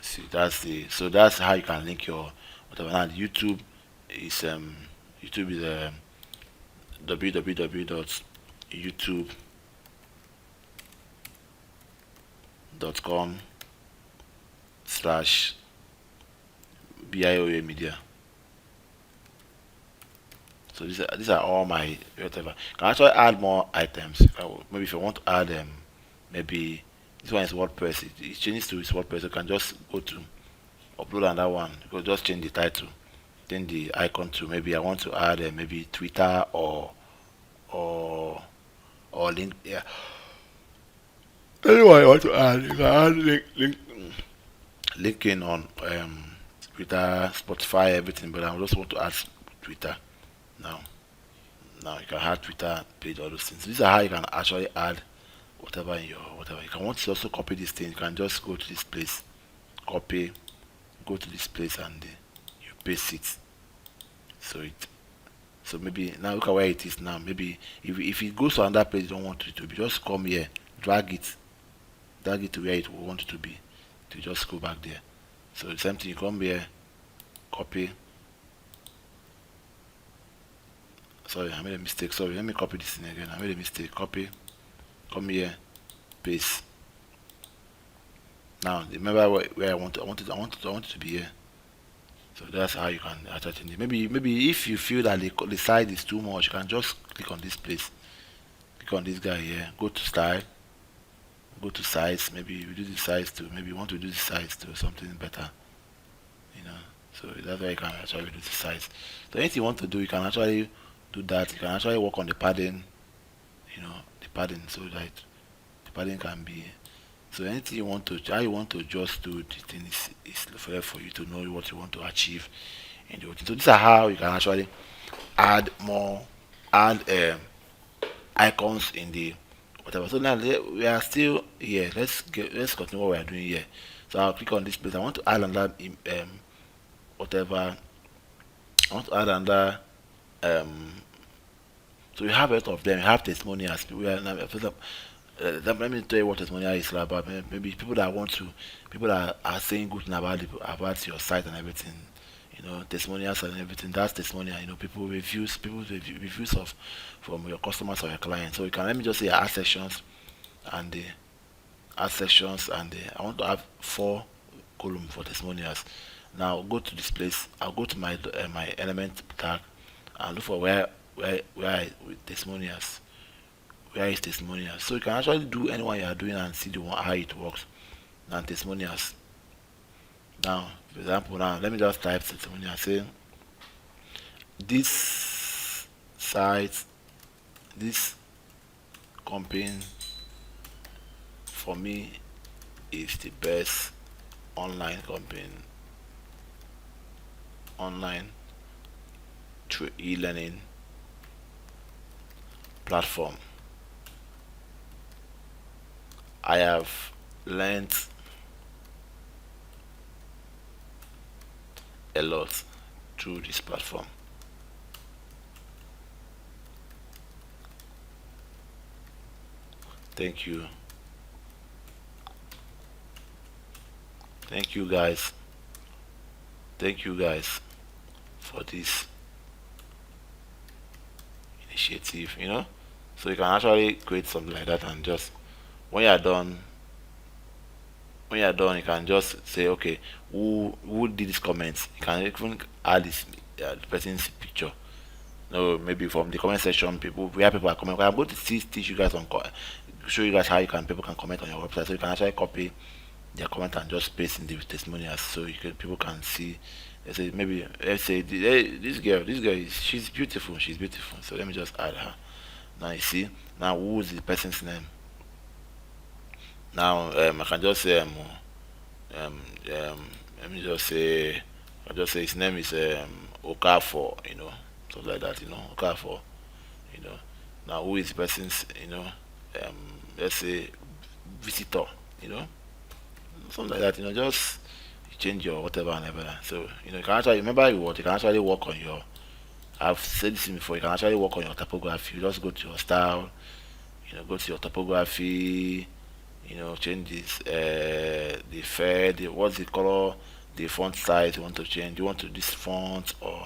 [SPEAKER 2] See, that's how you can link your whatever. Now is YouTube is www.youtube.com/BIOA media. So these are all my whatever. You can actually add more items. Maybe if you want to add maybe this one is WordPress. It changes to its WordPress. You can just go to upload another one. You can just change the title, then the icon to maybe I want to add maybe Twitter or link. Yeah. Anyway, I want to add. You can add linking on Twitter, Spotify, everything. But I just want to add Twitter now. Now you can add Twitter page, all those things. These are how you can actually add whatever in your whatever. You can want to also copy this thing. You can just go to this place, copy, go to this place, and you paste it. So maybe now look at where it is now. Maybe if it goes to another place you don't want it to be, just come here, drag it to where it will want it to be. To just go back there. So the same thing, you come here, copy. Sorry, I made a mistake. Sorry, let me copy this thing again. I made a mistake. Copy, come here, paste. Now remember where I want it to be here. So that's how you can attach it. Maybe if you feel that the size is too much, you can just click on this place. Click on this guy here. Go to style. Go to size. Maybe reduce the size to. Maybe you want to reduce the size to something better. So that's why you can actually reduce the size. So anything you want to do, you can actually do that. You can actually work on the padding. The padding, so that the padding can be. So anything you want to, how you want to just do the thing is for you to know what you want to achieve in the whole thing. So these are how you can actually add icons in the whatever. So now we are still here. Let's continue what we are doing here. So I'll click on this place. I want to add another whatever. I want to add another so we have a lot of them. We have testimonials. Let me tell you what testimonial is about. Maybe people that are saying good thing about your site and everything. Testimonials and everything. That's testimonial. People's reviews from your customers or your clients. So you can let me just say add sections and I want to have 4 columns for testimonials. Now go to this place. I'll go to my element tag and look for where with testimonials. Where is testimonials? So you can actually do anyone you are doing and see how it works. Now testimonials. Now, for example, now let me just type testimonial. Say this site this company for me is the best online company, online through e-learning platform. I have learned a lot through this platform. Thank you. Thank you guys. Thank you guys for this initiative, So you can actually create something like that and just when you're done you can just say okay, who did this comment. You can even add this the person's picture. No, maybe from the comment section, where people are commenting. I'm going to teach you guys show you guys how people can comment on your website. So you can actually copy their comment and just paste in the testimonials, so people can see. Let's say hey, this girl she's beautiful. She's beautiful. So let me just add her. Now you see. Now who is the person's name? Now I can just say um, um, let me just say his name is Okafor, something like that, Okafor, you know. Now who is the person's, um, let's say visitor, you know, something like that, just you change your whatever and everything. So you can actually remember you can actually work on your. I've said this before. You can actually work on your typography. You just go to your style, go to your typography, change this the fed, what's the color, the font size you want to change. You want to this font or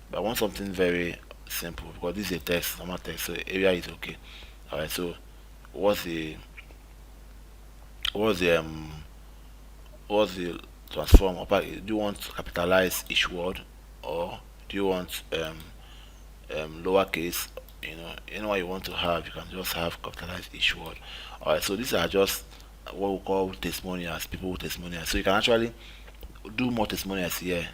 [SPEAKER 2] but I want something very simple because this is a text, normal text, so area is okay. Alright, so what's the what's the um what's the transform do you want to capitalize each word or do you want lowercase? What you want to have, you can just have capitalize each word. Alright, so these are just what we call testimonials, people with testimonials. So you can actually do more testimonials here.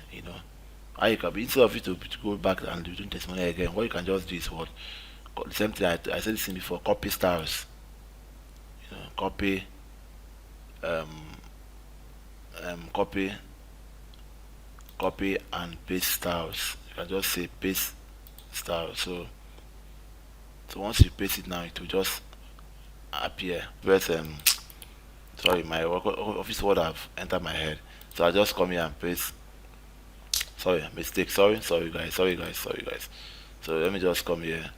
[SPEAKER 2] How you can be instead of you to go back and do testimonial again, what you can just do is what the same thing I said this thing before, copy styles. Copy um copy and paste styles. You can just say paste style. So once you paste it now, it will just appear. But sorry, my office word have entered my head. So I just come here and paste. Sorry, mistake. Sorry guys. So let me just come here.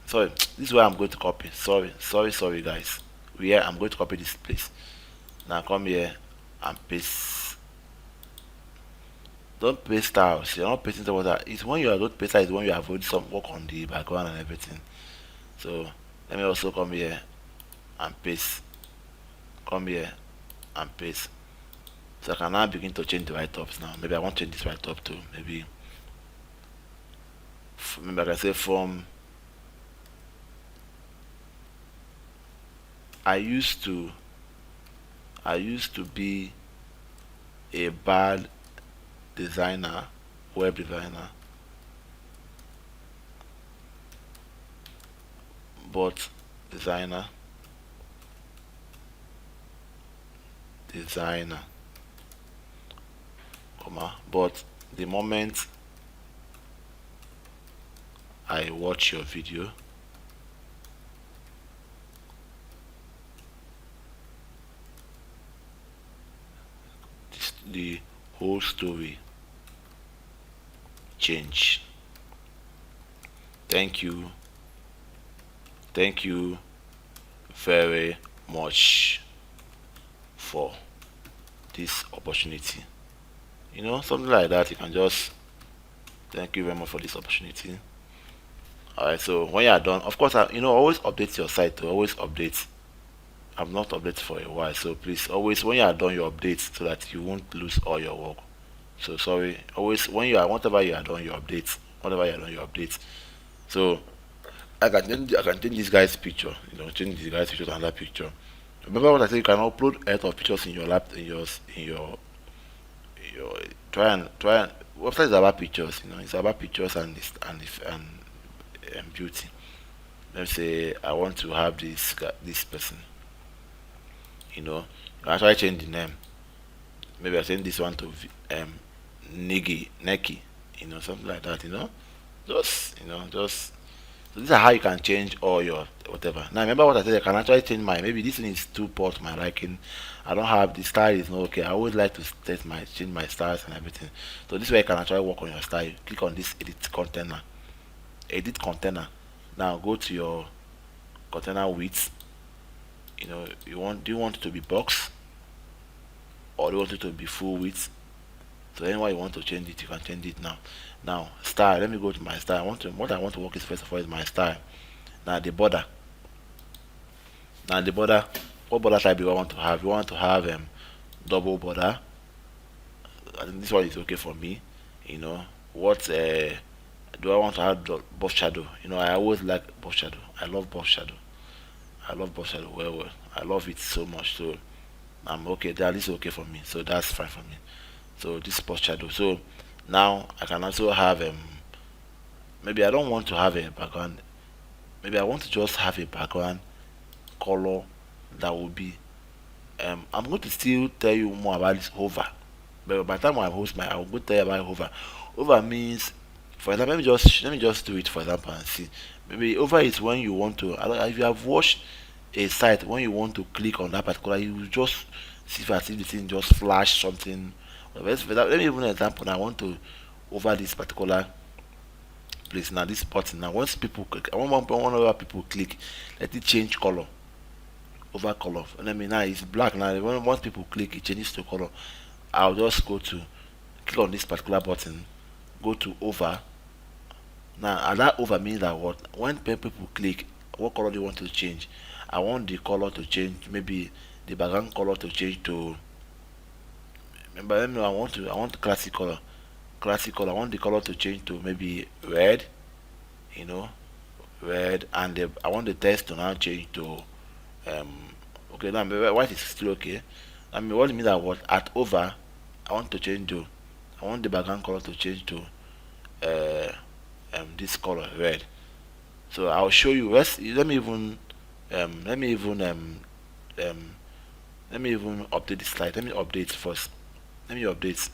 [SPEAKER 2] Sorry, this is where I'm going to copy. Sorry guys. I'm going to copy this place. Now come here and paste. Don't paste styles. You're not pasting the water. It's when you are not paste, it's when you avoid some work on the background and everything. So let me also come here and paste. Come here and paste. So I can now begin to change the write-ups now. Maybe I want to change this write-up to maybe I can say from I used to be a bad designer, web designer, but designer, but the moment I watch your video, the whole story change. Thank you very much for this opportunity. Something like that. You can just thank you very much for this opportunity. Alright, so when you are done, of course, always update your site to always update. I've not updated for a while, so please always when you are done, you update so that you won't lose all your work. So sorry, always whatever you are done, you update. Whatever you are done, you update. So I can change this guy's picture. Change this guy's picture to another picture. Remember what I said? You can upload a lot of pictures in your lap in your try and website is about pictures. It's about pictures and beauty. Let's say I want to have this person, I try change the name. Maybe I change this one to Niggy, Neki, something like that, just so these are how you can change all your whatever. Now remember what I said, I can actually change my, maybe this thing is too poor to my liking. I don't have the style is not okay. I always like to change my styles and everything. So this way you can actually work on your style. Click on this edit container. Edit container. Now go to your container width. Do you want it to be box or do you want it to be full width? So anyway you want to change it, you can change it now. Now style, let me go to my style. What I want to work is first of all is my style. Now the border. Now the border, what border type do you want to have? You want to have double border. I think this one is okay for me. What do I want to have buff shadow? I always like buff shadow. I love buff shadow. I love buff shadow well. I love it so much. So I'm okay. That is okay for me. So that's fine for me. So this is buff shadow. So now I can also have maybe I don't want to have a background. Maybe I want to just have a background color that will be I'm going to still tell you more about this hover, but by the time I host my I'm going to tell you about hover. Hover means, for example, let me just do it for example and see. Maybe hover is when you want to, I don't, if you have watched a site, when you want to click on that particular, you will just see if I see the thing just flash something. But let me even an example. I want to over this particular place. Now this button, now once people click, I want one other people click, let it change color. Over color. Let me now it's black now. Once people click, it changes to color. I'll just go to click on this particular button, go to over. Now and that over means that what when people click, what color do you want to change? I want the color to change, maybe the background color to change to, remember let me know, I want classic color. Classic color. I want the color to change to maybe red, you know, red, and I want the text to now change to um okay, now white is still okay. I mean what do you mean that what at over I want to change to, I want the background color to change to uh this color red. So I'll show you. Let me even um let me even update this slide. Let me update first. Let me update.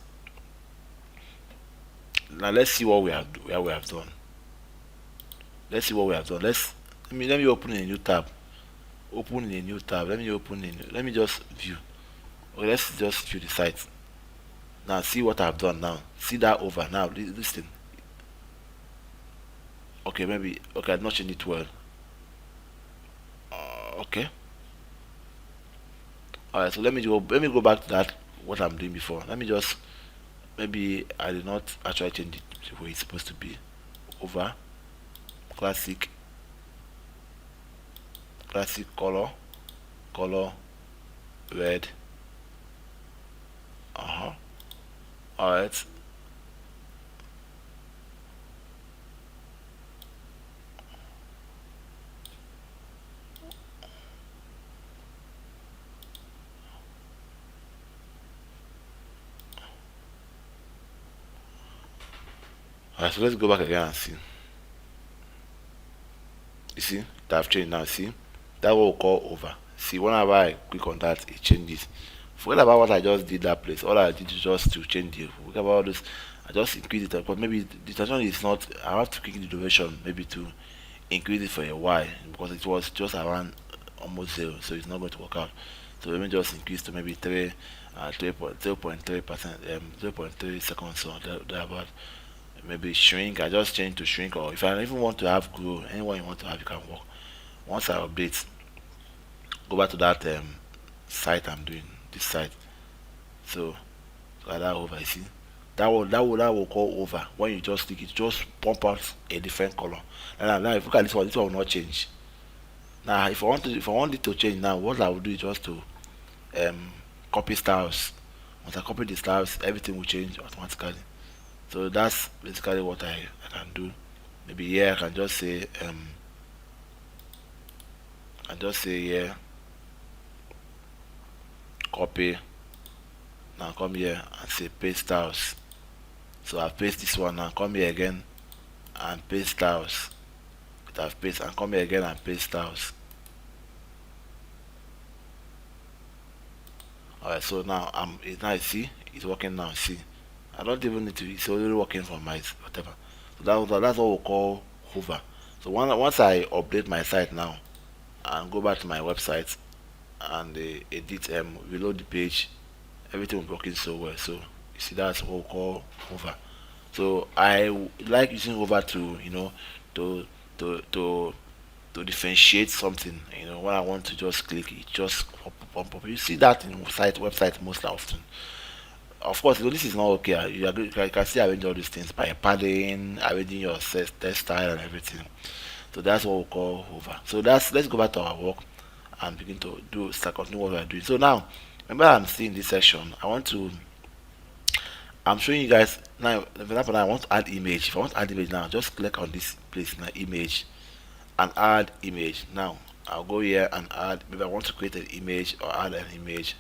[SPEAKER 2] Now let's see what we have done. Let's see what we have done. Let me open a new tab. Open a new tab. Let me just view. Okay, let's just view the site. Now see what I've done now. See that over now. This thing. Okay, maybe okay, I've not changed it well. Okay. Alright, so let me go back to that what I'm doing before. Let me just maybe I did not actually change it the way it's supposed to be. Over classic color red. Uh-huh. Alright. Alright, so let's go back again and see. You see, that have changed now. See, that what we call over. See, whenever I click on that, it changes. Forget about what I just did that place. All I did is just to change it. Forget about all this. I just increase it, but maybe the duration is not. I have to click the duration maybe to increase it for a while because it was just around almost zero, so it's not going to work out. So let me just increase to maybe 0.3%, 0.3 seconds or thereabout. Maybe shrink. I just change to shrink, or if I even want to have grow, anyone you want to have, you can work. Once I update, go back to that site I'm doing. This site. So that over. You see, that will call over. When you just click it, just pump out a different color. And now if you look at this one will not change. Now if I want it to change now, what I will do is just to um copy styles. Once I copy the styles, everything will change automatically. So that's basically what I can do. Maybe here I can just say here copy. Now come here and say paste styles. So I paste this one now, come here again and paste styles. I've paste and come here again and paste styles. Alright, so now now you see it's working now. See, I don't even need to. It's already working for my whatever. So that's what we call hover. So once I update my site now and go back to my website and edit reload the page, everything was working so well. So you see that's what we call hover. So like using hover to to to to to differentiate something. When I want to just click it, just pop up. You see that in website most often. Of course, this is not okay. You can still arrange all these things by padding, arranging your text style and everything. So that's what we call hover. So let's go back to our work and begin to start continue what we are doing. So now, remember I'm still in this section. I'm showing you guys now. For example, now I want to add image. If I want to add image now, just click on this place now, image, and add image. Now I'll go here and add. Maybe I want to create an image or add an image.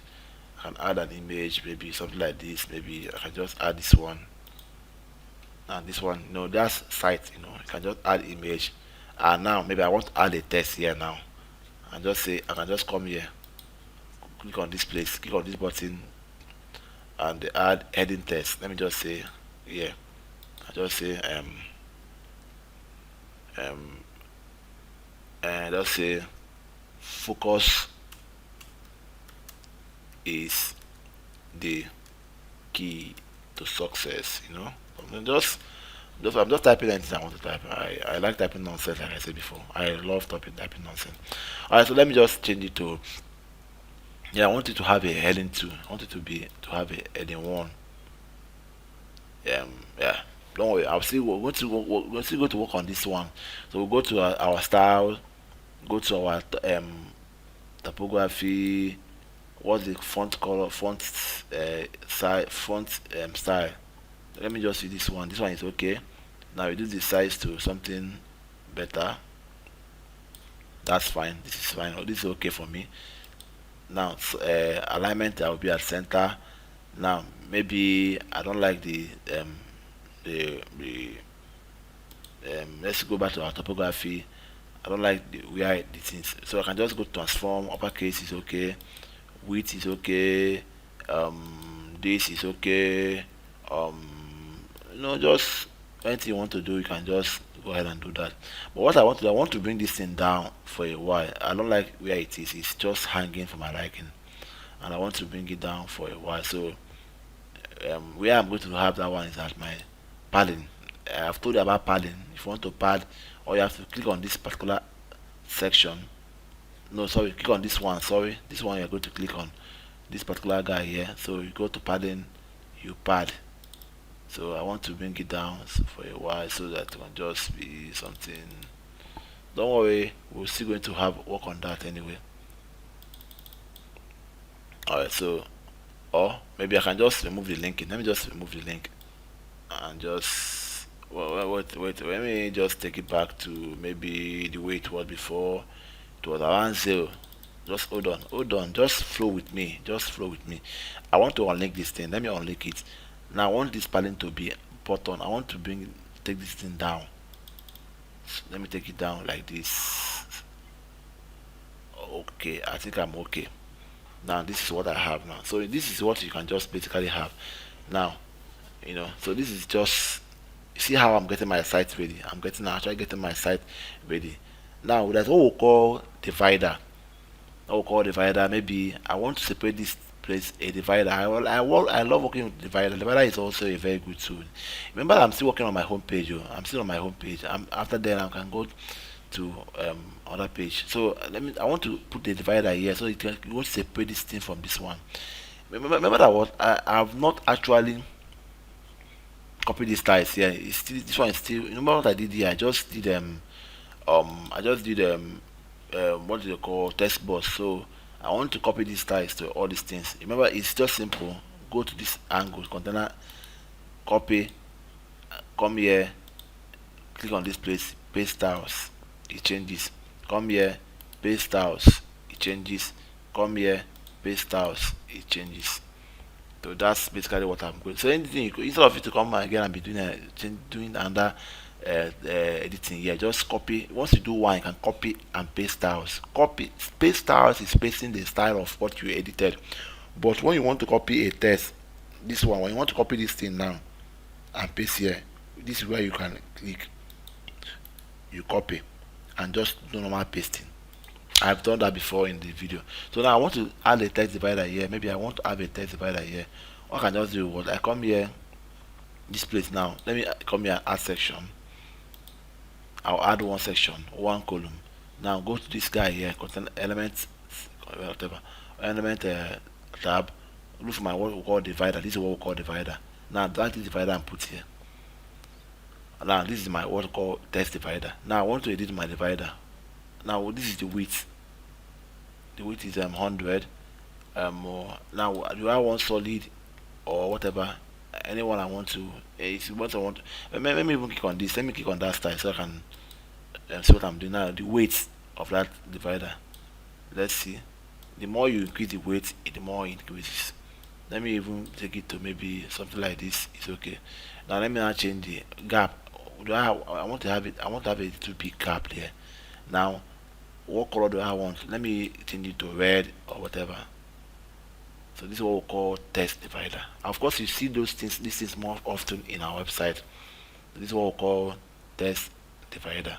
[SPEAKER 2] I can add an image, maybe something like this. Maybe I can just add this one. And this one, that's site. You can just add image. And now maybe I want to add a text here now. And just say I can just come here, click on this place, click on this button, and add heading text. Let me just say here. I just say um and just say focus is the key to success. I'm just typing anything I want to type. I like typing nonsense, like I said before. I love typing nonsense. Alright, so let me just change it to, I want it to have a heading 2. I want it to have a heading 1. Yeah, don't worry. We're going to we'll still go to work on this one. So we'll go to our style, go to our typography. What's the font color, font size, font style? Let me just see this one. This one is okay. Now reduce the size to something better. That's fine. This is fine. Oh, this is okay for me. Now alignment, I will be at center. Now maybe I don't like the let's go back to our topography. I don't like where the things, so I can just go transform. Uppercase is okay, width is okay, this is okay. Just anything you want to do, you can just go ahead and do that. But what I want to bring this thing down for a while. I don't like where it is. It's just hanging for my liking, and I want to bring it down for a while. So where I'm going to have that one is at my padding. I've told you about padding. If you want to pad, or you have to click on this particular section. No, sorry, click on this one. Sorry, this one you're going to click on this particular guy here. So you go to padding, you pad. So I want to bring it down for a while so that it can just be something. Don't worry, we're still going to have work on that anyway. Alright, so or maybe I can just remove the link. Let me just remove the link and just wait. Let me just take it back to maybe the way it was before. It was around 0. Just hold on, just flow with me. I want to unlink this thing. Let me unlink it. Now I want this padding to be button. I want to take this thing down. Let me take it down like this. Okay, I think I'm okay. Now this is what I have now. So this is what you can just basically have now. So this is just, see how I'm getting my site ready. Actually getting my site ready. Now that's what we call divider. Maybe I want to separate this place a divider. I love working with divider. Divider is also a very good tool. Remember, I'm still working on my home page. I'm still on my home page. After that, I can go to other page. So I want to put the divider here so you want to separate this thing from this one. Remember that what I have not actually copied this styles here. It's still, this one is still. Remember what I did here? I just did what do they call text box. So I want to copy these styles to all these things. Remember, it's just simple. Go to this angle container, copy, come here, click on this place, paste styles, it changes. Come here, paste styles, it changes. Come here, paste styles, it changes. So that's basically what I'm going. So anything instead of you to come again and be doing another editing here. Just copy. Once you do one, you can copy and paste styles. Copy paste styles is pasting the style of what you edited. But when you want to copy a text, this one, when you want to copy this thing now and paste here, this is where you can click, you copy and just do normal pasting. I've done that before in the video. So now I want to add a text divider here. Maybe I want to have a text divider here. What I can just do was I come here, this place now. Let me come here and add section. I'll add one section, one column. Now go to this guy here, content element, whatever, element tab. Look for my what we call divider. This is what we call divider. Now drag this divider and put here. Now this is my what we call text divider. Now I want to edit my divider. Now this is the width. The width is 100. Now do I want solid or whatever? Anyone I want to. If what I want. Let me even click on this. Let me click on that style so I can see what I'm doing now. The weight of that divider. Let's see. The more you increase the weight, the more it increases. Let me even take it to maybe something like this. It's okay. Now let me now change the gap. I want to have it. I want to have a little big gap there. Now what color do I want? Let me change it to red or whatever. So this is what we call text divider. Of course, you see those things, these things more often in our website. This is what we call text divider.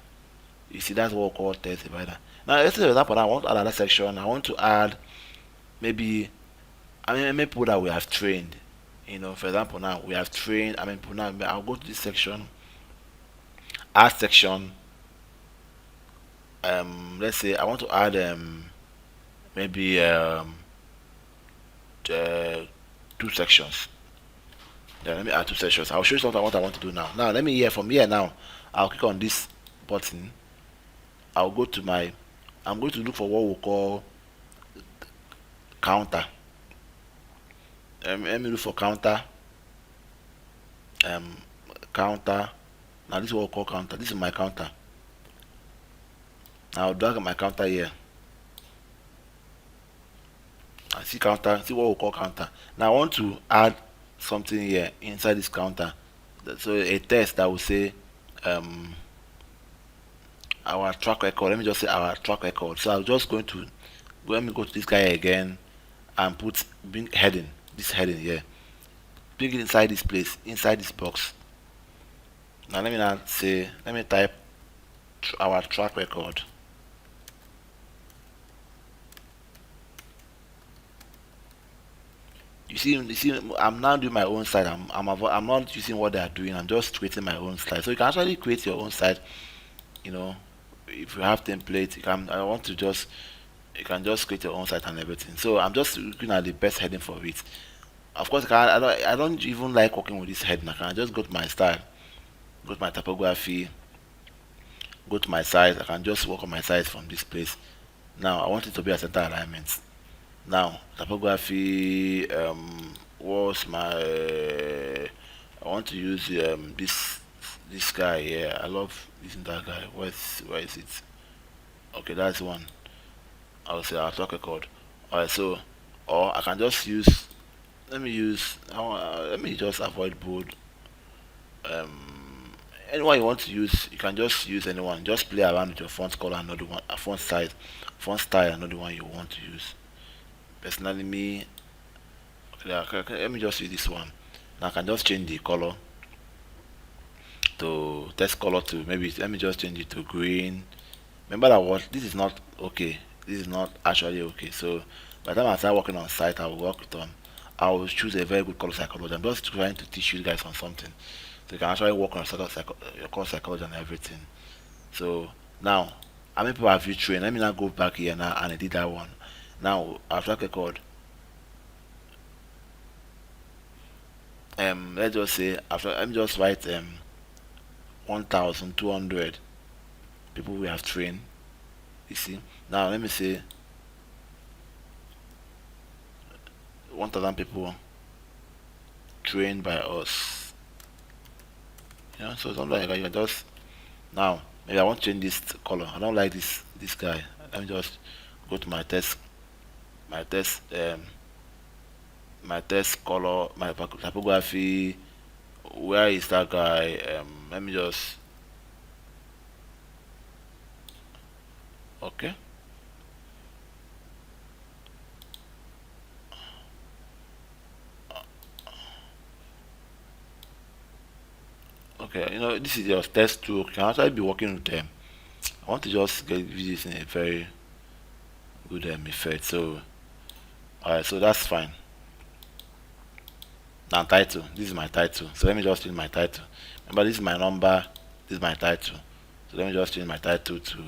[SPEAKER 2] You see, that's what we call text divider. Now, let's say for example, I want to add another section. I want to add maybe, maybe people that we have trained. For example, now we have trained. Now I'll go to this section, add section. Let's say I want to add maybe 2 sections. Then let me add 2 sections. I'll show you something what I want to do now. Now let me from here now. I'll click on this button. I'll go to my. I'm going to look for what we call counter. Let me look for counter. Counter. Now this is what we call counter. This is my counter. Now I'll drag my counter here. I see counter, see what we call counter. Now I want to add something here inside this counter. So a text that will say our track record. Let me just say our track record. So I'm just going to let me go to this guy again and bring heading, this heading here. Bring it inside this place, inside this box. Now let me type our track record. You see, I'm now doing my own site. I'm not using what they are doing. I'm just creating my own site. So you can actually create your own site. If you have templates, you can just create your own site and everything. So I'm just looking at the best heading for it. Of course, I don't even like working with this heading. I can just go to my style, go to my typography, go to my size. I can just work on my size from this place. Now I want it to be a center alignment. Now typography was my I want to use this guy here. I love using that guy. Where is it? Okay, that's one. I'll say our track record. Alright, so or I can just use let me just avoid bold. Anyone you want to use, you can just use anyone. Just play around with your font color and another one, font size, font style, another one you want to use. Personally, me, okay, let me just use this one. Now I can just change the color to text color to maybe let me just change it to green. Remember that this is not okay. This is not actually okay. So by the time I start working on site, I will choose a very good color psychology. I'm just trying to teach you guys on something, so you can actually work on your color psychology and everything. So now, how many people have you trained? Let me now go back here now and edit that one. Now our track record. Let's just say let me just write 1,200 people we have trained. You see. Now let me say 1,000 people trained by us. So something like that. You just now maybe I want to change this color. I don't like this guy. Let me just go to my text color, my typography. Where is that guy? Let me just Okay. Okay, this is your test tool. You can actually be working with them. I want to just get this in a very good effect. So, alright, so that's fine. Now title. This is my title. So let me just change my title. Remember, this is my number. This is my title. So let me just change my title to.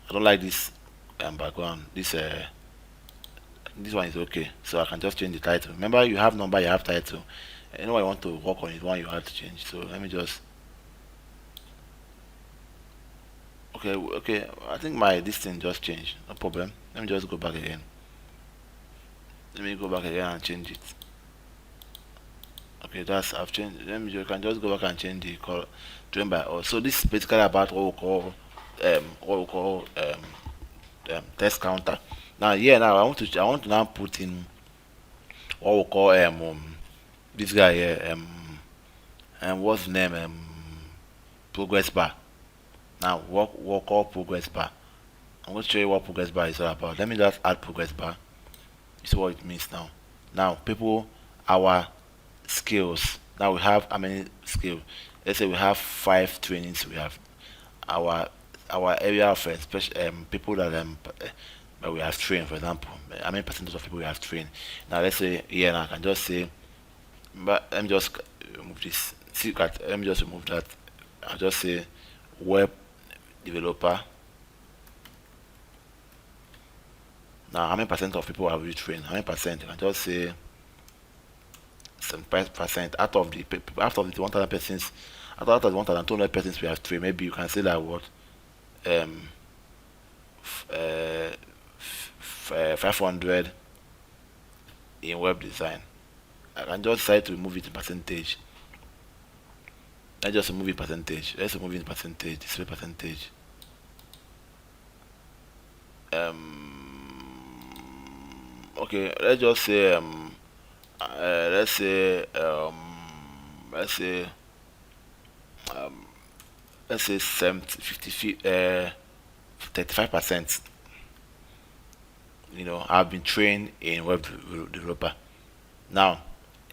[SPEAKER 2] I don't like this background. This one is okay. So I can just change the title. Remember, you have number, you have title. Anyone you want to work on is one you have to change. So let me just. Okay, okay. I think my this thing just changed. No problem. Let me just go back again. Let me go back again and change it. Okay, that's I've changed. Let me. You can just go back and change the color to by all. So this is basically about what we call text counter. Now here now I want to now put in what we call this guy here what's the name progress bar. Now what call progress bar. I'm going to show you what progress bar is all about. Let me just add progress bar. This is what it means now. Now people our skills. Now we have how many skills? Let's say we have 5 trainings. We have our our area of special people that we have trained. For example, how many percentage of people we have trained? Now let's say here now I can just say, but let me just remove this. See, let me just remove that. I'll just say web developer. Now how many percent of people have we trained? How many percent? You can just say 75% out of the 1,000 persons, out of the 1,200 persons we have trained. Maybe you can say that what um 500 in web design. I can just decide to remove it in percentage. Let's just remove it percentage. Let's remove it in percentage. Display percentage. Okay, let's just say let's say let's say um let's say 70 50 35%. I've been trained in web developer. Now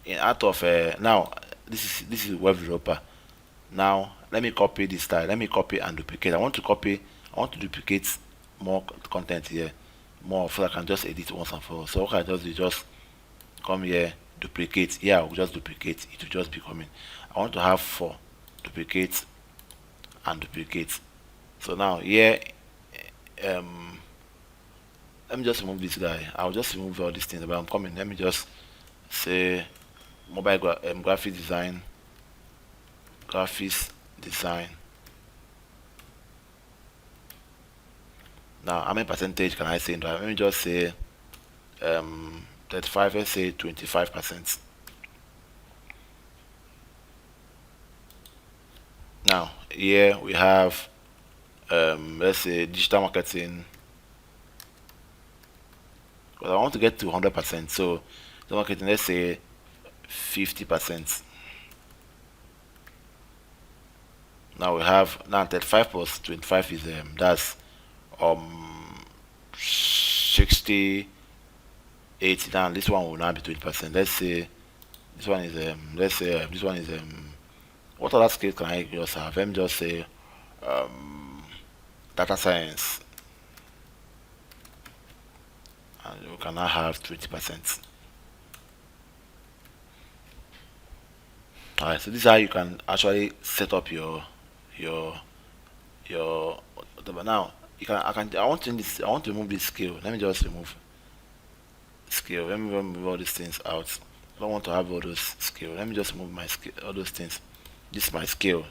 [SPEAKER 2] in out of now this is web developer. Now let me copy this style. Let me copy and duplicate. I want to duplicate more content here, more so I can just edit once and for all. So what I just do is just come here, duplicate. Yeah, I'll just duplicate. It will just be coming. I want to have 4 duplicate and duplicate. So now here um let me just remove this guy. I'll just remove all these things, but I'm coming. Let me just say graphic design, graphics design. Now how many percentage can I say in that? Let me just say 35. Let's say 25%. Now here we have let's say digital marketing, because I want to get to 100%. So digital marketing, let's say 50%. Now we have now 35 plus 25 is that's 60, 80. Now this one will now be 20%. Let's say this one is this one is what other skills can I just have? Let me just say um data science, and you can now have 20%. Alright, so this is how you can actually set up your whatever. Now I want to this. I want to remove this skill. Let me just remove skill. Let me remove all these things out. I don't want to have all those skill. Let me just remove my skill, all those things. This is my skill.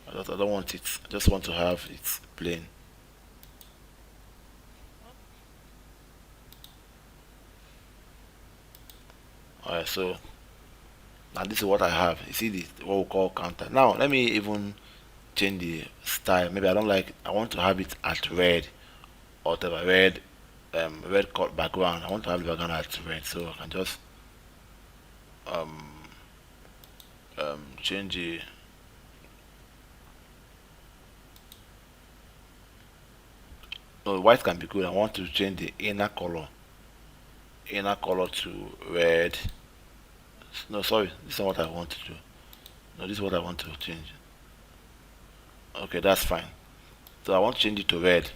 [SPEAKER 2] I don't want it. I just want to have it plain. Alright, so now this is what I have. You see this what we call counter. Now let me even change the style. Maybe I don't like. I want to have it at red or whatever red cut background. I want to have the background at red, so I can just um change the No, white can be good. I want to change the inner color to red. No, sorry, this is not what I want to do. No, this is what I want to change. Okay, that's fine. So I want to change it to red.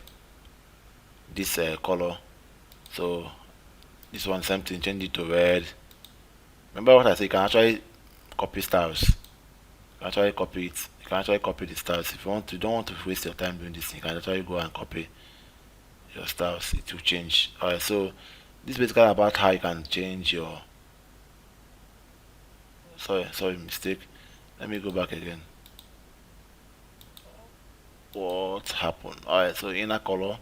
[SPEAKER 2] This color. So this one same thing. Change it to red. Remember what I said? You can actually copy styles. You can actually copy it. You can actually copy the styles. If you want to, don't want to waste your time doing this thing, you can actually go and copy your styles. It will change. Alright, so this is basically about how you can change your. Sorry, mistake. Let me go back again. What happened? Alright, so inner color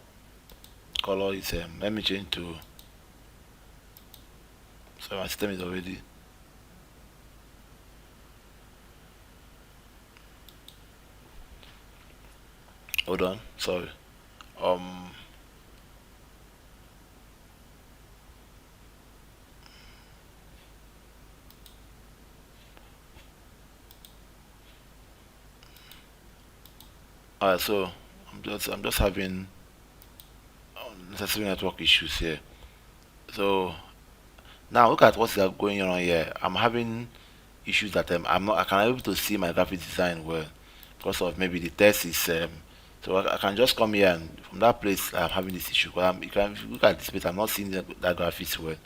[SPEAKER 2] is let me change to. So my system is already. Hold on. Sorry. Um. Alright, so I'm just having necessary network issues here. So now look at what's going on here. I'm having issues that I can able to see my graphic design well because of maybe the test is so I can just come here and from that place I'm having this issue. Because if you look at this place, I'm not seeing that graphics well.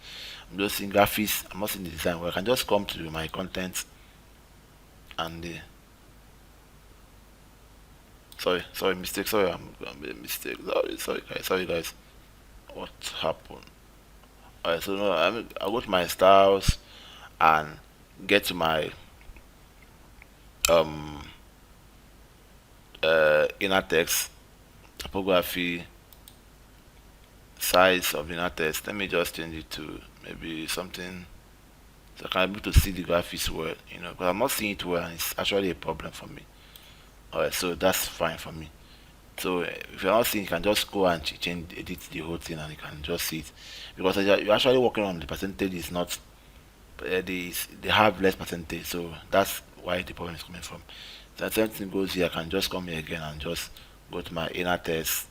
[SPEAKER 2] I'm just seeing graphics. I'm not seeing the design well. I can just come to my content and sorry, mistake. Sorry, I'm a mistake. Sorry guys. What happened? Alright, so no, I go to my styles and get to my um inner text, typography, size of inner text. Let me just change it to maybe something so I can be able to see the graphics well, because I'm not seeing it well and it's actually a problem for me. Alright, so that's fine for me. So if you're not seeing, you can just go and change, edit the whole thing, and you can just see it. Because you're actually working on the percentage is not, they have less percentage, so that's why the problem is coming from. So the same thing goes here. I can just come here again and just go to my inner text,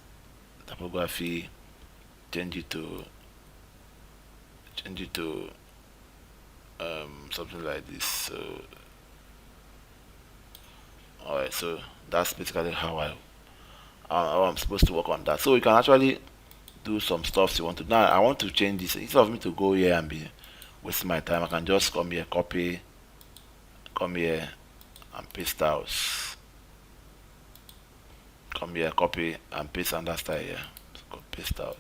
[SPEAKER 2] typography, change it to change it to something like this. So alright, so that's basically how I'm supposed to work on that. So you can actually do some stuff you want to. Now I want to change this instead of me to go here and be wasting my time. I can just come here, come here and paste out. Come here, copy and paste under style here. Paste out.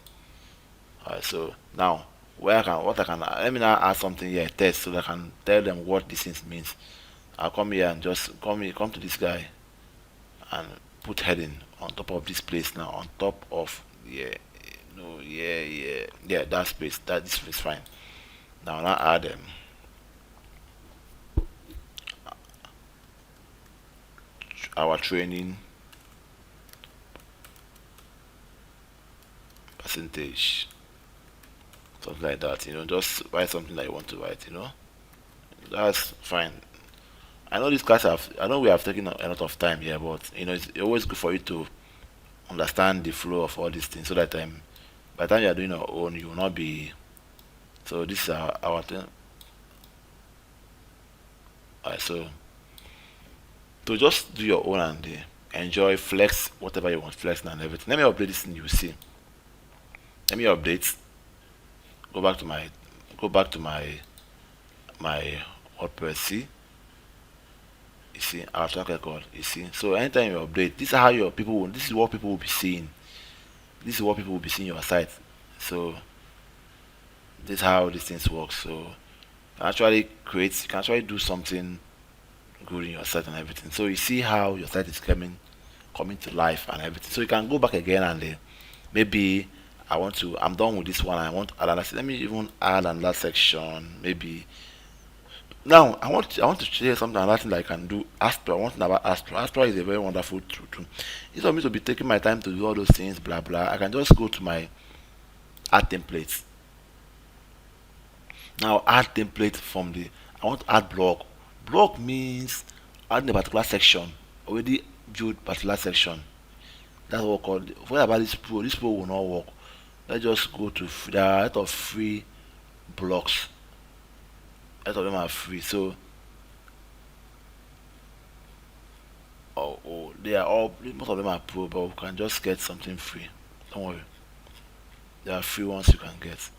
[SPEAKER 2] Alright, so now let me now add something here, test, so that I can tell them what this thing means. I'll come here and just come to this guy and put heading on top of this place now, on top of no, yeah, that space, that this is fine. Now add our training percentage, something like that. Just write something that you want to write. That's fine. I know I know we have taken a lot of time here, but it's always good for you to understand the flow of all these things so that by the time you are doing your own, you will not be. So this is our thing. Alright, so to just do your own and enjoy, flex whatever you want, flex and everything. Let me update this thing. You see. Let me update. Go back to my WordPress. See, you see our track record. You see. So anytime you update, this is how your people will. This is what people will be seeing. This is what people will be seeing your site. So this is how these things work. So you can actually do something good in your site and everything. So you see how your site is coming to life and everything. So you can go back again and maybe I'm done with this one. I want to add another. Let me even add another section. Maybe now I want to share something another thing that I can do. Astra. I want to know about Astra. Astra is a very wonderful tool. Instead of me to be taking my time to do all those things, blah blah, I can just go to my add templates. Now add template from the I want to add blog. Blog means adding a particular section, already build particular section. That's what we call. Forget about this pro. This pro will not work. Let's just go to. There are a lot of free blocks. A lot of them are free. So, they are all. Most of them are pro, but we can just get something free. Don't worry. There are free ones you can get.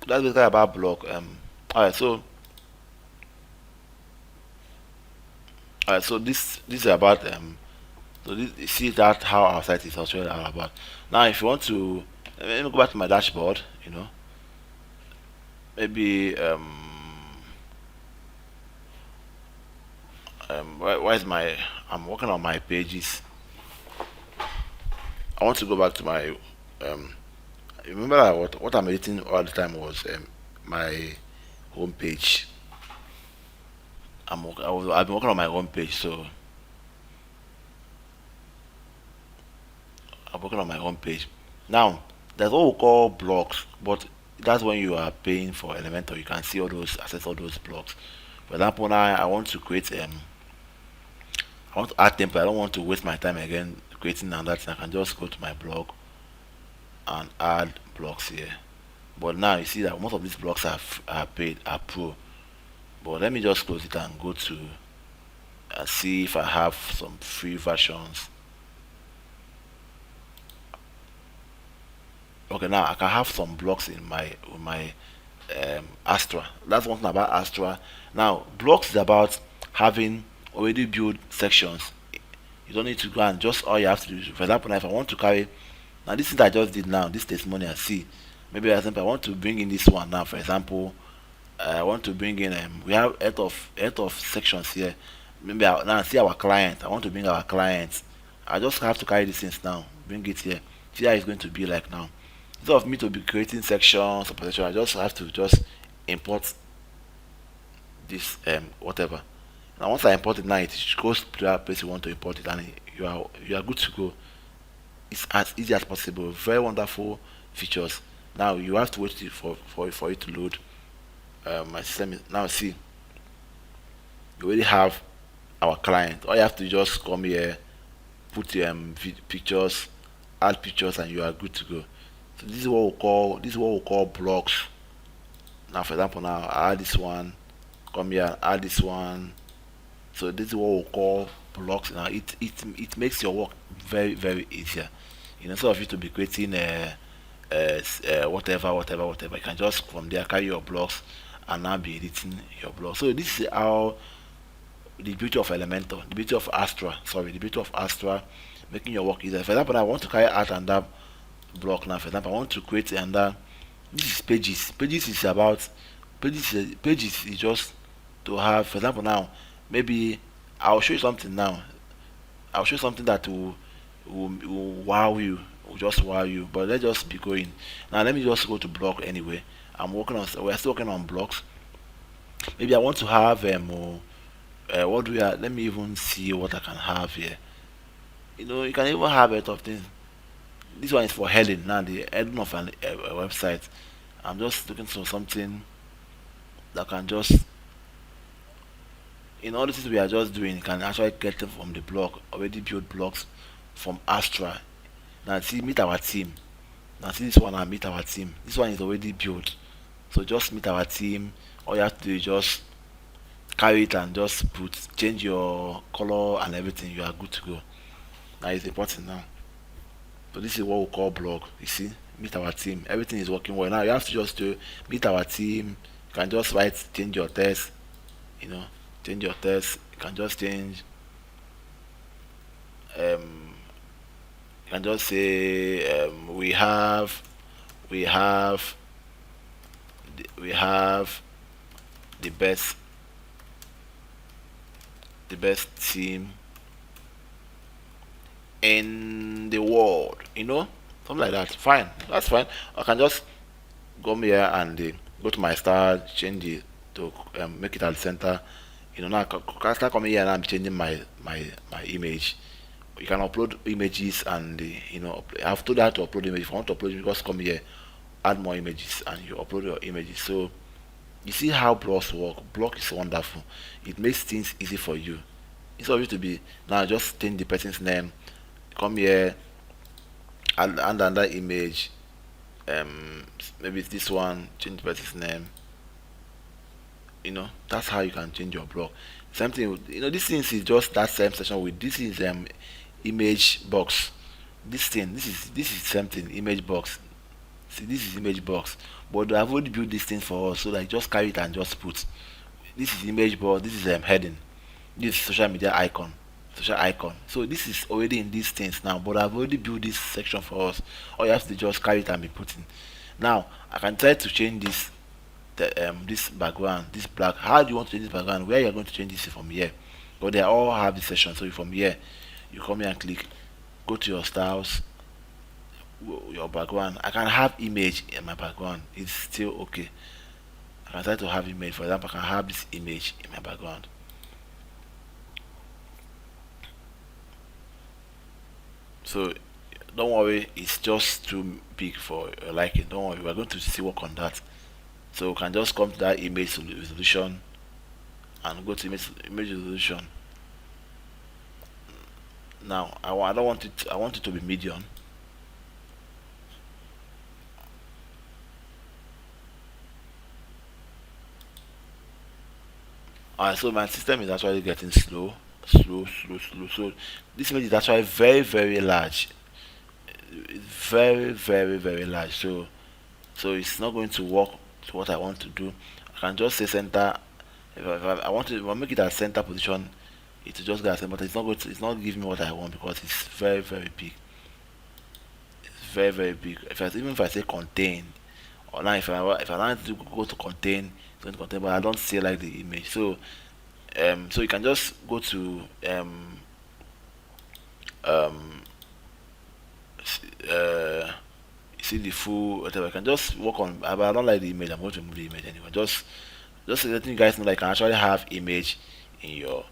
[SPEAKER 2] That's basically about block. Alright, so this is about so this you see that how our site is actually all about. Now, if you want to, let me go back to my dashboard. Maybe why is my I'm working on my pages. I want to go back to my remember that what I'm editing all the time was my home page. I've been working on my home page, so I'm working on my home page. Now, there's what we call blocks, but that's when you are paying for Elementor. You can see all those, access all those blocks. For example, now I want to create I want to add template. I don't want to waste my time again creating another thing. I can just go to my blog and add blocks here. But now you see that most of these blocks are paid, are pro. But let me just close it and go to and see if I have some free versions. Okay, now I can have some blocks in my Astra. That's one thing about Astra. Now, blocks is about having already built sections. You don't need to go and just all you have to do. For example, now if I want to carry now this thing that I just did now, this testimonial, see, maybe for example I want to bring in this one now. For example, I want to bring in we have eight of sections here. Maybe now see our client. I want to bring our clients. I just have to carry these things now. Bring it here. See how it's going to be like now. Instead of me to be creating sections or position, I just have to just import this whatever. Now once I import it, now it goes to that place you want to import it, and you are good to go. It's as easy as possible. Very wonderful features. Now you have to wait for it to load. My system is now, see, you already have our client. All you have to just come here, put pictures, add pictures, and you are good to go. So this is what we call blocks. Now, for example, now I add this one, come here, add this one. So this is what we call blocks. Now it makes your work very very easier. Instead of you to be creating whatever, you can just from there carry your blocks and now be editing your blog. So this is how the beauty of Elementor, the beauty of Astra, the beauty of Astra, making your work easier. For example, I want to carry out another block now. For example, I want to create another. This is pages. Pages is just to have. For example, now maybe I'll show you something now. I'll show you something that will wow you, will just wow you. But let's just be going. Now let me just go to blog anyway. We're still working on blocks. Maybe I want to have what do we have? Let me even see what I can have here. You can even have a lot of things. This one is for heading. Now the heading of a website. I'm just looking for something that can just in all the things we are just doing, you can actually get them from the blog, already built blocks from Astra. Now see, meet our team. Now see this one, I meet our team. This one is already built. So just meet our team. All you have to do is just carry it and just change your color and everything. You are good to go. Now it's important now. So this is what we call blog. You see, meet our team. Everything is working well. Now you have to just do meet our team. You can just change your text. Change your text. You can just change. You can just say we have the best team in the world, something like that. Fine, that's fine. I can just go here and go to my style, change it to make it at the center. Now I start coming here and I'm changing my image. You can upload images and I've told her to upload image. If you want to upload, you just come here, add more images, and you upload your images. So you see how blocks work. Block is wonderful. It makes things easy for you. Instead of you to be now just change the person's name, come here, add another image. Maybe it's this one. Change the person's name. That's how you can change your block. Same thing. This thing is just that same section with this is image box. This is something image box. See, this is image box, but I've already built this thing for us, so like just carry it and just put. This is image box. This is heading. This is social media icon. Social icon. So this is already in these things now, but I've already built this section for us. All you have to just carry it and be putting. Now I can try to change this background, this black. How do you want to change this background? Where you're going to change this from here? But they all have this section. So from here, you come here and click. Go to your styles, your background. I can have image in my background. It's still okay. I can try to have image. For example, I can have this image in my background. So don't worry, it's just too big for your liking. Don't worry, we're going to still work on that. So we can just come to that image resolution and go to image resolution. Now I don't want it. I want it to be medium. Alright, so my system is actually getting slow, slow, slow, slow. So this image is actually very, very large. It's very, very, very large. So it's not going to work to what I want to do. I can just say center. If I want to, if I make it at center position, it will just get a center. But it's not going to. It's not giving me what I want because it's very, very big. It's very, very big. Even if I say contain, or now if I want to go to contain, it's going to contain. But I don't see like the image. So you can just go to um see the full whatever. I can just work on. But I don't like the image. I'm going to remove the image anyway. Just letting you guys know that I can actually have image in your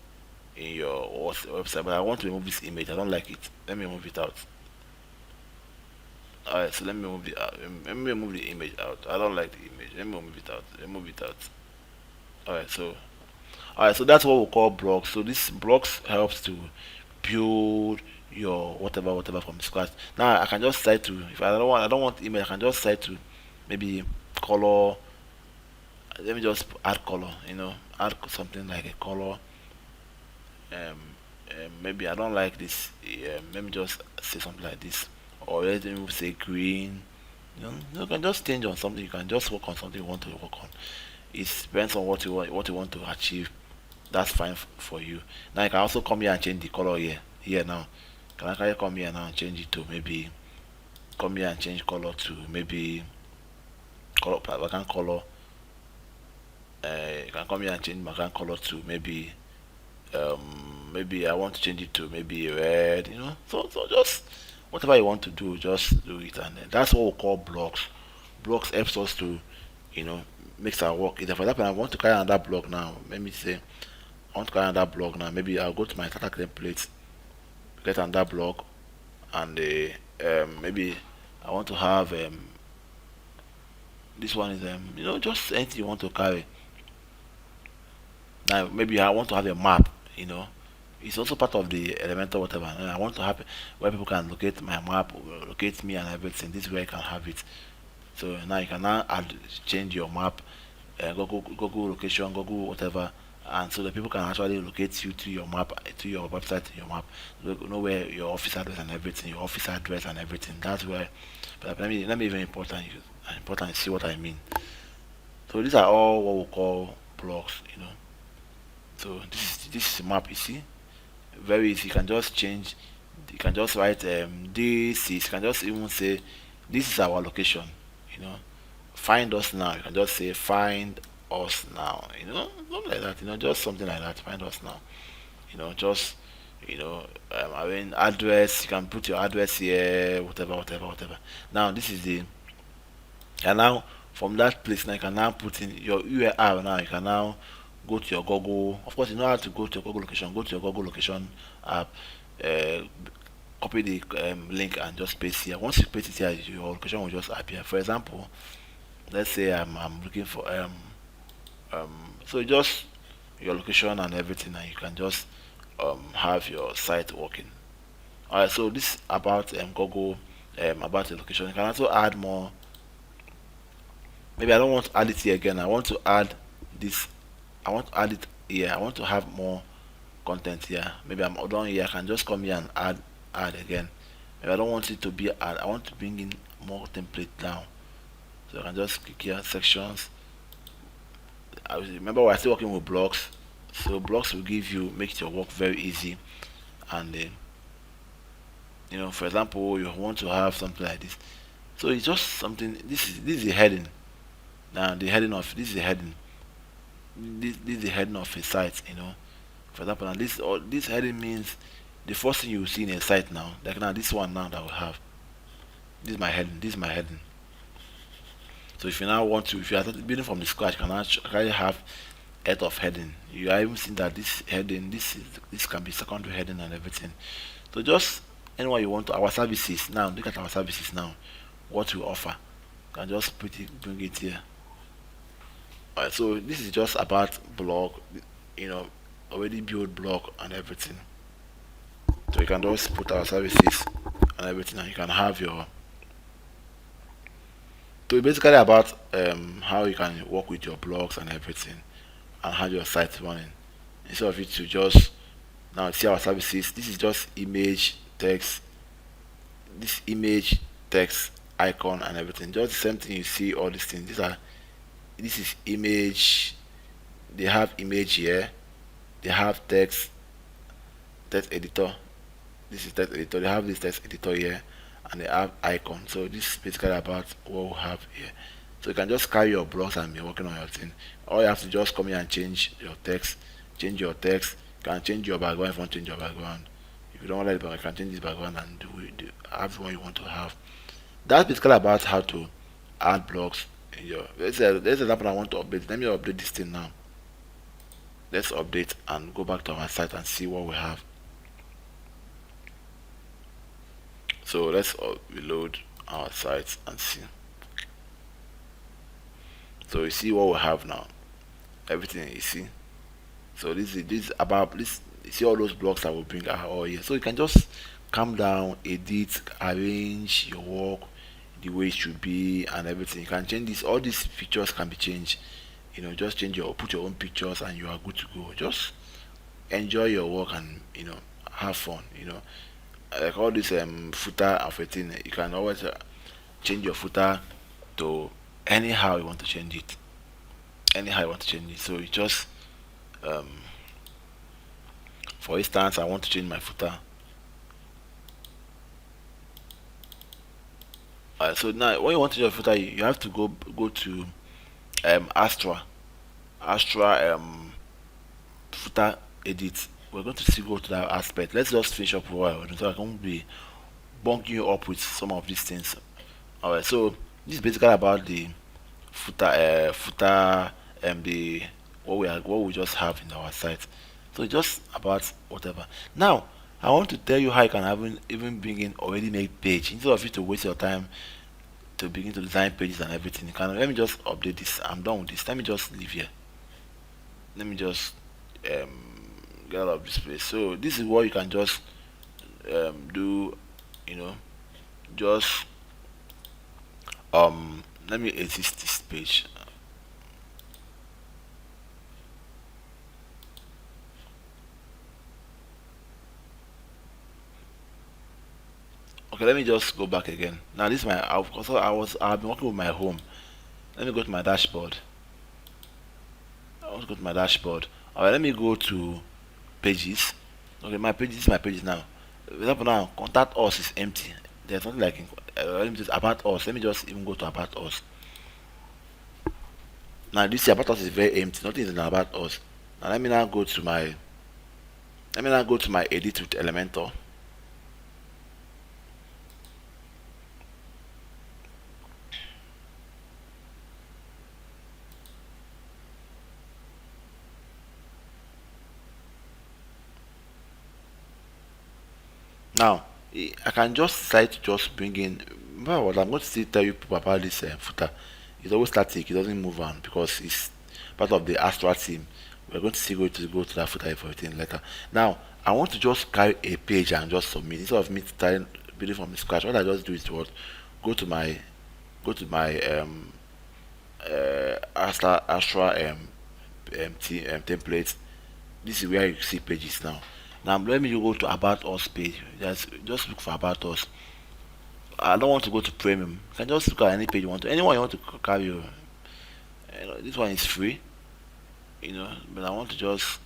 [SPEAKER 2] website. But I want to remove this image. I don't like it. Let me remove it out. Alright, so let me remove let me remove the image out. I don't like the image. Let me remove it out. Remove it out. Alright, so that's what we call blocks. So this blocks helps to build your whatever from scratch. Now I can just decide to, if I don't want image, I can just decide to maybe color. Let me just add color. Add something like a color. Maybe I don't like this. Let me just say something like this, or let me say green. You can just change on something. You can just work on something you want to work on. It depends on what you want to achieve. That's fine for you. Now you can also come here and change the color here now. Can I come here now and change it to maybe, come here and change color to maybe color background color. You can come here and change background color to maybe I want to change it to maybe red. So just whatever you want to do, just do it. And then that's what we call blocks. Blocks helps us to you know makes our work easier. For example, I want to carry another block now. Let me say I want to carry another block now. Maybe I'll go to my starter template, get another block, and maybe I want to have this one is just anything you want to carry. Now maybe I want to have a map. It's also part of the elemental whatever. And I want to have where people can locate my map, locate me and everything. This is where I can have it. So now you can now change your map, Google location, Google whatever, and so the people can actually locate you to your map, to your website, to your map, know where your office address and everything, your office address and everything. That's where. But let me even important see what I mean. So these are all what we call blocks. So this is a map. You see, very easy. You can just change. You can just write this is. You can just even say this is our location. You know, find us now. You can just say find us now. Something like that. Just something like that. Find us now. Just I mean address. You can put your address here. Whatever. Now this is the and now from that place now you can now put in your URL. Now you can now go to your Google. Of course, you know how to go to your Google location. Go to your Google location app. Uh, Copy the link and just paste here. Once you paste it here, your location will just appear. For example, let's say I'm looking for um so just your location and everything, and you can just have your site working. Alright, so this about Google, about the location. You can also add more. Maybe I don't want to add it here again. I want to add this. I want to add it here. I want to have more content here. Maybe I'm done here. I can just come here and add again. Maybe I don't want it to be add. I want to bring in more template now. So I can just click here sections. I remember we're still working with blocks. So blocks will give you make your work very easy, and for example, you want to have something like this. So it's just something. This is the heading. Now the heading of this is the heading. This is the heading of a site. For example, now this heading means the first thing you will see in a site now. Like now this one now that we have. This is my heading. This is my heading. So if you now want to, if you are building from the scratch, you can actually have head of heading. You are even seeing that this heading, this can be secondary heading and everything. So just anyone you want to our services now. Look at our services now. What we offer. You can just bring it here. Alright, so this is just about blog, you know, already built blog and everything. So you can just put our services and everything, and you can have your. So it's basically about how you can work with your blogs and everything, and have your site running. Instead of it to just now see our services. This is just image, text, this image, text, icon, and everything. Just the same thing you see. All these things. This is image. They have image here. They have text editor. This is text editor. They have this text editor here, and they have icon. So this is basically about what we have here. So you can just carry your blocks and be working on your thing. All you have to just come here and change your text. Change your text. You can change your background if you want to change your background. If you don't like the background, you can change this background and have what you want to have. That's basically about how to add blocks in your. There's an example I want to update. Let me update this thing now. Let's update and go back to our site and see what we have. So let's reload our site and see. So you see what we have now. Everything you see. So this is about this. You see all those blocks that will bring out all here. So you can just calm down, edit, arrange your work the way it should be and everything. You can change this. All these pictures can be changed. Just put your own pictures and you are good to go. Just enjoy your work and have fun. Like all this footer of a thing, you can always change your footer to anyhow you want to change it. Anyhow you want to change it. So you just um for instance, I want to change my footer. So now when you want to change your footer, you have to go to Astra footer edit. We're going to still go to that aspect. Let's just finish up what we're doing, so I can be bunking you up with some of these things. Alright, so this is basically about the footer the what we just have in our site. So it's just about whatever. Now I want to tell you how you can even bring in already made page instead of you to waste your time to begin to design pages and everything. Let me just update this. I'm done with this. Let me just leave here. Let me just get out of this place. So this is what you can just do. Just let me edit this page. Okay, let me just go back again. Now this is my. I've been working with my home. Let me go to my dashboard. I want to go to my dashboard. Alright, let me go to pages. Okay, my pages. This is my pages now. For example, now contact us is empty. There's nothing like let me just about us. Let me just even go to about us. Now this about us is very empty. Nothing is in about us. Now let me now go to my. Let me now go to my edit with Elementor. Now, I can just decide to just bring in. Remember what I'm going to still tell you people about this footer. It's always static. It doesn't move on because it's part of the Astra team. We're going to still go to that footer for everything later. Now, I want to just carry a page and just submit instead of me starting building from scratch. What I just do is what go to my Astra template. This is where you see pages now. Now let me go to about us page. Just look for about us. I don't want to go to premium. You can just look at any page you want to. Anyone you want to carry. This one is free. But I want to just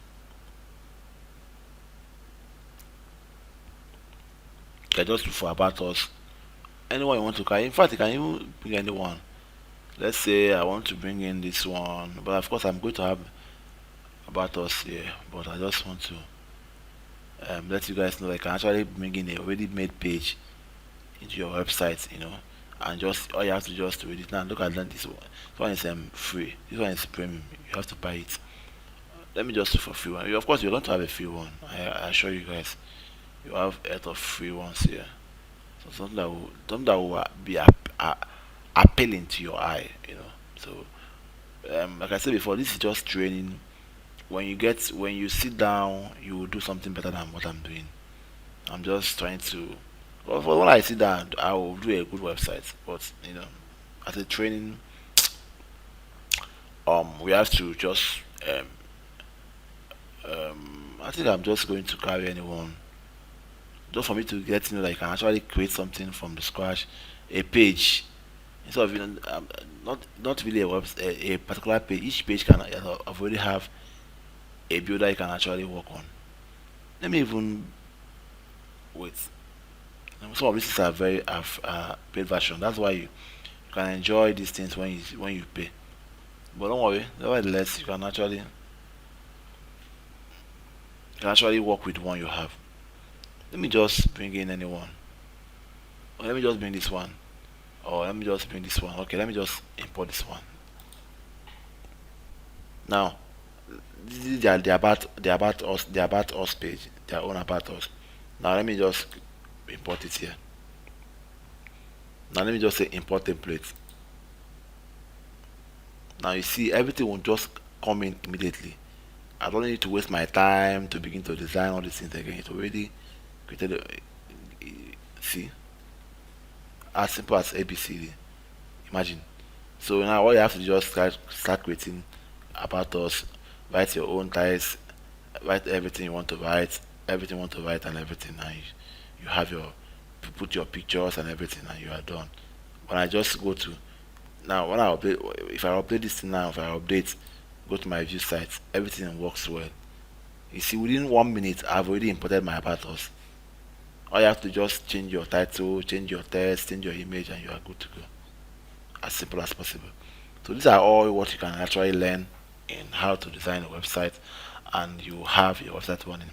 [SPEAKER 2] look for about us. Anyone you want to carry. In fact, you can even bring anyone. Let's say I want to bring in this one, but of course I'm going to have about us here. But I just want to let you guys know I can actually bring in a already made page into your website, and just all you have to just read it now. Look at that. This one is free. This one is premium. You have to buy it. Let me just do for free one. Of course, you're going to have a free one. I assure you guys, you have a lot of free ones here. So something that will be appealing to your eye. So like I said before, this is just training. When you sit down, you will do something better than what I'm doing. I'm just trying to. Well, for when I sit down, I will do a good website. But as a training, we have to just. I think I'm just going to carry anyone, just for me to get that I can actually create something from the scratch, a page instead of not really a particular page. Each page can already have a builder you can actually work on. Let me even wait. Some of these are very paid version. That's why you can enjoy these things when you pay. But don't worry, nevertheless you can actually work with one you have. Let me just bring in anyone. Or let me just bring this one. Or let me just bring this one. Okay, let me just import this one. Now, this is the about us page, their own about us. Now let me just import it here. Now let me just say import template. Now you see everything will just come in immediately. I don't need to waste my time to begin to design all these things again. It's already created. See, as simple as ABCD. Imagine. So now what you have to just start creating about us. Write your own types. Write everything you want to write. Everything you want to write and everything. And you have your put your pictures and everything, and you are done. When I just go to now, when I update, if I update this thing now, if I update, go to my view site, everything works well. You see, within 1 minute, I've already imported my about us. All you have to just change your title, change your text, change your image, and you are good to go. As simple as possible. So these are all what you can actually learn in how to design a website, and you have your website running.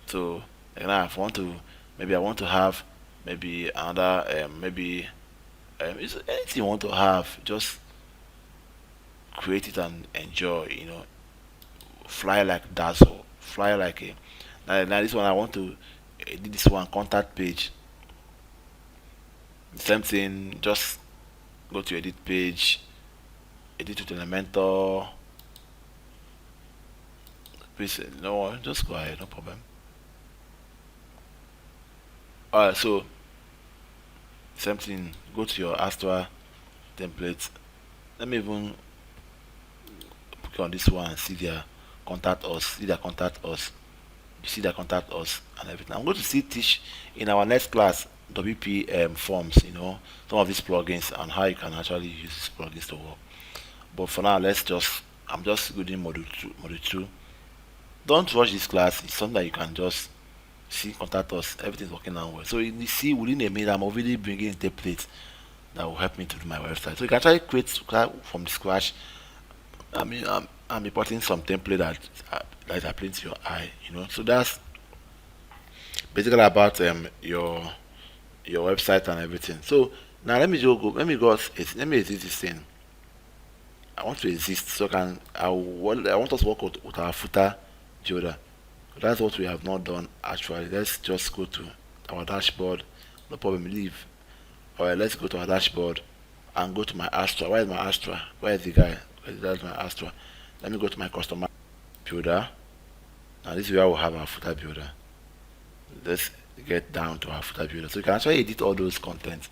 [SPEAKER 2] So if I want to, maybe I want to have maybe another, maybe it's anything you want to have, just create it and enjoy. Fly like dazzle, fly like a. Now this one I want to edit this one contact page. Same thing, just go to edit page, edit with Elementor. Please, no, just go ahead, no problem. Alright, so same thing, go to your Astra template. Let me even click on this one and see their contact us, you see their contact us and everything. I'm going to see teach in our next class WP forms, some of these plugins and how you can actually use these plugins to work. But for now, I'm just doing module 2. Don't rush this class. It's something that you can just see, contact us, everything's working out well. So you see, within a minute I'm already bringing in templates that will help me to do my website. So you can actually create from the scratch. I'm importing some template that is appealing to your eye. So that's basically about your website and everything. So now let me exist this thing. I want to exist so I want us to work with our footer builder. That's what we have not done actually. Let's just go to our dashboard, no problem, leave. Alright, let's go to our dashboard and go to my Astra. Where is my Astra? Where is the guy? That's my Astra. Let me go to my customer builder. Now this is where we'll have our footer builder. Let's get down to our footer builder. So you can actually edit all those contents.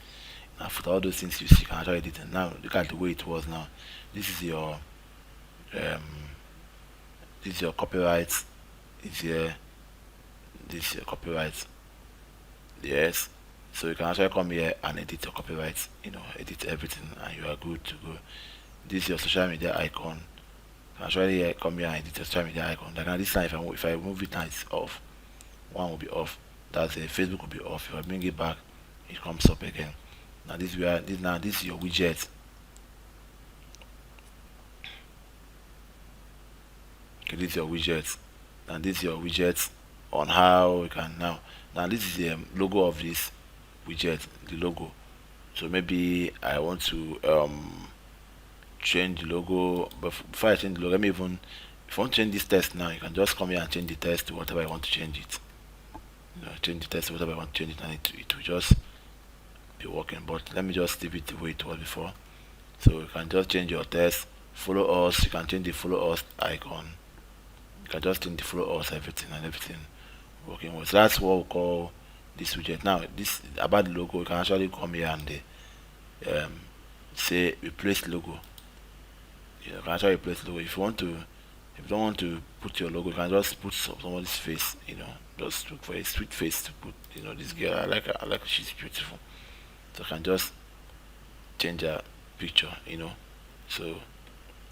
[SPEAKER 2] Now footer, all those things you see, you can actually edit it. Now look at the way it was now. This is your um this is your copyright. It's here. This is your copyright. Yes. So you can actually come here and edit your copyright, edit everything, and you are good to go. This is your social media icon. You can actually come here and edit your social media icon. Like now this time, if I move it now, it's off. One will be off. That's it. Facebook will be off. If I bring it back, it comes up again. Now this is your widget. Okay, this is your widget. And this is your widget on how you can now this is the logo of this widget, the logo. So maybe I want to change the logo, but before I change the logo, let me even, if you want to change this text now, you can just come here and change the text to whatever I want to change it. Change the text to whatever I want to change it, and it will just be working. But let me just leave it the way it was before. So you can just change your text, follow us, you can change the follow us icon. You can just change the follow us, everything working with. So that's what we call this widget. Now this about the logo, you can actually come here and say replace logo. You can actually replace logo. If you don't want to put your logo, you can just put somebody's face. Just look for a sweet face to put. This girl, I like her. I like her. She's beautiful. So I can just change her picture. So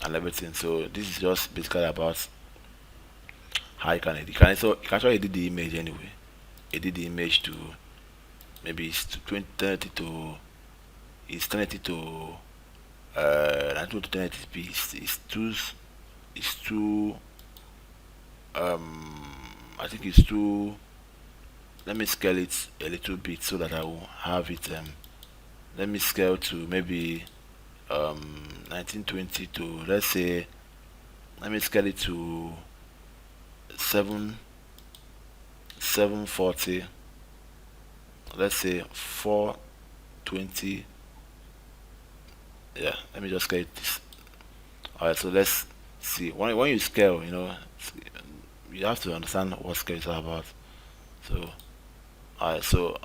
[SPEAKER 2] and everything. So this is just basically about how you can edit. So you can actually edit the image anyway. Edit the image to maybe it's 2030 to it's 1080 to 1920 to 1080p. It's too I think it's too. Let me scale it a little bit so that I will have it. Let me scale to maybe 1920 to, let's say, let me scale it to 740. Let's say 420. Yeah, let me just scale this. Alright, so let's see. When you scale, you have to understand what scale is all about. So alright, so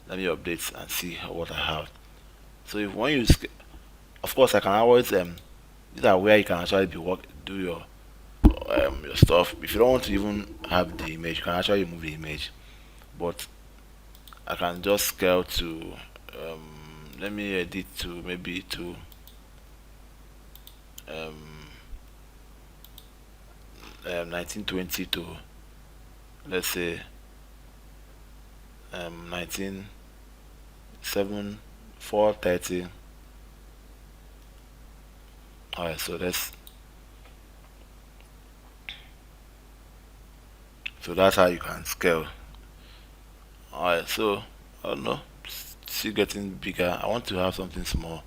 [SPEAKER 2] let me update and see what I have. So if when you of course I can always these are where you can actually do your stuff. If you don't want to even have the image, you can actually remove the image. But I can just scale to let me edit to maybe to 1920 to, let's say 430. Alright, so that's how you can scale. Alright, so I don't know, still getting bigger. I want to have something small,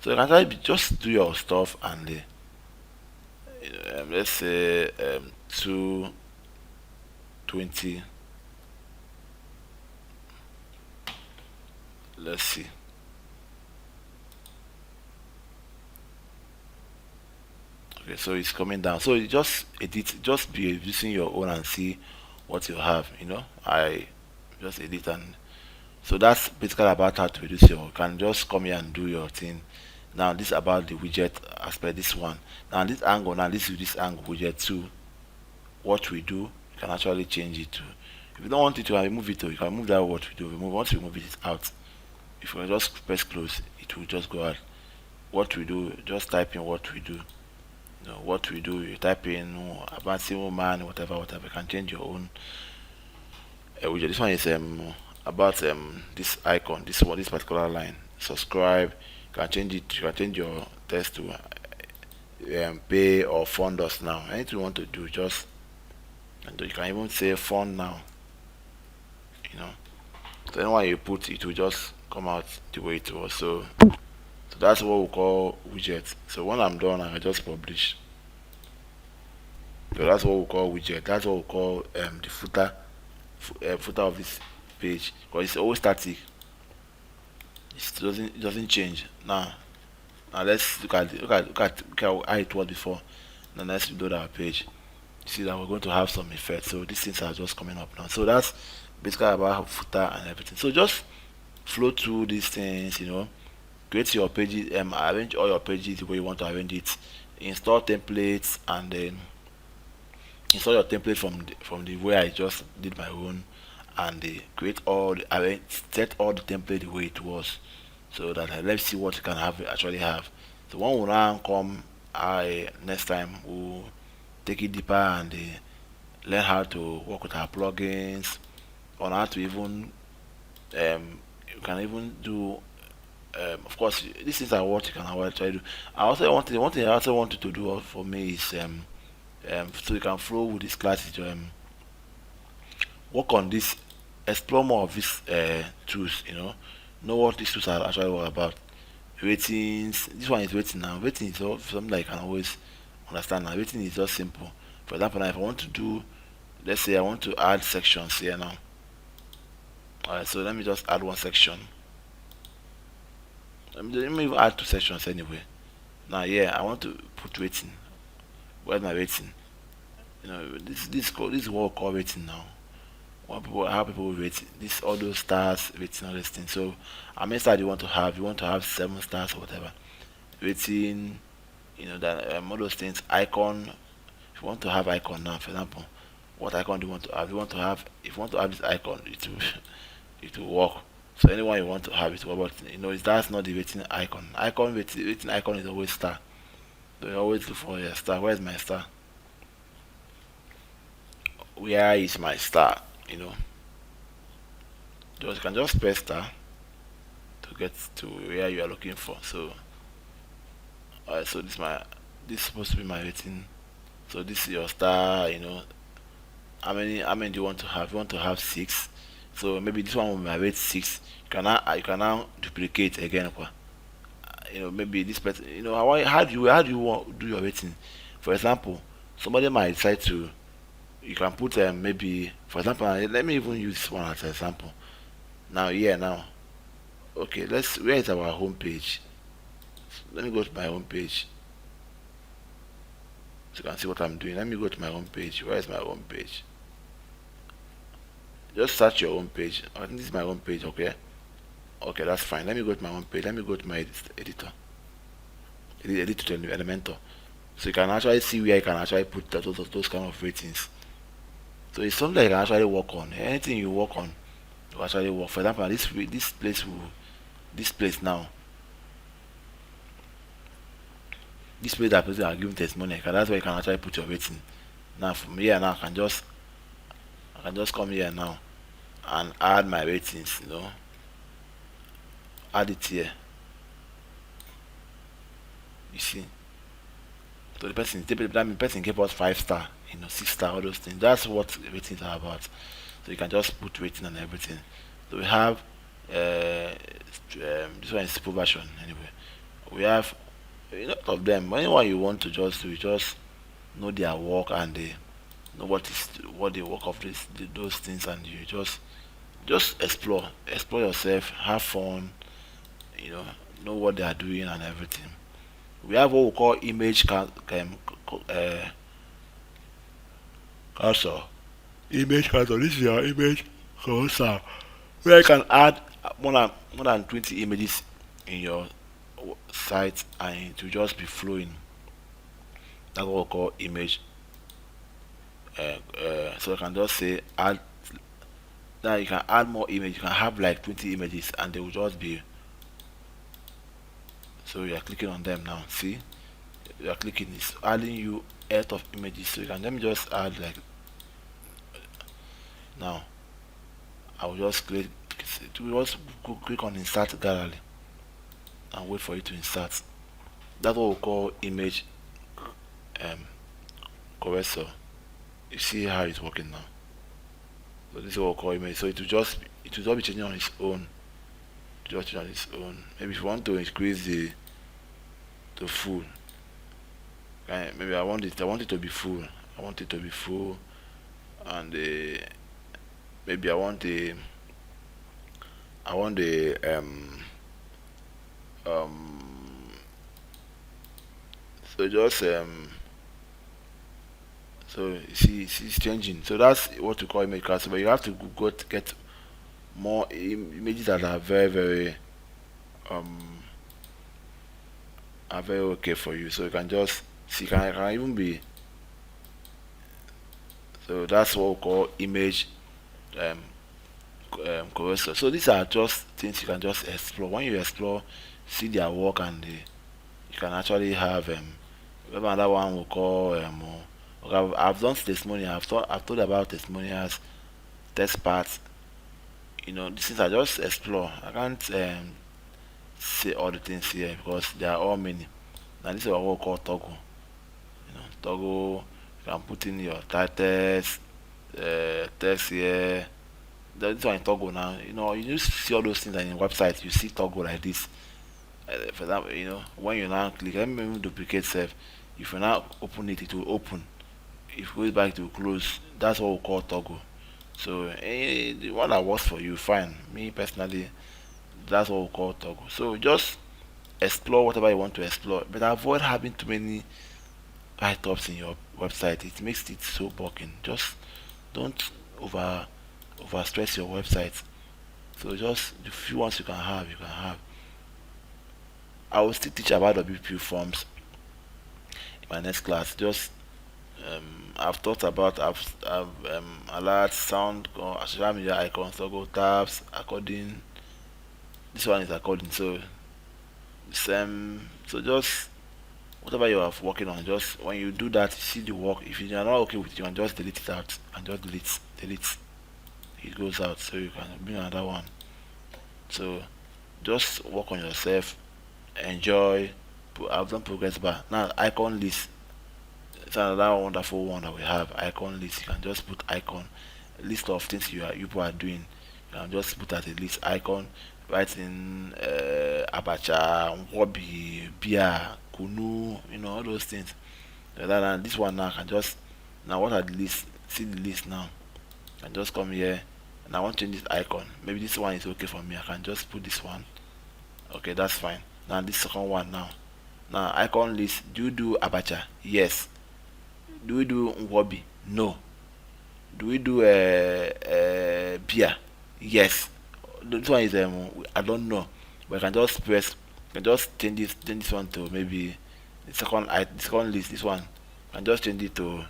[SPEAKER 2] so you can actually just do your stuff and let's say 220. Let's see. Okay, so it's coming down. So you just edit, just be using your own and see what you have. I just edit, and so that's basically about how to reduce your. You can just come here and do your thing. Now this is about the widget aspect. This one. Now this angle. Now this is this angle widget too. What we do, you can actually change it to. If you don't want it to remove it, you can move that. What we do, once you remove it, it's out. If you just press close, it will just go out. What we do, just type in what we do. What we do, you type in about single man, whatever. You can change your own widget. This one is about this icon, this particular line. Subscribe. You can change it. You can change your text to pay or fund us now. Anything you want to do, just, and you can even say fund now. So then when you put it, will just come out the way it was. So that's what we call widget. So when I'm done, I just publish. So that's what we call widget. That's what we call the footer of this page, because it's always static. It doesn't change. Now let's look at how it was before. Now let's load our page. You see that we're going to have some effects. So these things are just coming up now. So that's basically about footer and everything. So just flow through these things. Create your pages, arrange all your pages the way you want to arrange it. Install templates, and then install your template from the way I just did my own, and create all the arrange set all the template the way it was, so that let's see what you can actually have. So when we now come, I next time we'll take it deeper and learn how to work with our plugins, on how to even you can even do of course these things are what you can actually do. I also want one thing I also want you to do for me is so you can flow with this class is work on this, explore more of these tools, know what these tools are actually all about. Ratings, this one is rating. Now rating is something that you can always understand. Now rating is just simple. For example, now if I want to do, let's say I want to add sections here now. Alright, so let me just add one section. Let me even add two sections anyway. Now I want to put rating. Where's my rating? This is what we call rating now. How people rate this, all those stars, rating, all these things. So how many stars do you want to have? You want to have 7 stars or whatever. Rating, that all those things. Icon. If you want to have icon now, for example, what icon do you want to have? If you want to have this icon, it will it will work. So anyone you want to have it, but that's not the rating icon. Rating icon is always star. So you always look for a star. Where's my star? Where is my star? You can just press star to get to where you are looking for. So so this is supposed to be my rating. So this is your star. How many do you want to have? You want to have 6. So maybe this one will be my rate 6. You can now duplicate again. Maybe this person. How do you want do your rating? For example, somebody might decide to. You can put maybe, for example, let me even use this one as an example. Now, okay, where is our home page? Let me go to my home page so you can see what I'm doing. Let me go to my home page. Where is my home page? Just search your home page. I think this is my home page. Okay, that's fine. Let me go to my home page. Let me go to my editor to Elementor, so you can actually see where you can actually put those kind of ratings. So it's something that you can actually work on. Anything you work on will actually work. For example, this place now, this place that people are giving testimony, that's where you can actually put your rating. Now from here now I can just come here now and add my ratings, add it here. You see, so the person gave us 5 star, 6 star, all those things. That's what ratings are about. So you can just put rating and everything. So we have this one is simple version anyway. We have a lot of them. Anyone you want to just do, you just know their work, and they know what the work of those things, and you just explore yourself, have fun, know what they are doing and everything. We have what we call image cursor. Image cursor. This is your image cursor, where you can add more than 20 images in your site, and it will just be flowing. That's what we call image. So you can just say add. Now you can add more images. You can have like 20 images, and they will just be. So you are clicking on them now. See, you are clicking. It's adding you a lot of images. So you can, let me just add like. Now I will just click on insert gallery and wait for it to insert. That's what we call image cursor. You see how it's working now. So this is what we call image. So it will just be changing on its own. Just change on its own. Maybe if you want to increase the full, maybe I want it to be full. I want it to be full, and maybe I want the um so just so you see it's changing. So that's what we call image class. But you have to go to get more images that um are very okay for you. So you can just see can even be so that's what we call image um corrector. So these are just things you can just explore. When you explore, see their work, and you can actually have remember another one we call okay, I've done testimonial. I've told about testimonials, test parts. These things I just explore. I can't say all the things here because there are all many. Now this is what we call toggle. Toggle. You can put in your titles, text here. This one in toggle now. You just see all those things on your website. You see toggle like this. For example, when you now click, let me even duplicate self. If you now open it, it will open. If you go back to close, that's what we call toggle. So the one that works for you, fine. Me personally, that's what we call toggle. So just explore whatever you want to explore, but avoid having too many write-ups in your website. It makes it so bulking. Just don't over over stress your website. So just the few ones you can have, you can have. I will still teach about WP forms in my next class. Just I've thought about alert, sound, social media icons, toggle tabs, according. This one is according. So the same. So just whatever you are working on, just when you do that, see the work. If you are not okay with it, you can just delete it out and just delete. It goes out, so you can bring another one. So just work on yourself, enjoy. I've done progress bar. Now icon list. It's another wonderful one that we have. Icon list. You can just put icon list of things you people are doing. You can just put at a list icon. Write in abacha, nkwobi, beer, kunu, all those things. This one now can just now what are the list? See the list now. I can just come here and I want to change this icon. Maybe this one is okay for me. I can just put this one. Okay, that's fine. Now this second one now. Now icon list. Do you do abacha? Yes. Do we do nkwobi? No. Do we do beer? Yes. This one is I don't know, but I can just I can just change this one to maybe the second list. This one, I can just change it to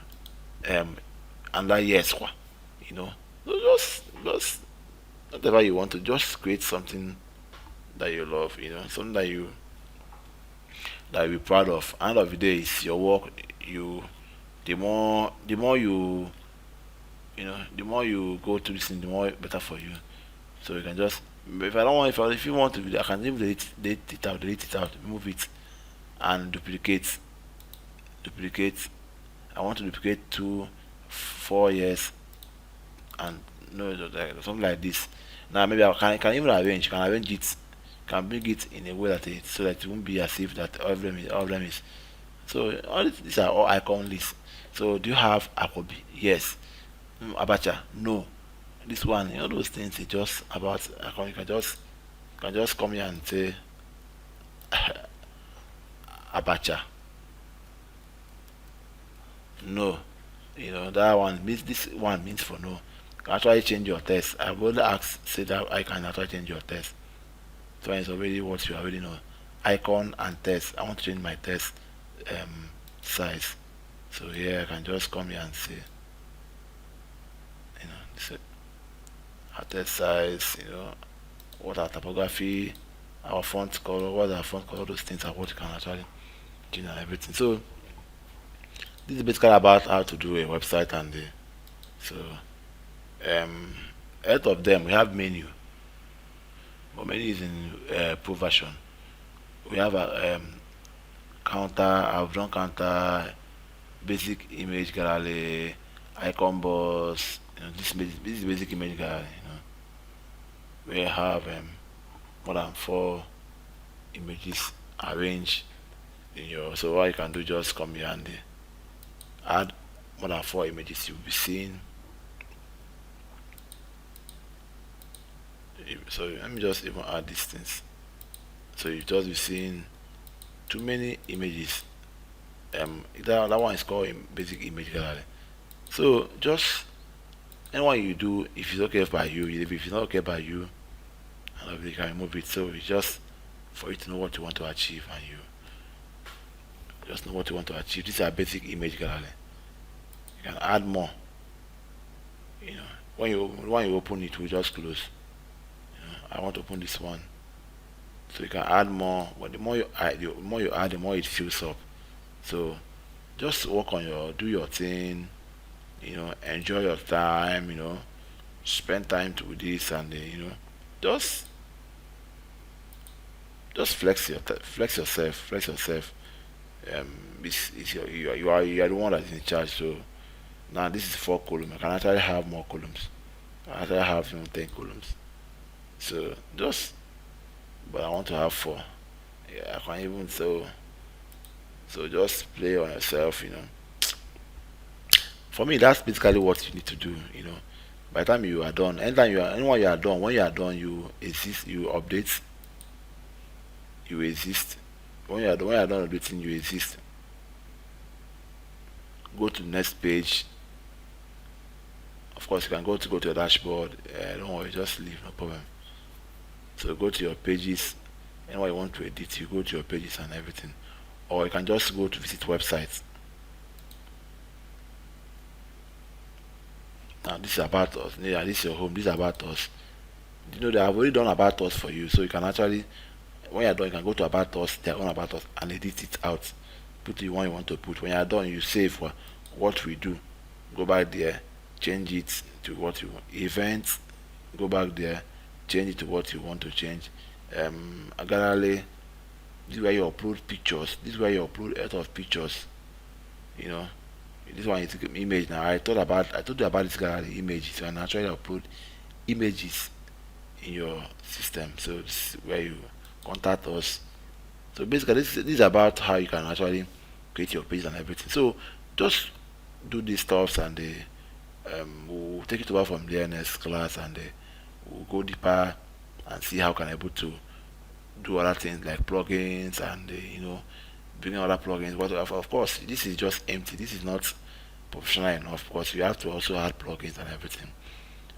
[SPEAKER 2] under yes, you know. So just whatever you want to, just create something that you love, something that you're proud of. End of the day, it's your work. The more the more you go to this thing, the more better for you. So you can just if I don't want if you want to I can even delete it out, remove it and duplicate. I want to duplicate 4 years and no something like this. Now maybe I can even arrange it, can bring it in a way that so that it won't be as if that all of them is. So all these are all icon lists. So do you have Akobi? Yes. Abacha? No. This one, those things it's just about icon. You can just come here and say Abacha. No. That one means this one means for no. You can actually change your test. I've already asked say that I can actually change your test. So it's already what you already know. Icon and test. I want to change my test size. So here I can just come here and say, this our test size, what our typography, our font color, what our font color, all those things are what you can actually change and everything. So this is basically about how to do a website and so um out of them we have menu, but menu is in pro version. We have a counter, I've done counter, basic image gallery, icon boss, this is basic image gallery, we have more than 4 images arranged in your so what you can do just come here and add more than 4 images, you'll be seeing. So let me just even add these things. So you just be seeing too many images. That one is called basic image gallery. So just anyone you do, if it's okay by you, if it's not okay by you, and you can remove it. So it's just for you to know what you want to achieve, and you just know what you want to achieve. These are basic image gallery. You can add more. You know, when you open it, will just close. I want to open this one, so you can add more. But the more you add, the more it fills up. So just work on do your thing. Enjoy your time. Spend time with this, and just just flex yourself, flex yourself. You are the one that's in charge. So now this is 4 columns. I can actually have more columns. I actually have 10 columns. So just, but I want to have 4. Yeah, I can even so just play on yourself. For me, that's basically what you need to do. By the time you are done, anyone you are done, when you are done, you exist, you update, you exist. When you are done updating, you exist. Go to the next page. Of course, you can go to your dashboard. Don't worry, just leave, no problem. So go to your pages. Anyone you want to edit, you go to your pages and everything. Or you can just go to visit websites. Now this is about us. Yeah, this is your home. This is about us. They have already done about us for you, so you can actually, when you're done, you can go to about us, their own about us, and edit it out. Put the one you want to put. When you're done, you save what we do. Go back there, change it to what you want. Events, go back there, change it to what you want to change. A gallery. This is where you upload pictures. This is where you upload a lot of pictures. You know, this one is image. Now I told you about this gallery images. So I naturally upload images in your system. So this is where you contact us. So basically, this is about how you can actually create your page and everything. So just do these stuffs, and we'll take it over from there next class, and we'll go deeper and see how can able to do other things like plugins, and bring other plugins. But of course, this is just empty. This is not professional enough, because you have to also add plugins and everything.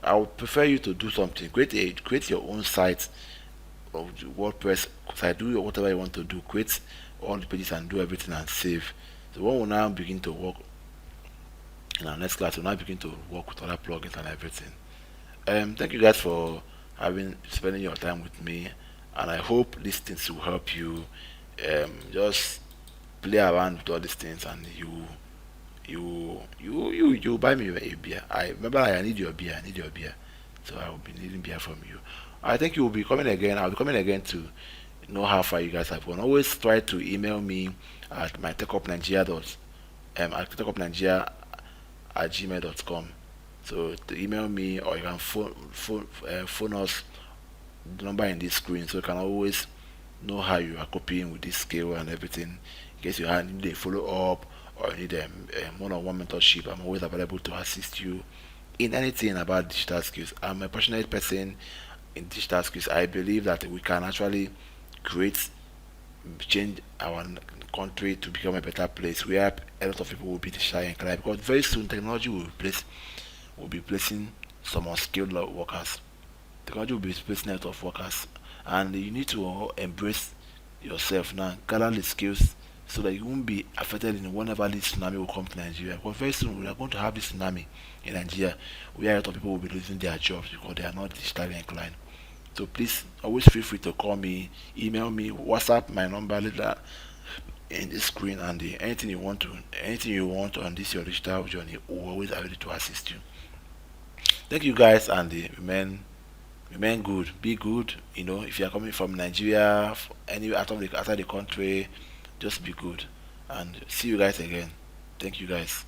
[SPEAKER 2] I would prefer you to do something. Create your own site of WordPress site. Do whatever you want to do. Create all the pages and do everything and save. So when we now begin to work in our next class, we'll now begin to work with other plugins and everything. Thank you guys for spending your time with me, and I hope these things will help you. Just play around with all these things, and you buy me a beer. I remember, I need your beer. I need your beer. So I will be needing beer from you. I think you will be coming again. I'll be coming again to know how far you guys have gone. Always try to email me at my at techupnigeria@gmail.com. So to email me, or you can phone us, the number in this screen, so you can always know how you are copying with this skill and everything. In case you need a follow up, or you need a one-on-one mentorship, I'm always available to assist you in anything about digital skills. I'm a passionate person in digital skills. I believe that we can actually change our country to become a better place where a lot of people will be digitally inclined, because very soon technology will be placing some unskilled workers. Technology will be replacing a lot of workers, and you need to embrace yourself now, gather the skills, so that you won't be affected in whenever this tsunami will come to Nigeria. Because very soon we are going to have this tsunami in Nigeria, where a lot of people will be losing their jobs because they are not digitally inclined. So please always feel free to call me, email me, WhatsApp my number later in the screen, and anything you want on this your digital journey, we're always ready to assist you. Thank you guys, and remain good, be good. If you are coming from Nigeria, anywhere outside the country, just be good, and see you guys again. Thank you guys.